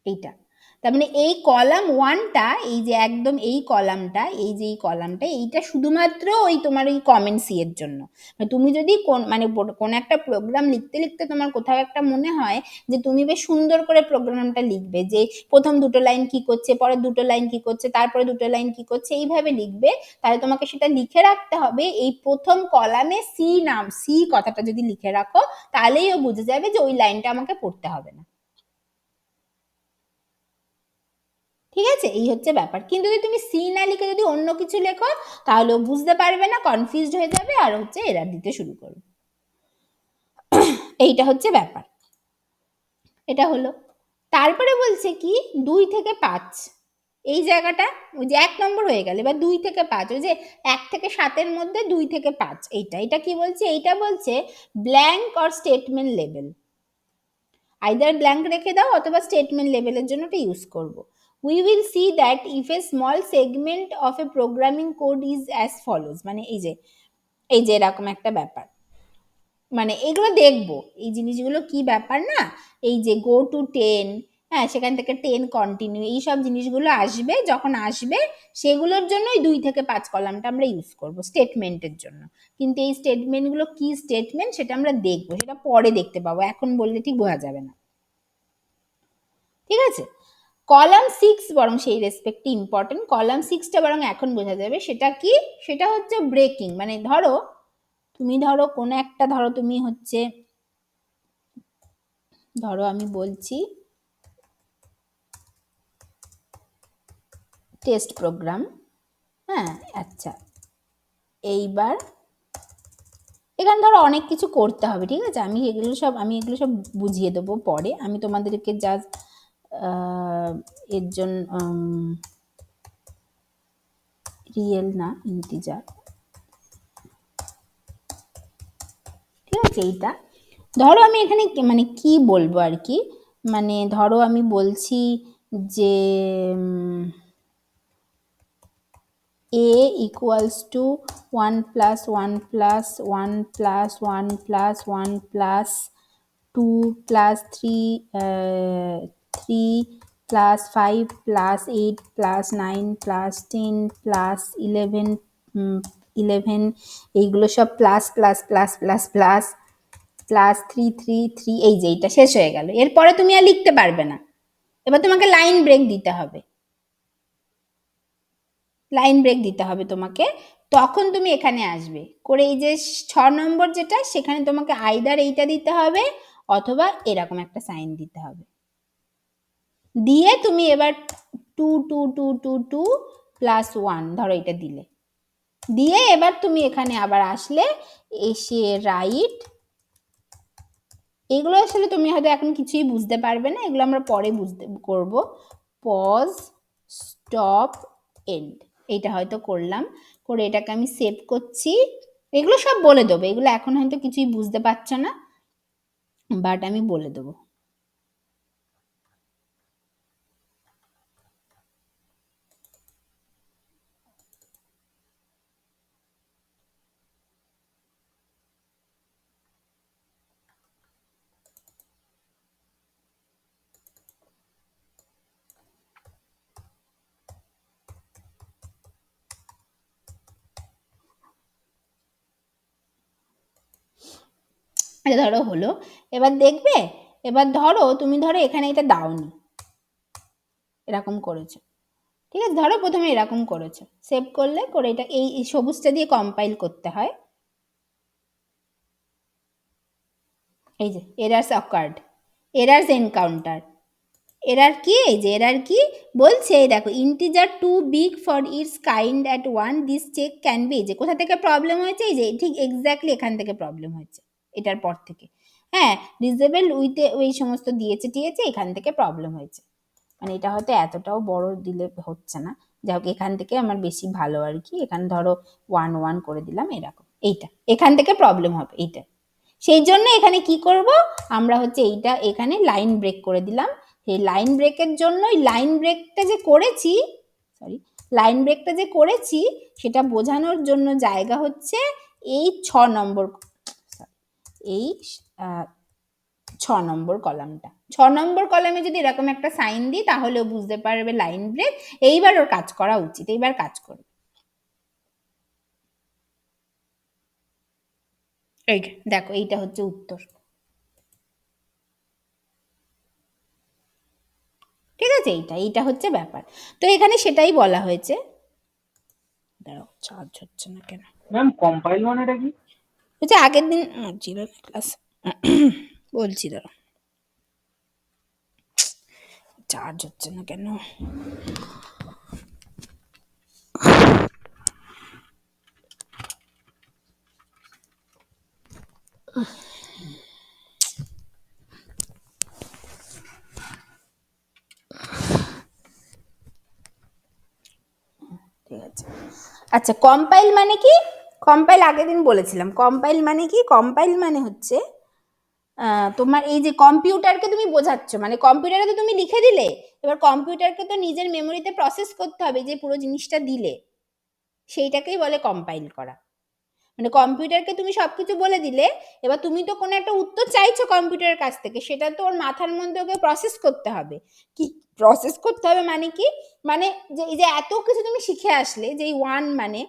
এইটা। তার মানে এই কলাম 1টা, এই যে একদম এই কলামটা, এই যে এই কলামটা, এইটা শুধুমাত্র ওই তোমার ওই কমেন্ট সি এর জন্য। তুমি যদি কোন একটা প্রোগ্রাম লিখতে লিখতে তোমার কোথাও একটা মনে হয় যে তুমি বেশ সুন্দর করে প্রোগ্রামটা লিখবে, যে প্রথম দুটো লাইন কি করছে, পরের দুটো লাইন কি করছে, তারপরে দুটো লাইন কি করছে, এইভাবে লিখবে, তাহলে তোমাকে সেটা লিখে রাখতে হবে এই প্রথম কলামে সি কথাটা যদি লিখে রাখো, তাহলেই ও বুঝে যাবে যে ওই লাইনটা আমাকে পড়তে হবে না। ঠিক আছে, এই হচ্ছে ব্যাপার। কিন্তু যদি তুমি সি না লিখে যদি অন্য কিছু লেখো, তাহলে ও বুঝতে পারবে না, কনফিউজড হয়ে যাবে, আর হচ্ছে এরার দিতে শুরু করবে। এইটা হচ্ছে ব্যাপার। এটা হলো। তারপরে বলছে কি 2 থেকে 5, এই জায়গাটা ওই যে 1 নম্বর হয়ে গেল, এবার 2 থেকে 5, ওই যে 1 থেকে 7-এর মধ্যে 2 থেকে 5, এটা কি বলছে, এইটা বলছে blank or statement level. Either blank রেখে দাও অথবা স্টেটমেন্ট লেভেলের জন্য এটা ইউজ করব। We will see that if a small segment of a programming code is as follows, মানে এই যে এরকম একটা ব্যাপার, মানে এগুলো দেখবো এই জিনিসগুলো কি ব্যাপার না, এই যে গো টু 10, হ্যাঁ সেখান থেকে 10 কন্টিনিউ, এই সব জিনিসগুলো আসবে, যখন আসবে সেগুলোর জন্যই 2 থেকে 5 কলামটা আমরা ইউজ করব স্টেটমেন্টের জন্য। কিন্তু এই স্টেটমেন্টগুলো কি স্টেটমেন্ট সেটা আমরা দেখবো, সেটা পরে দেখতে পাবো, এখন বললে ঠিক বোঝা যাবে না। ঠিক আছে, কলাম 6 বরং সেই রেসপেক্টে ইম্পর্টেন্ট, কলাম 6টা বরং এখন বোঝা যাবে। সেটা কি, সেটা হচ্ছে ব্রেকিং। মানে ধরো কোনো একটা, তুমি হচ্ছে ধরো আমি বলছি টেস্ট প্রোগ্রাম, হ্যাঁ আচ্ছা, এইবার এখানে ধরো অনেক কিছু করতে হবে, ঠিক আছে, আমি এগুলো সব বুঝিয়ে দেবো পরে, আমি তোমাদেরকে জাস্ট এর জন্য রিয়েল না ইন্টিজার, ঠিক আছে। এইটা ধরো আমি এখানে মানে কি বলবো আর কি, মানে ধরো আমি বলছি যে a equals to 1 plus 1 plus 1 plus 1 plus 1 plus 2 plus 3 3 plus 5 plus 8 plus 9 plus 10 plus 11 11, এইগুলো সব plus plus plus plus plus plus 3 3 3, এই যে এইটা শেষ হয়ে গেল। এরপরে তুমি আর লিখতে পারবে না, এবার তোমাকে লাইন ব্রেক দিতে হবে, লাইন ব্রেক দিতে হবে তোমাকে। তখন তুমি এখানে আসবে করে এই যে 6 নম্বর যেটা, সেখানে তোমাকে আইদার এইটা দিতে হবে অথবা এরকম একটা সাইন দিতে হবে, দিয়ে তুমি এবার 2 2 2 2 2 প্লাস 1 ধরো এটা দিলে, দিয়ে এবার তুমি এখানে আবার আসলে, এসে রাইট, এগুলো আসলে তুমি হয়তো এখন কিছুই বুঝতে পারবে না, এগুলো আমরা পরে বুঝতে করব। পজ, স্টপ, এন্ড, এইটা হয়তো করলাম, করে এটাকে আমি সেভ করছি। এগুলো সব বলে দেবো, এগুলো এখন হয়তো কিছুই বুঝতে পারছো না, বাট আমি বলে দেবো। এটা ধরো হলো, এবার দেখবে, এবার ধরো তুমি এখানে এটা দাওনি, এরকম করেছো, ঠিক আছে, ধরো প্রথমে এরকম করেছো, সেভ করলে, করে এটা এই সবুজটা দিয়ে কম্পাইল করতে হয়, এই যে errors occurred, errors encounter, error কি, এই যে এরার কি বলছে, দেখো integer too big for its kind at 1, this check can be, যে কোথা থেকে প্রবলেম হয়েছে, এই যে ঠিক এক্স্যাক্টলি এখান থেকে প্রবলেম হয়েছে, এটার পর থেকে, হ্যাঁ ডিসেবল উইথ ওই সমস্ত দিয়েছে টিয়েছে, এখান থেকে প্রবলেম হয়েছে, মানে এটা হয়তো এতটাও বড় দিলে হচ্ছে না, যাই হোক এখান থেকে আমার বেশি ভালো আর কি, এখানে ধরো 1 1 করে দিলাম, এরকম, এইটা এখান থেকে প্রবলেম হবে এইটা, সেই জন্য এখানে কি করব আমরা হচ্ছে এইটা এখানে লাইন ব্রেক করে দিলাম। এই লাইন ব্রেকের জন্যই লাইন ব্রেকটা যে করেছি, সরি, লাইন ব্রেকটা যে করেছি সেটা বোঝানোর জন্য জায়গা হচ্ছে এই 6 নম্বর, এই নম্বর কলামটা। নম্বর কলামে যদি এরকম একটা সাইন দিই তাহলেও বুঝতে পারবে লাইন ব্রেক। এইবার ওর কাজ করা উচিত, এইবার কাজ করবে। এই দেখো, এইটা হচ্ছে উত্তর। ঠিক আছে, এইটা হচ্ছে ব্যাপার। তো এখানে সেটাই বলা হয়েছে। দাঁড়াও, চার্জ হচ্ছে না কেন? ম্যাম কম্পাইল মানেটা কি? হচ্ছে আগের দিন ছিল ক্লাস, বলছি দাঁড়াও, চার্জ হচ্ছে না কেন? ঠিক আছে। আচ্ছা, কম্পাইল মানে কি? কম্পাইল আগের দিন বলেছিলাম। কম্পাইল মানে কি? কম্পাইল মানে হচ্ছে তোমার এই যে কম্পিউটারকে তুমি বোঝাচ্ছ, মানে কম্পিউটারে তো তুমি লিখে দিলে, এবার কম্পিউটারকে তো নিজের মেমোরিতে প্রসেস করতে হবে যে পুরো জিনিসটা দিলে, সেইটাকেই বলে কম্পাইল করা। মানে কম্পিউটারকে তুমি সবকিছু বলে দিলে, এবার তুমি তো কোনো একটা উত্তর চাইছো কম্পিউটারের কাছ থেকে, সেটা তো ওর মাথার মধ্যে ওকে প্রসেস করতে হবে। কি প্রসেস করতে হবে মানে কি? মানে যে এই যে এত কিছু তুমি শিখে আসলে, যে ওয়ান মানে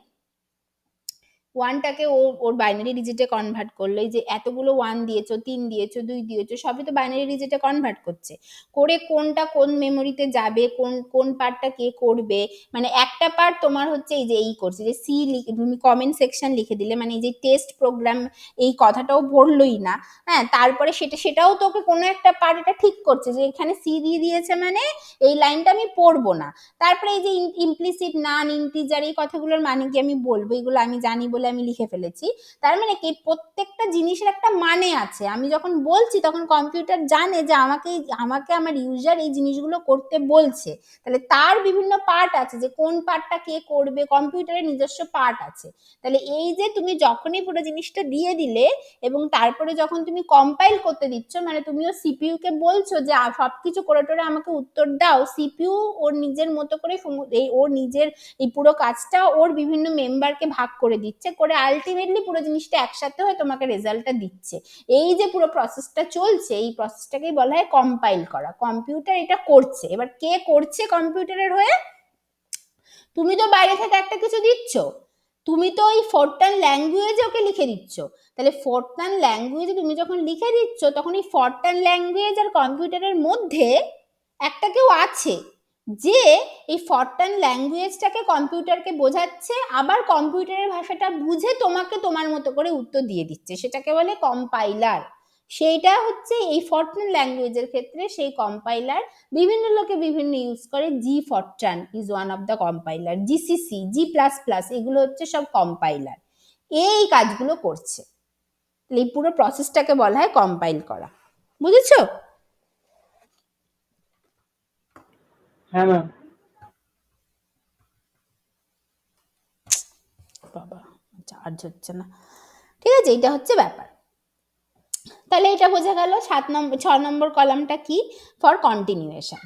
ওয়ানটাকে ওর বাইনারি ডিজিটে কনভার্ট করলো, এই যে এতগুলো ওয়ান দিয়েছো, 3 দিয়েছো, 2 দিয়েছো, সবই তো বাইনারি ডিজিটে কনভার্ট করছে। করে কোনটা কোন মেমোরিতে যাবে, কোন কোন পার্টটা কে করবে, মানে একটা পার্ট তোমার হচ্ছে এই যে এই করছে যে সি, তুমি কমেন্ট সেকশন লিখে দিলে, মানে এই যে টেস্ট প্রোগ্রাম, এই কথাটাও পড়লোই না, হ্যাঁ, তারপরে সেটাও তোকে কোনো একটা পার্ট এটা ঠিক করছে যে এখানে সি দিয়ে দিয়েছে, মানে এই লাইনটা আমি পড়বো না। তারপরে এই যে ইমপ্লিসিট, নান, ইন্টিজার, এই কথাগুলোর মানে কি আমি বলবো, এগুলো আমি জানি বলে আমি লিখে ফেলেছি। তার মানে কি প্রত্যেকটা জিনিসের একটা মানে আছে। আমি যখন বলছি তখন কম্পিউটার জানে যে আমাকে আমাকে আমার ইউজার এই জিনিসগুলো করতে বলছে, তাহলে তার বিভিন্ন পার্ট আছে, যে কোন পার্টটা কে করবে, কম্পিউটারের নিজস্ব পার্ট আছে। তাহলে এই যে তুমি যখনই পুরো জিনিসটা দিয়ে দিলে এবং তারপরে যখন তুমি কম্পাইল করতে দিচ্ছ, মানে তুমিও সিপিইউ কে বলছো যে সবকিছু করে টোরে আমাকে উত্তর দাও, সিপিইউ ওর নিজের মতো করে ওর নিজের এই পুরো কাজটা ওর বিভিন্ন মেম্বারকে ভাগ করে দিচ্ছে, করে আলটিমেটলি পুরো জিনিসটা একসাথে হয়ে তোমাকে রেজাল্টটা দিচ্ছে। এই যে পুরো প্রসেসটা চলছে, এই প্রসেসটাকেই বলা হয় কম্পাইল করা। কম্পিউটার এটা করছে। এবার কে করছে কম্পিউটারের হয়ে? তুমি তো বাইরে থেকে একটা কিছু দিচ্ছ, তুমি তো ওই ফরটার্ন ল্যাঙ্গুয়েজে ওকে লিখে দিচ্ছ। তাহলে ফরটার্ন ল্যাঙ্গুয়েজে তুমি যখন লিখে দিচ্ছ, তখন এই ফরটার্ন ল্যাঙ্গুয়েজ আর কম্পিউটারের মধ্যে একটা কেউ আছে, যে এই ফরটার্ন ল্যাঙ্গুয়েজটাকে কম্পিউটারকে বোঝাচ্ছে, আবার কম্পিউটারের ভাষাটা বুঝে তোমাকে তোমার মতো করে উত্তর দিয়ে দিচ্ছে, সেটাকে বলে কম্পাইলার। সেইটা হচ্ছে এই ফরটার্ন ল্যাঙ্গুয়েজের ক্ষেত্রে সেই কম্পাইলার। বিভিন্ন লোকে বিভিন্ন ইউজ করে। G Fortran is one of the compiler, GCC, G++, এগুলো হচ্ছে সব কম্পাইলার, এই কাজগুলো করছে। এই পুরো প্রসেসটাকে বলা হয় কম্পাইল করা। বুঝেছো? হ্যাঁ ম্যাম। বাবা, চার্জ হচ্ছে না। ঠিক আছে, এটা হচ্ছে ব্যাপার। তাহলে এটা বোঝা গেল। 6 নম্বর কলামটা কি? ফর কন্টিনিউয়েশন,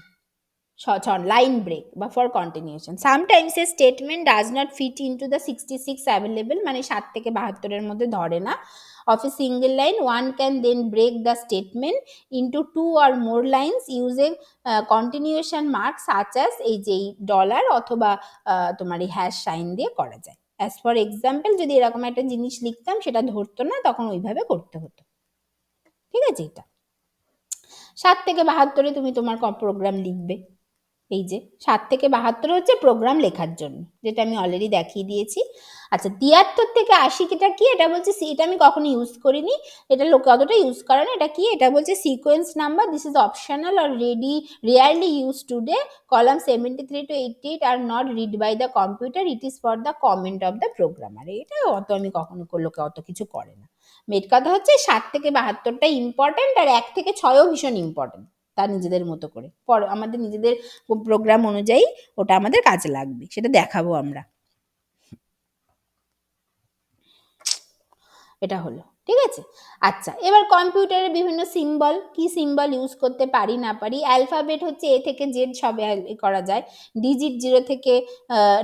লাইন ব্রেক বা for continuation. Sometimes a statement does not fit into the 66 available, মানে 7 থেকে 72-এর মধ্যে ধরে না, of a single line. One can then break the statement into 2 or more lines using continuation mark such as এই যে ডলার অথবা তোমার এই হ্যাশ সাইন দিয়ে করা যায়। অ্যাজ ফর এক্সাম্পল, যদি এরকম একটা জিনিস লিখতাম সেটা ধরতো না, তখন ওইভাবে করতে হতো। ঠিক আছে? এটা 7 থেকে 72-এ তুমি তোমার প্রোগ্রাম লিখবে। এই যে 7 থেকে 72 হচ্ছে প্রোগ্রাম লেখার জন্য, যেটা আমি অলরেডি দেখিয়ে দিয়েছি। আচ্ছা, 73 থেকে 80 এটা কি? এটা বলছে, এটা আমি কখনো ইউজ করিনি, এটা লোকে অতটা ইউজ করে না। এটা কি? এটা বলছে sequence number, this is optional or rarely use today, column 73 to 88 are not read by the computer, it is for the comment of the programmer. এটা অত আমি কখনো লোকে অত কিছু করে না। মেট কথা হচ্ছে 7 থেকে 72টা ইম্পর্টেন্ট, আর 1 থেকে 6ও ভীষণ ইম্পর্টেন্ট, তার নিজেদের মতো করে আমাদের নিজেদের প্রোগ্রাম অনুযায়ী ওটা আমাদের কাজে লাগবে, সেটা দেখাবো আমরা। এটা হলো ঠিক আছে। আচ্ছা, এবার কম্পিউটারে বিভিন্ন সিম্বল, কি সিম্বল ইউজ করতে পারি না পারি। অ্যালফাবেট হচ্ছে এ থেকে জেড সব করা যায়। ডিজিট 0 থেকে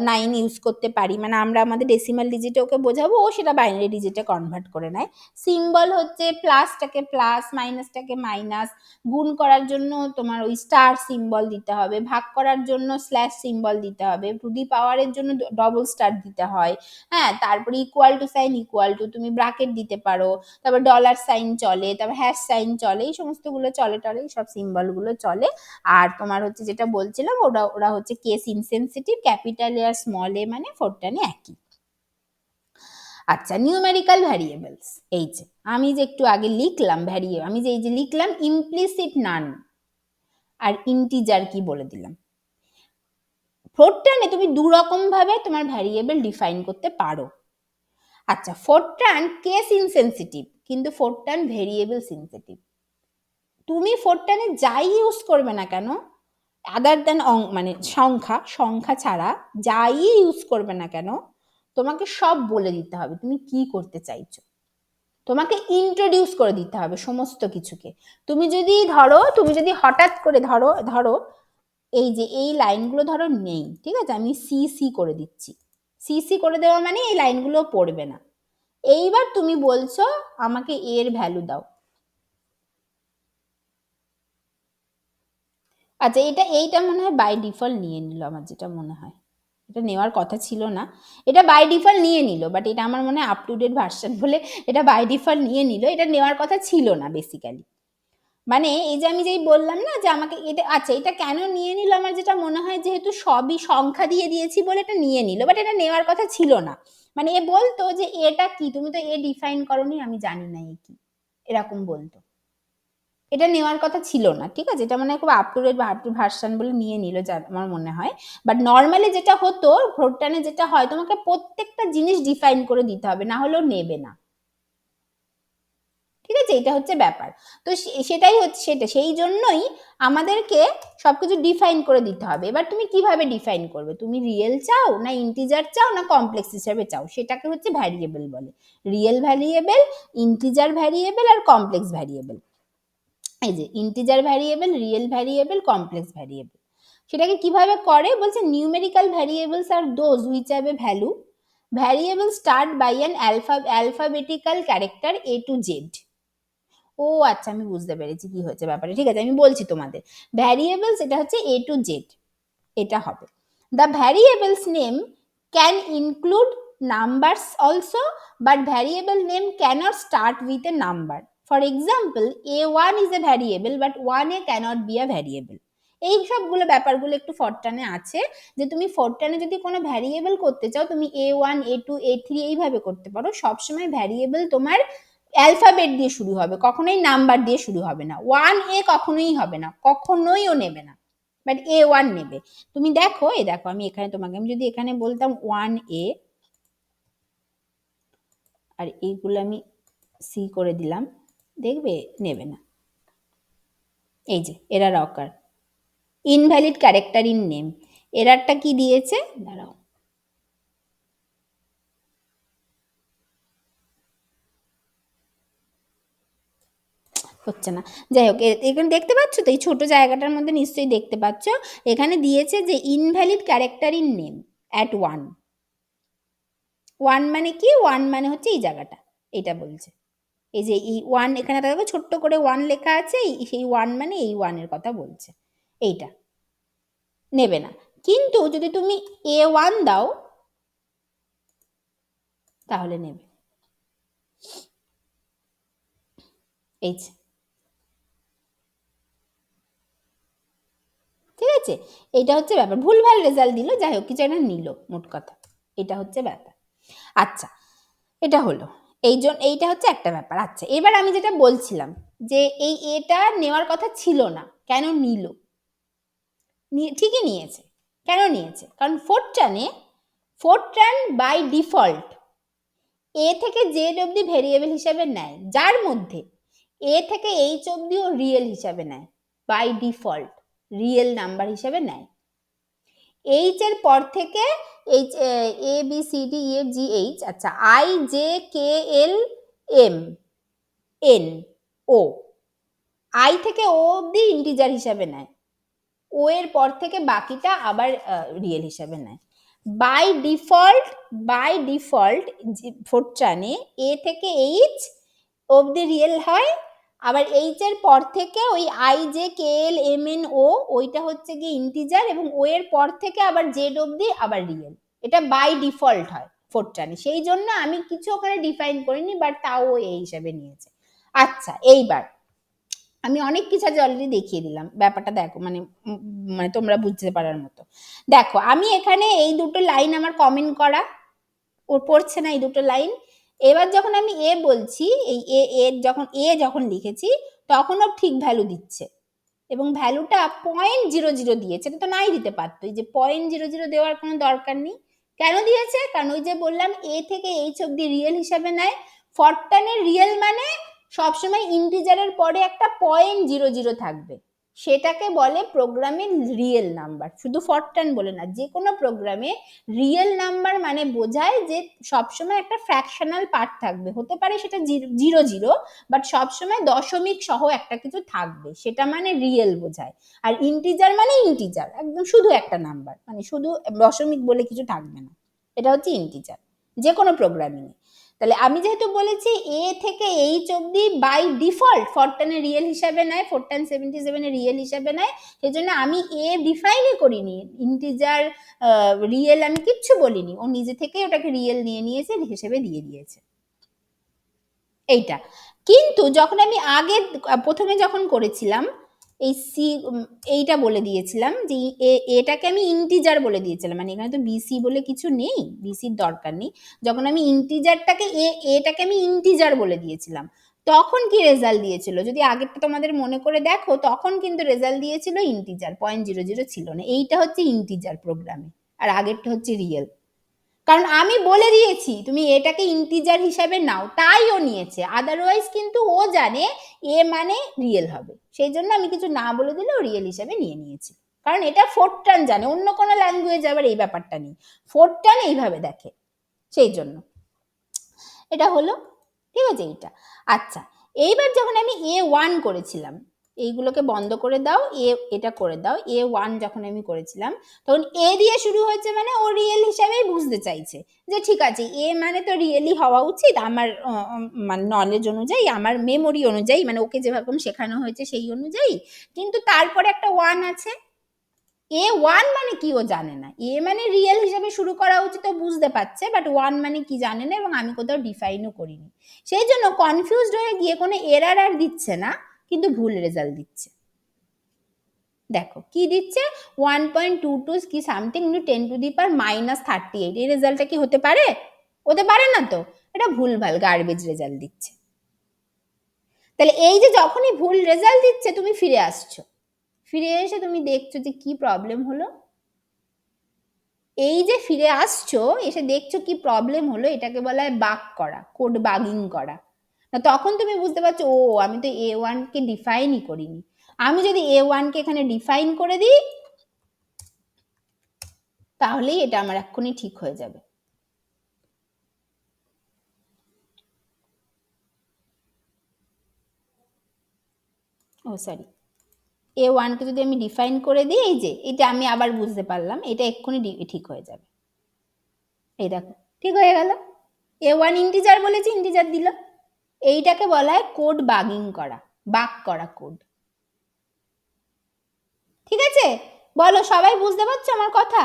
9 ইউজ করতে পারি, মানে আমরা আমাদের ডেসিমাল ডিজিটে ওকে বোঝাবো, ও সেটা বাইনারি ডিজিটে কনভার্ট করে নেয়। সিম্বল হচ্ছে প্লাসটাকে প্লাস, মাইনাসটাকে মাইনাস, গুণ করার জন্য তোমার ওই স্টার সিম্বল দিতে হবে, ভাগ করার জন্য স্ল্যাশ সিম্বল দিতে হবে, টু দি পাওয়ারের জন্য ডবল স্টার দিতে হয়। হ্যাঁ, তারপরে equal to sign, equal to তুমি ব্র্যাকেট দিতে পারো, তারপর ডলার সাইন চলে, তারপর হ্যাশ সাইন চলে, এই সমস্তগুলো চলে টলে, সব সিম্বলগুলো চলে। আর তোমার হচ্ছে যেটা বলছিলাম, ওরা হচ্ছে কেস ইনসেনসিটিভ, ক্যাপিটাল এ আর স্মল এ মানে ফোরটানে একই। আচ্ছা, নিউমেরিক্যাল ভ্যারিয়েবলস, এই যে আমি যে একটু আগে লিখলাম আমি যে এই যে লিখলাম ইমপ্লিসিট নান আর ইন্টিজার কি বলে দিলাম। ফোরটানে তুমি দু রকম ভাবে তোমার ভ্যারিয়েবল ডিফাইন করতে পারো। আচ্ছা, ফোরটান কেস ইনসেনসিটিভ, কিন্তু ফোরটান ভেরিয়েবল সেনসিটিভ। তুমি ফোরটানে যাই ইউজ করবে না কেন, আদার দেন মানে সংখ্যা ছাড়া যাই ইউজ করবে না কেন, তোমাকে সব বলে দিতে হবে তুমি কি করতে চাইছো। তোমাকে ইন্ট্রোডিউস করে দিতে হবে সমস্ত কিছুকে। তুমি যদি হঠাৎ করে ধরো এই যে এই লাইনগুলো ধরো নেই, ঠিক আছে, আমি সি সি করে দিচ্ছি। সি সি করে দেওয়া মানে এই লাইনগুলো পড়বে না। এইবার তুমি বলছো আমাকে এর ভ্যালু দাও। আচ্ছা, এইটা মনে হয় বাই ডিফল্ট নিয়ে নিল, আমার যেটা মনে হয় এটা নেওয়ার কথা ছিল না। এটা বাই ডিফল্ট নিয়ে নিল, বাট এটা আমার মনে হয় আপ টু ডেট ভার্সন বলে এটা বাই ডিফল্ট নিয়ে নিল, এটা নেওয়ার কথা ছিল না বেসিক্যালি। মানে এই যে আমি যেই বললাম না যে আমাকে এটা, আচ্ছা এটা কেন নিয়ে নিল, আমার যেটা মনে হয় যেহেতু সবই সংখ্যা দিয়ে দিয়েছি বলে এটা নিয়ে নিল, বাট এটা নেওয়ার কথা ছিল না। মানে এ বলতো যে এটা কি, তুমি তো এ ডিফাইন করোনি, আমি জানি না এ কি, এরকম বলতো। এটা নেওয়ার কথা ছিল না, ঠিক আছে, এটা মানে খুব আপ টু ডেট ভার্সন বলে নিয়ে নিল যা আমার মনে হয়। বাট নর্মালি যেটা হতো ফোরটানে যেটা হয়, তোমাকে প্রত্যেকটা জিনিস ডিফাইন করে দিতে হবে, না হলেও নেবে না। ঠিক আছে, এটা হচ্ছে ব্যাপার। তো সেটাই হচ্ছে, সেই জন্যই আমাদেরকে সবকিছু ডিফাইন করে দিতে হবে। এবার তুমি কিভাবে ডিফাইন করবে, তুমি রিয়েল চাও না ইন্টিজার চাও না কমপ্লেক্স হিসেবে চাও, সেটাকে হচ্ছে ভ্যারিয়েবল বলে। রিয়েল ভ্যারিয়েবল, ইন্টিজার ভ্যারিয়েবল আর কমপ্লেক্স ভ্যারিয়েবল। এই যে integer variable, real variable, complex variable. সেটাকে কিভাবে করে বলছে, নিউমেরিক্যাল ভ্যারিয়েবলস আর those which have a value, variable start by an alphabetical character A to Z. ও আচ্ছা, আমি বুঝতে পেরেছি কি হয়েছে ব্যাপারে, ঠিক আছে আমি বলছি তোমাদের। ভ্যারিয়েবলস এটা হচ্ছে এ টু জেড, এটা হবে। The variables name can include numbers also, but variable name cannot start with a number. For example, a1 is a variable but 1a cannot be a variable. এই সবগুলো ব্যাপারগুলো একটু ফরটানে আছে, যে তুমি ফরটানে যদি কোনো ভ্যারিয়েবল করতে চাও, তুমি a1 a2 a3 এইভাবে করতে পারো। সবসময় ভ্যারিয়েবল তোমার অ্যালফাবেট দিয়ে শুরু হবে, কখনোই নাম্বার দিয়ে শুরু হবে না। 1a কখনোই হবে না, কখনোই ও নেবে না, বাট a1 নেবে। তুমি দেখো, দেখো আমি এখানে তোমাকে, আমি যদি এখানে বলতাম 1a আর এইগুলো আমি সি করে দিলাম, দেখবে নেবে না। এই যে error occur, invalid character in name, এরারটা কি দিয়েছে, দাঁড়াও, হচ্ছে না। যাই হোক, এখানে দেখতে পাচ্ছ তো, এই ছোট জায়গাটার মধ্যে নিশ্চয়ই দেখতে পাচ্ছ, এখানে দিয়েছে যে invalid character in name at 1। 1 মানে কি, 1 মানে হচ্ছে এই জায়গাটা, এটা বলছে। এই যে এই 1 এখানে দেখো ছোট্ট করে 1 লেখা আছে, সেই 1 মানে এই 1 এর কথা বলছে, এইটা নেবে না। কিন্তু যদি তুমি a1 দাও তাহলে নেবে। এই যে, ঠিক আছে, এইটা হচ্ছে ব্যাপার। ভুলভাল রেজাল্ট দিল, যাই হোক কিছু একটা নিল, মোট কথা এটা হচ্ছে ব্যাপার। আচ্ছা, এটা হলো এইটা হচ্ছে একটা ব্যাপার। আচ্ছা, এবার আমি যেটা বলছিলাম যে এটা নেওয়ার কথা ছিল না, কেন নিল, ঠিকই নিয়েছে। কেন নিয়েছে, কারণ ফোরট্রান বাই ডিফল্ট এ থেকে জেড অব্দি ভেরিয়েবল হিসাবে নেয়, যার মধ্যে এ থেকে এইচ অব্দিও রিয়েল হিসাবে নেয়, বাই ডিফল্ট রিয়েল নাম্বার হিসাবে নেয়। এইচ এর পর থেকে H, A B C D E F G H, আচ্ছা I J K L M, N O, I থেকে ও অবধি ইন্টিজার হিসাবে নেয়, ও এর পর থেকে বাকিটা আবার রিয়েল হিসাবে নেয়। বাই ডিফল্ট ফোরট্রানে এ থেকে এইচ অবধি রিয়েল হয়, আবার এইচ এর পর থেকে ওই I J K L M N ও ওইটা হচ্ছে গিয়ে ইন্টিজার, এবং ও এর পর থেকে আবার জেড অবধি আবার রিয়েল। এটা বাই ডিফল্ট হয় ফোরট্রানে, সেই জন্য আমি কিছু ওখানে ডিফাইন করিনি, বাট তাও এই হিসাবে নিয়েছে। আচ্ছা, এইবার আমি অনেক কিছু আজ অলরেডি দেখিয়ে দিলাম, ব্যাপারটা দেখো, মানে মানে তোমরা বুঝতে পারার মতো। দেখো আমি এখানে এই দুটো লাইন আমার কমেন্ট করা, ওর পড়ছে না এই দুটো লাইন। এবার যখন আমি এ বলছি, এই যখন লিখেছি তখন ও ঠিক ভ্যালু দিচ্ছে, এবং ভ্যালুটা 0.00 দিয়েছে, এটা তো নাই দিতে পারতো, এই যে 0.00 দেওয়ার কোনো দরকার নেই। কেন দিয়েছে? কারণ ওই যে বললাম এ থেকে এইচ অব্দি রিয়েল হিসাবে নেয়। ফরট্রানের রিয়েল মানে সবসময় ইন্টিজারের পরে একটা 0.00 থাকবে, সেটাকে বলে প্রোগ্রামের রিয়েল নাম্বার। শুধু ফরট্রান বলে না, যে কোনো প্রোগ্রামে রিয়েল নাম্বার মানে বোঝায় যে সবসময় একটা ফ্র্যাকশনাল পার্ট থাকবে, হতে পারে সেটা 0.00, বাট সবসময় দশমিক সহ একটা কিছু থাকবে, সেটা মানে রিয়েল বোঝায়। আর ইন্টিজার মানে ইন্টিজার, একদম শুধু একটা নাম্বার, মানে শুধু দশমিক বলে কিছু থাকবে না, এটা হচ্ছে ইন্টিজার যে কোনো প্রোগ্রামিং এ। তাহলে আমি যেহেতু বলেছি এ থেকে এইচ অব্দি বাই ডিফল্ট ফরট্রানে রিয়েল হিসাবে নেয়, ফরট্রান 77 এ রিয়েল হিসাবে নেয়, সেই জন্য আমি এ ডিফাইনই করিনি, ইন্টিজার রিয়েল আমি কিচ্ছু বলিনি, ও নিজে থেকেই ওটাকে রিয়েল নিয়ে নিয়েছে, হিসেবে দিয়ে দিয়েছে এইটা। কিন্তু যখন আমি আগে প্রথমে যখন করেছিলাম এই সি, এইটা বলে দিয়েছিলাম যে এটাকে আমি ইন্টিজার বলে দিয়েছিলাম, মানে এখানে তো বিসি বলে কিছু নেই, বিসির দরকার নেই। যখন আমি ইন্টিজারটাকে এটাকে আমি ইন্টিজার বলে দিয়েছিলাম, তখন কি রেজাল্ট দিয়েছিল যদি আগেরটা তোমাদের মনে করে দেখো, তখন কিন্তু রেজাল্ট দিয়েছিল ইন্টিজার, 0.00 ছিল না। এইটা হচ্ছে ইন্টিজার প্রোগ্রামে, আর আগেরটা হচ্ছে রিয়েল। কারণ আমি বলে দিয়েছি তুমি এটাকে ইন্টিজার হিসাবে নাও, তাই ও নিয়েছে, আদারওয়াইজ কিন্তু ও জানে এ মানে রিয়েল হবে, সেই জন্য আমি কিছু না বলে দিলে ও রিয়েল হিসাবে নিয়ে নিয়েছি। কারণ এটা ফোরট্রান জানে, অন্য কোনো ল্যাঙ্গুয়েজ আবার এই ব্যাপারটা নেই, ফোরট্রান এইভাবে দেখে, সেই জন্য এটা হলো। ঠিক আছে এইটা। আচ্ছা, এইবার যখন আমি A1 করেছিলাম, এইগুলোকে বন্ধ করে দাও, এটা করে দাও, A1 যখন আমি করেছিলাম তখন এ দিয়ে শুরু হয়েছে, মানে ও রিয়েল হিসাবেই বুঝতে চাইছে যে ঠিক আছে এ মানে তো রিয়েলি হওয়া উচিত আমার মানে নলেজ অনুযায়ী, আমার মেমোরি অনুযায়ী, মানে ওকে যেরকম শেখানো হয়েছে সেই অনুযায়ী, কিন্তু তারপরে একটা 1 আছে। A1 মানে কি ও জানে না, এ মানে রিয়েল হিসাবে শুরু করা উচিত ও বুঝতে পারছে, বাট 1 মানে কি জানে না, এবং আমি কোথাও ডিফাইনও করিনি, সেই জন্য কনফিউজড হয়ে গিয়ে কোনো এরার আর দিচ্ছে না, কিন্তু ভুল রেজাল্ট দিচ্ছে। দেখো কি দিচ্ছে, 1.22 কি সামথিং ইন্টু 10⁻⁻38, এই রেজাল্টটা কি হতে পারে? হতে পারে না তো, এটা ভুলভাল গার্বেজ রেজাল্ট দিচ্ছে। তাহলে এই যে যখনই ভুল রেজাল্ট দিচ্ছে তুমি ফিরে আসছো, ফিরে এসে তুমি দেখছো যে কি প্রবলেম হলো, এই যে ফিরে আসছো এসে দেখছো কি প্রবলেম হলো, এটাকে বলা হয় বাগ করা, কোড বাগিং করা। না তখন তুমি বুঝতে পারছো ও আমি তো A1 কে ডিফাইনই করিনি, আমি যদি A1 কে এখানে ডিফাইন করে দিই তাহলেই এটা আমার এক্ষুনি ঠিক হয়ে যাবে। ও সরি, A1 কে যদি আমি ডিফাইন করে দিই, এই যে এটা আমি আবার বুঝতে পারলাম, এটা এক্ষুনি ঠিক হয়ে যাবে। এই দেখো ঠিক হয়ে গেল, A1 ইন্টিজার বলেছি, ইন্টিজার দিল, এইটাকে বলা হয় কোড বাগিং করা, বাগ করা কোড। ঠিক আছে, বলো সবাই বুঝতে পারছো আমার কথা?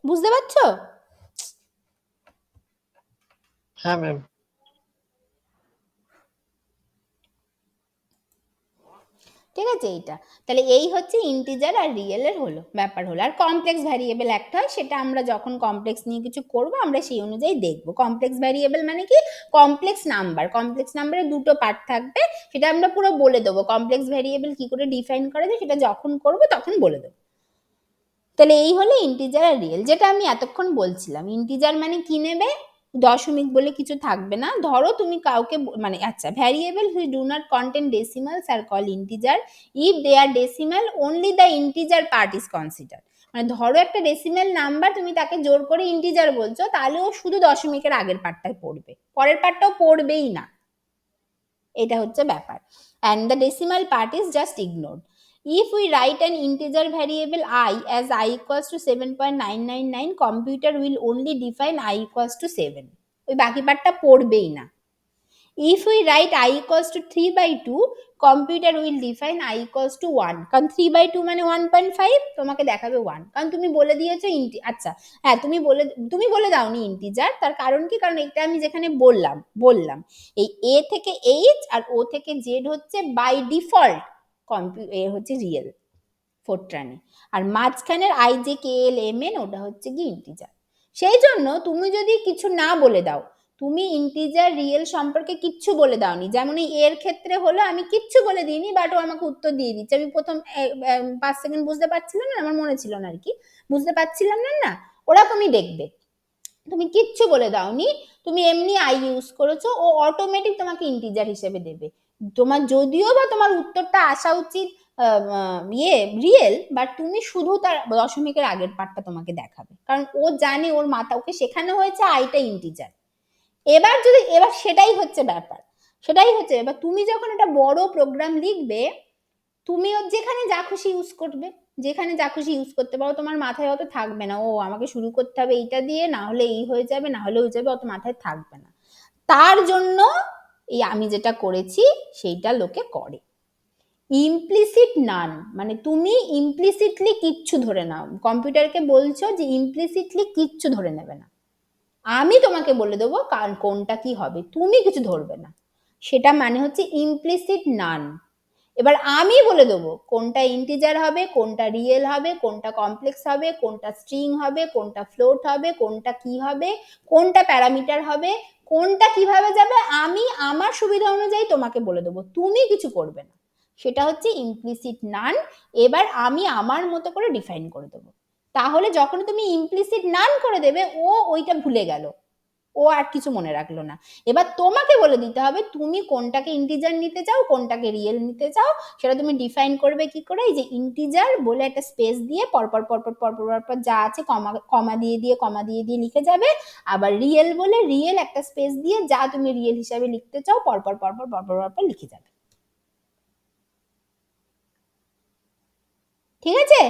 বুঝতে পারছো? হ্যাঁ ম্যাম। ঠিক আছে এইটা, তাহলে এই হচ্ছে ইন্টিজার আর রিয়েলের হলো ব্যাপার হলো। আর কমপ্লেক্স ভ্যারিয়েবল একটা হয়, সেটা আমরা যখন কমপ্লেক্স নিয়ে কিছু করব আমরা সেই অনুযায়ী দেখব। কমপ্লেক্স ভ্যারিয়েবল মানে কি, কমপ্লেক্স নাম্বার, কমপ্লেক্স নাম্বারে দুটো পার্ট থাকবে, সেটা আমরা পুরো বলে দেবো, কমপ্লেক্স ভ্যারিয়েবল কি করে ডিফাইন করা যায় সেটা যখন করব তখন বলে দেবো। তাহলে এই হলো ইন্টিজার আর রিয়েল, যেটা আমি এতক্ষণ বলছিলাম। ইন্টিজার মানে কি নেবে, দশমিক বলে কিছু থাকবে না। ধরো তুমি কাউকে মানে আচ্ছা, variable which do not contain decimals are call integer, if they are decimal only the integer part is consider. মানে ধরো একটা ডেসিমাল নাম্বার, তুমি তাকে জোর করে ইন্টিজার বলছো, তাহলে ও শুধু দশমিকের আগের পার্টটাই পড়বে, পরের পার্টটাও পড়বেই না। এটা হচ্ছে ব্যাপার। and the decimal part is just ignored. If we write an integer variable I as I equals to 7.999, computer will only define I equals to 7, ওই বাকি পার্টটা পড়বেই না। If we write I equals to 3/2, computer will define I equals to 1, কারণ 3/2 মানে 1.5, তোমাকে দেখাবে 1, কারণ তুমি বলে দিয়েছো আচ্ছা হ্যাঁ, তুমি বলে দাওনি ইন্টিজার। তার কারণ কি? কারণ এটা আমি যেখানে বললাম এই এ থেকে এইচ আর ও থেকে জেড হচ্ছে বাই ডিফল্ট হচ্ছে রিয়েল ফোরট্রানে, আর মাঝখানের I J K L M N ওটা হচ্ছে কি ইন্টিজার। সেই জন্য তুমি যদি কিছু না বলে দাও, তুমি ইন্টিজার রিয়েল সম্পর্কে কিচ্ছু বলে দাওনি, যেমন এই এর ক্ষেত্রে হলো আমি কিচ্ছু বলে দিইনি, বাট ও আমাকে উত্তর দিয়ে দিচ্ছে। আমি প্রথম 5 সেকেন্ড বুঝতে পারছিলাম না, আমার মনে ছিল না আর কি, বুঝতে পারছিলাম না ওরকমই দেখবে। তুমি কিচ্ছু বলে দাওনি, তুমি এমনি আই ইউজ করেছো, ও অটোমেটিক তোমাকে ইন্টিজার হিসেবে দেবে। তোমার যদিও বা তোমার উত্তরটা আসা উচিত রিয়েল, বাট তুমি শুধু তার দশমিকের আগের পার্টটা তোমাকে দেখাবে, কারণ ও জানে, ওর মাথা, ওকে শেখানো হয়েছে আইটা ইন্টিজার। এবার সেটাই হচ্ছে ব্যাপার, এবার তুমি যখন একটা বড় প্রোগ্রাম লিখবে, তুমি ওর যেখানে যা খুশি ইউজ করতে পারো, তোমার মাথায় অত থাকবে না ও আমাকে শুরু করতে হবে এইটা দিয়ে, না হলে এই হয়ে যাবে, না হলে হয়ে যাবে, অত মাথায় থাকবে না। তার জন্য এই আমি যেটা করেছি সেইটা লোকে করে। ইমপ্লিসিট নান, মানে তুমি ইমপ্লিসিটলি কিচ্ছু ধরে নাও, কম্পিউটারকে বলছো যে ইমপ্লিসিটলি কিচ্ছু ধরে নেবে না, আমি তোমাকে বলে দেবো কারণ কোনটা কি হবে, তুমি কিছু ধরবে না, সেটা মানে হচ্ছে ইমপ্লিসিট নান। এবার আমি বলে দেবো কোনটা ইন্টিজার হবে, কোনটা রিয়েল হবে, কোনটা কমপ্লেক্স হবে, কোনটা স্ট্রিং হবে, কোনটা ফ্লোট হবে, কোনটা কি হবে, কোনটা প্যারামিটার হবে, কোনটা কিভাবে যাবে, আমি আমার সুবিধা অনুযায়ী তোমাকে বলে দেবো, তুমি কিছু করবে না। সেটা হচ্ছে ইমপ্লিসিট নান। এবার আমি আমার মতো করে ডিফাইন করে দেবো। তাহলে যখন তুমি ইমপ্লিসিট নান করে দেবে, ও ওইটা ভুলে গেল, ও আর কিছু মনে রাখলো না। এবার তোমাকে বলে দিতে হবে তুমি কোনটাকে ইন্টিজার নিতে চাও, কোনটাকে রিয়েল নিতে চাও, সেটা তুমি ডিফাইন করবে কি করে? এই যে ইন্টিজার বলে একটা স্পেস দিয়ে পরপর পরপর পরপর পরপর যা আছে কমা দিয়ে লিখে যাবে, আবার রিয়েল বলে রিয়েল একটা স্পেস দিয়ে যা তুমি রিয়েল হিসাবে লিখতে চাও পরপর পরপর পরপর পরপর লিখে যাবে। ঠিক আছে,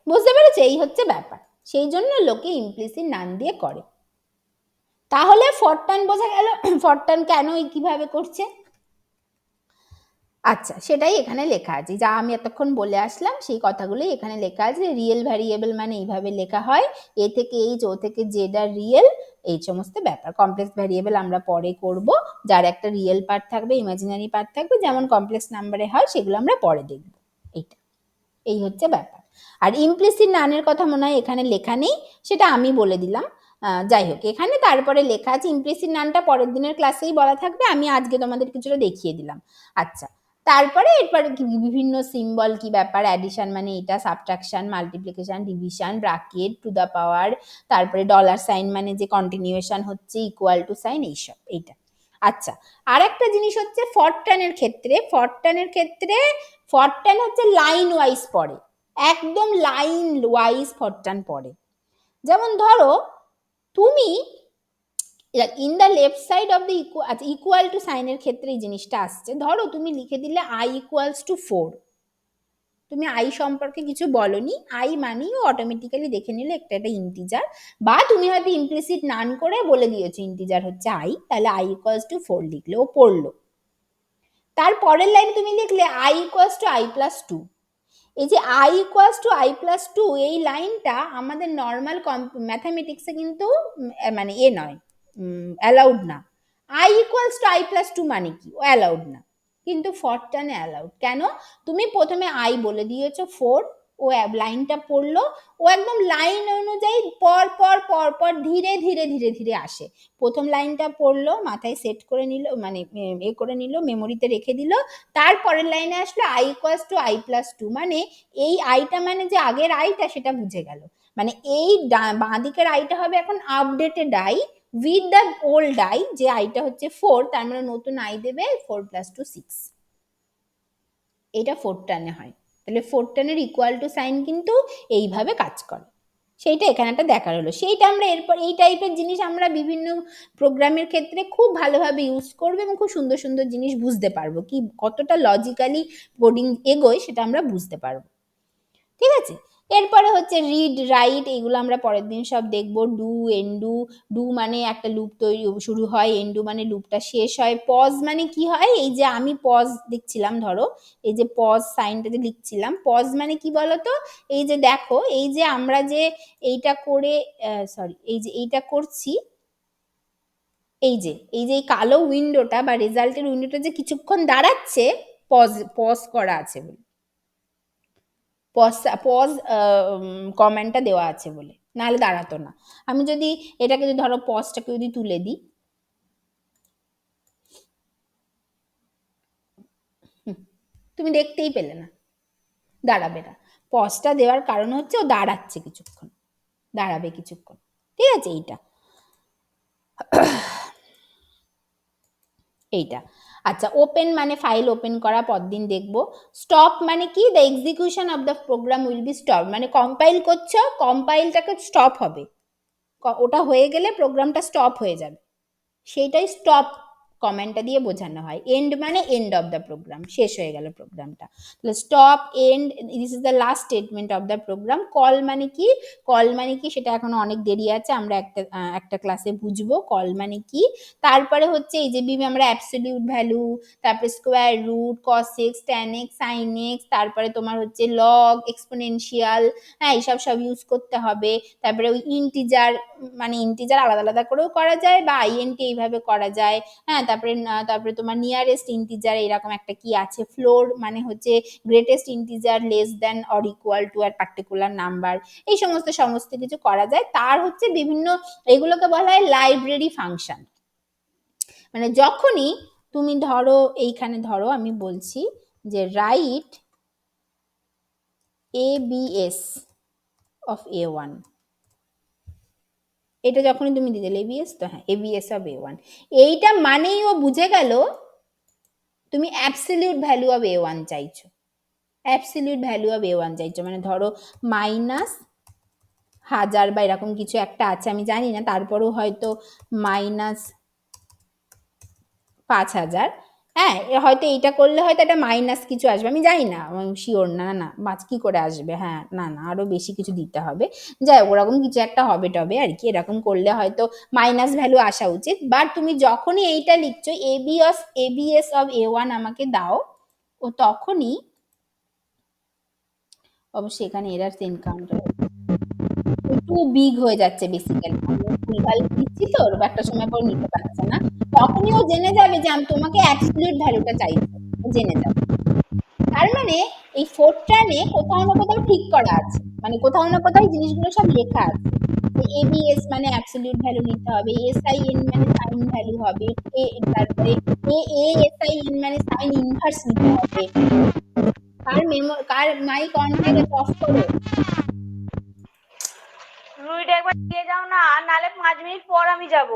বুঝতে পেরেছো? এই হচ্ছে ব্যাপার। সেই জন্য লোকে ইমপ্লিসিট নান দিয়ে করে। তাহলে ফরটার্ন বোঝা গেল, ফরটার্ন কেন কিভাবে করছে। আচ্ছা, সেটাই এখানে লেখা আছে, যা আমি এতক্ষণ বলে আসলাম সেই কথাগুলোই এখানে লেখা আছে। রিয়েল ভ্যারিয়েবল মানে এইভাবে লেখা হয়, এ থেকে এইচ, ও থেকে জেড আর রিয়েল, এই সমস্ত ব্যাপার। কমপ্লেক্স ভ্যারিয়েবল আমরা পরে করব, যার একটা রিয়েল পার্ট থাকবে, ইমাজিনারি পার্ট থাকবে, যেমন কমপ্লেক্স নাম্বারে হয়, সেগুলো আমরা পরে দেখব। এইটা, এই হচ্ছে ব্যাপার। আর ইমপ্লিসিট নানের কথা মনে হয় এখানে লেখা নেই, সেটা আমি বলে দিলাম। যাই হোক, এখানে তারপরে লেখা আছে ইমপ্লিসিট নানটা পরের দিনের ক্লাসেই বলা থাকবে, আমি আজকে তোমাদের কিছুটা দেখিয়ে দিলাম। আচ্ছা, তারপরে এরপর বিভিন্ন সিম্বল কি ব্যাপার, অ্যাডিশন মানে এটা, subtraction, multiplication, division, bracket, to the power, তারপরে ডলার সাইন মানে যে কন্টিনিউয়েশন হচ্ছে, ইকুয়াল টু সাইন, এইসব, এইটা। আচ্ছা, আর একটা জিনিস হচ্ছে ফরট্রানের ক্ষেত্রে, ফরট্রান হচ্ছে লাইন ওয়াইজ পড়ে, একদম লাইন ওয়াইজ ফরট্রান পড়ে। যেমন ধরো তুমি in the left side of the equal to সাইনের ক্ষেত্রে এই জিনিসটা আসছে। ধরো তুমি লিখে দিলে আই ইকুয়ালস টু 4, তুমি আই সম্পর্কে কিছু বলনি, আই মানেই ও অটোমেটিক্যালি দেখে নিলে একটা ইন্টিজার, বা তুমি হয়তো ইমপ্লিসিট নান করে বলে দিয়েছো ইন্টিজার হচ্ছে আই, তাহলে আই ইকুয়ালস টু 4 লিখলে ও পড়লো। তার পরের লাইনে তুমি লিখলে I equals to I plus 2। এই যে I equals to I plus 2, এই লাইনটা আমাদের নর্মাল ম্যাথামেটিক্সে কিন্তু মানে নয়, অ্যালাউড না। I equals to I plus 2 মানে কি? ও অ্যালাউড না, কিন্তু ফরট্রানে অ্যালাউড। কেন? তুমি প্রথমে আই বলে দিয়েছো 4, ও লাইনটা পড়লো, ও একদম লাইন অনুযায়ী পর পর পর পর ধীরে ধীরে ধীরে ধীরে আসে। প্রথম লাইনটা পড়লো, মাথায় সেট করে নিল, মানে করে নিল, মেমোরিতে রেখে দিল। তারপরের লাইনে আসলো I equals to I plus 2, মানে এই আইটা মানে যে আগের আইটা সেটা বুঝে গেল, মানে এই বাঁ দিকের আইটা হবে এখন updated I, with the old I, যে আইটা হচ্ছে 4, তার মানে নতুন আই দেবে 4 + 2 6, এটা 4 টানে হয়। তাহলে 4 টানের ইকুয়াল টু সাইন কিন্তু এইভাবে কাজ করে, সেইটা এখানে একটা দেখার হলো। সেইটা আমরা এরপর এই টাইপের জিনিস আমরা বিভিন্ন প্রোগ্রামের ক্ষেত্রে খুব ভালোভাবে ইউজ করবো এবং খুব সুন্দর সুন্দর জিনিস বুঝতে পারবো, কি কতটা লজিক্যালি কোডিং এগোয় সেটা আমরা বুঝতে পারবো। ঠিক আছে, এরপরে হচ্ছে রিড রাইট, এগুলো আমরা পরের দিন সব দেখবো। ডু এন্ডু, ডু মানে একটা লুপ তৈরি শুরু হয়, এন্ডু মানে লুপটা শেষ হয়। পজ মানে কি হয়, এই যে আমি পজ লিখছিলাম, ধরো এই যে পজ সাইনটা যে লিখছিলাম, পজ মানে কি বলতো, এই যে দেখো এই যে আমরা যে এইটা করে সরি এই যে এইটা করছি, এই যে এই কালো উইন্ডোটা বা রেজাল্টের উইন্ডোটা যে কিছুক্ষণ দাঁড়াচ্ছে, পজ পজ করা আছে বলে, পজ কমেন্টটা দেওয়া আছে বলে, নাহলে দাঁড়াতো না। আমি যদি এটাকে যদি ধরো পজটাকে যদি তুলে দিই, তুমি দেখতেই পেলে না, দাঁড়াবে না। পজটা দেওয়ার কারণ হচ্ছে ও দাঁড়াচ্ছে কিছুক্ষণ, দাঁড়াবে কিছুক্ষণ। ঠিক আছে, এইটা। আচ্ছা, ওপেন মানে ফাইল ওপেন করা, পরদিন দেখবো। স্টপ মানে কি, the execution of the program will be stop, মানে কম্পাইল করছো, কম্পাইলটাকে স্টপ হবে, ওটা হয়ে গেলে প্রোগ্রামটা স্টপ হয়ে যাবে, সেইটাই স্টপ কমেন্টটা দিয়ে বোঝানো হয়। এন্ড মানে এন্ড অফ দ্য প্রোগ্রাম, শেষ হয়ে গেল প্রোগ্রামটা। তাহলে stop, end, this is the last statement of the program. Call মানে কি, কল মানে কি সেটা এখনো অনেক দেরি আছে, আমরা একটা ক্লাসে বুঝবো কল মানে কি। তারপরে হচ্ছে এই যে আমরা অ্যাবসলিউট ভ্যালু, তারপরে square root, cos x, tan X, sine X, তারপরে তোমার হচ্ছে লগ, এক্সপোনেনশিয়াল, হ্যাঁ এইসব সব ইউজ করতে হবে। তারপরে ওই ইন্টিজার, মানে ইন্টিজার আলাদা আলাদা করেও করা যায় বা আইএনটি এইভাবে করা যায়, হ্যাঁ। তারপরে তোমার নিয়ারেস্ট ইন্টিজার এরকম একটা কি আছে, ফ্লোর মানে হচ্ছে greatest integer less than or equal to আর পার্টিকুলার নাম্বার, এই সমস্ত কিছু করা যায়। তার হচ্ছে বিভিন্ন, এগুলোকে বলা হয় লাইব্রেরি ফাংশন। মানে যখনই তুমি ধরো এইখানে ধরো আমি বলছি যে রাইট ABS অফ A1, এটা যখনই তুমি দিয়ে দিলে ABS, তো হ্যাঁ ABS অফ A1, এইটা মানেই ও বুঝে গেল তুমি অ্যাবসলিউট ভ্যালু অফ A1 চাইছো, অ্যাবসলিউট ভ্যালু অফ A1 চাইছো, মানে ধরো -1000 বা এরকম কিছু একটা আছে, আমি জানি না, তারপরেও হয়তো -5000, হ্যাঁ হয়তো এইটা করলে হয়তো একটা মাইনাস কিছু আসবে, আমি জানি না, শিওর না, না মাছ কি করে আসবে, হ্যাঁ না না আরো বেশি কিছু দিতে হবে, যাই হোক ওরকম কিছু একটা হবে টবে আর কি, এরকম করলে হয়তো মাইনাস ভ্যালু আসা উচিত। বাট তুমি যখনই এইটা লিখছো ABS অফ A1 আমাকে দাও, ও তখনই অবশ্যই এখানে এরার এনকাউন্টার একটু বিগ হয়ে যাচ্ছে, বেসিক্যালি আমি ভুলভাল দিচ্ছি তো, একটা সময় পর নিতে পারছে না, তখনই ও জেনে যাবে যে আমি তোমাকে অ্যাবসলিউট ভ্যালুটা চাইছি, ও জেনে যাবে। তার মানে এই 4 টানে কোথাও না কোথাও ঠিক করা আছে, মানে কোথাও না কোথাও জিনিসগুলো সব লেখা আছে যে ABS মানে অ্যাবসলিউট ভ্যালু নিতে হবে, SIN মানে সাইন ভ্যালু হবে, তারপরে ASIN মানে সাইন ইনভার্স নিতে হবে। কার মাইক অন হয়ে গেছে, অফ করো। রুইটা একবার দিয়ে যাও না, আর নালে 5 মিনিট পর আমি যাব।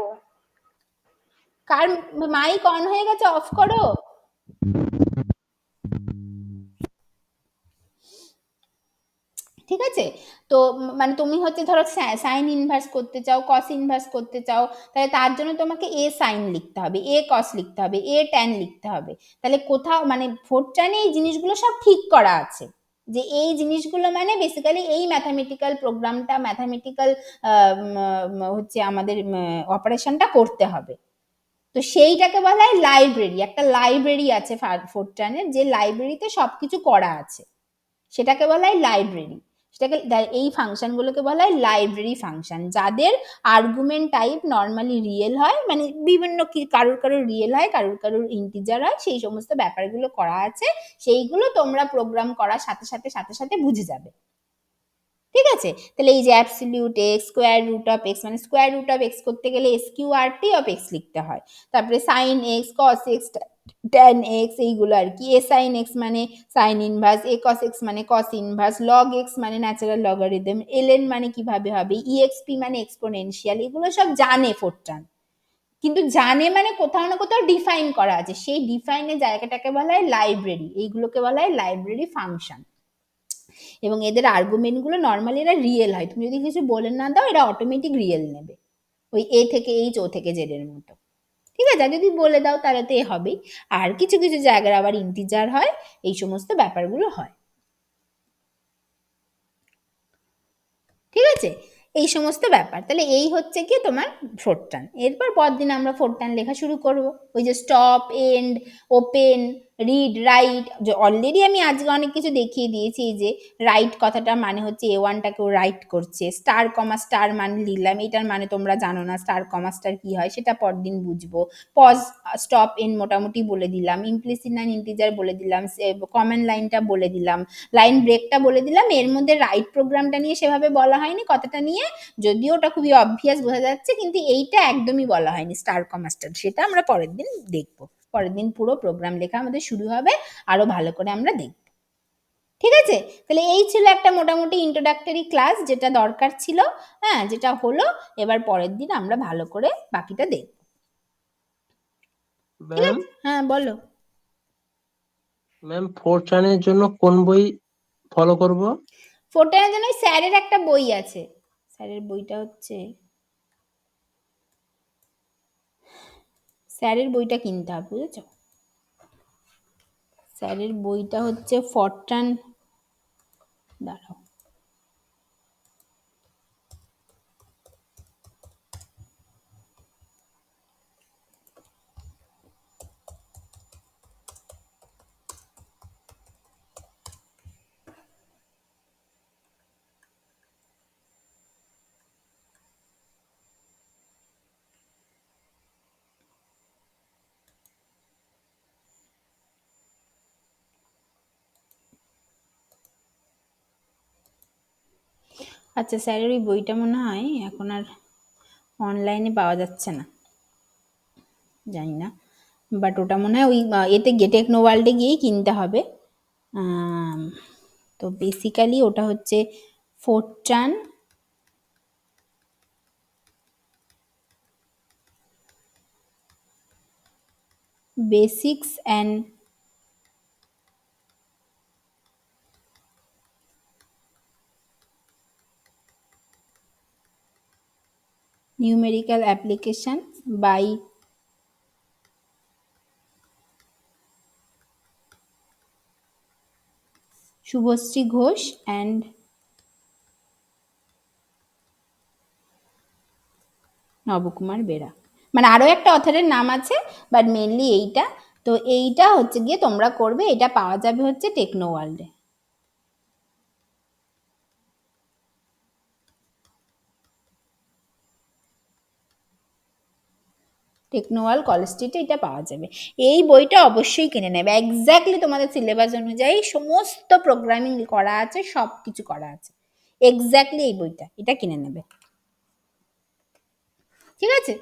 কার মাইক অন হয়ে গেছে, অফ করো। ঠিক আছে, তো মানে তুমি হচ্ছে ধরো সাইন ইনভার্স করতে চাও, কস ইনভার্স করতে চাও, তাহলে তার জন্য তোমাকে এ সাইন লিখতে হবে, এ কস লিখতে হবে, এ ট্যান লিখতে হবে। তাহলে কোথাও মানে 4 টানে এই জিনিসগুলো সব ঠিক করা আছে, যে এই জিনিসগুলো মানে বেসিক্যালি এই ম্যাথামেটিক্যাল প্রোগ্রামটা, ম্যাথামেটিক্যাল হচ্ছে আমাদের অপারেশনটা করতে হবে। তো সেইটাকে বলা হয় লাইব্রেরি, একটা লাইব্রেরি আছে 4 টানের, যে লাইব্রেরিতে সবকিছু করা আছে, সেটাকে বলা হয় লাইব্রেরি। সেটাকে এই ফাংশনগুলোকে বলা হয় লাইব্রেরি ফাংশন, যাদের আর্গুমেন্ট টাইপ নর্মালি রিয়েল হয়, মানে বিভিন্ন কারোর রিয়েল হয়, কারোর ইন্টিজার হয়, সেই সমস্ত ব্যাপারগুলো করা আছে, সেইগুলো তোমরা প্রোগ্রাম করার সাথে সাথে বুঝে যাবে। ঠিক আছে? তাহলে এই যে absolute x, square root of x, মানে স্কোয়ার রুট অফ এক্স করতে গেলে এসকিউআরটি অফ এক্স লিখতে হয়। তারপরে sine x, cos x, tan x, এইগুলো আর কি। এ সাইন এক্স মানে sine inverse, A cos x মানে কস ইনভার্স, লগ এক্স মানে ন্যাচারাল লগারিদম, এলএন মানে কিভাবে হবে, ইএক্সপি মানে এক্সপোনেনশিয়াল, এগুলো সব জানে ফোরট্রান। কিন্তু জানে মানে কোথাও না কোথাও ডিফাইন করা আছে, সেই ডিফাইনের জায়গাটাকে বলা হয় লাইব্রেরি, এইগুলোকে বলা হয় লাইব্রেরি ফাংশন। এবং এদের আর্গুমেন্টগুলো নর্মালি এরা রিয়েল হয়, তুমি যদি কিছু বলে না দাও এরা অটোমেটিক রিয়েল নেবে, ওই এ থেকে এইচ, ও থেকে জেড এর মতো। ঠিক আছে? আর যদি বলে দাও তাহলে তো এ হবেই। আর কিছু কিছু জায়গায় আবার ইন্টিজার হয়, এই সমস্ত ব্যাপারগুলো হয়। ঠিক আছে? এই সমস্ত ব্যাপার। তাহলে এই হচ্ছে কি তোমার ফোরট্রান। এরপর পরদিন আমরা ফোরট্রান লেখা শুরু করব। ওই যে stop, end, open, read, write, already আমি আজকে অনেক কিছু দেখিয়ে দিয়েছি। এই যে রাইট কথাটা মানে হচ্ছে এ ওয়ানটাকেও রাইট করছে, স্টার কমা স্টার মানে লিখলাম, এটার মানে তোমরা জানো না স্টার কমা স্টার কি হয়, সেটা পরদিন বুঝবো। পজ, স্টপ, এন্ড মোটামুটি বলে দিলাম, ইমপ্লিসিট নাইন ইন্টিজার বলে দিলাম, কমেন্ট লাইনটা বলে দিলাম, লাইন ব্রেকটা বলে দিলাম। এর মধ্যে রাইট প্রোগ্রামটা নিয়ে সেভাবে বলা হয়নি, কথাটা নিয়ে যদিও ওটা খুবই অবভিয়াস বোঝা যাচ্ছে, কিন্তু এইটা একদমই বলা হয়নি স্টার কমা স্টার, সেটা আমরা পরের দিন দেখবো। পরের দিন পুরো প্রোগ্রাম লেখা আমাদের শুরু হবে, আরো ভালো করে আমরা দেখব। ঠিক আছে? তাহলে এই ছিল একটা মোটামুটি ইন্ট্রোডাক্টরি ক্লাস, যেটা দরকার ছিল, হ্যাঁ, যেটা হলো। এবার পরের দিন আমরা ভালো করে বাকিটা দেখব। ঠিক ম্যাম, আছে? হ্যাঁ বলো। ম্যাম ফোরট্রানের জন্য কোন বই ফলো করব? ফোরট্রানের জন্য স্যারের একটা বই আছে, স্যারের বইটা হচ্ছে, স্যারের বইটা কিনতে হবে, বুঝেছো? স্যারের বইটা হচ্ছে ফরট্রান, দাঁড়াও, আচ্ছা স্যারের ওই বইটা মনে হয় এখন আর অনলাইনে পাওয়া যাচ্ছে না, জানি না, বাট ওটা মনে হয় ওই এতে টেকনো ওয়ার্ল্ডে গিয়েই কিনতে হবে। আম, তো বেসিক্যালি ওটা হচ্ছে Fortran basics and numerical application by Shubhashree Ghosh and Nabakumar Bera, মানে আরো একটা অথরের নাম আছে, বাট মেনলি এইটা। তো এইটা হচ্ছে গিয়ে তোমরা করবে, এটা পাওয়া যাবে হচ্ছে টেকনো ওয়ার্ল্ডে, টেকনো ওয়ার্ল্ড কলেজ স্ট্রিটে এটা পাওয়া যাবে। এই বইটা অবশ্যই কিনে নেবে, এক্স্যাক্টলি তোমাদের সিলেবাস অনুযায়ী সমস্ত প্রোগ্রামিং করা আছে, সব কিছু করা আছে, এক্স্যাক্টলি এই বইটা, এটা কিনে নেবে। ঠিক আছে?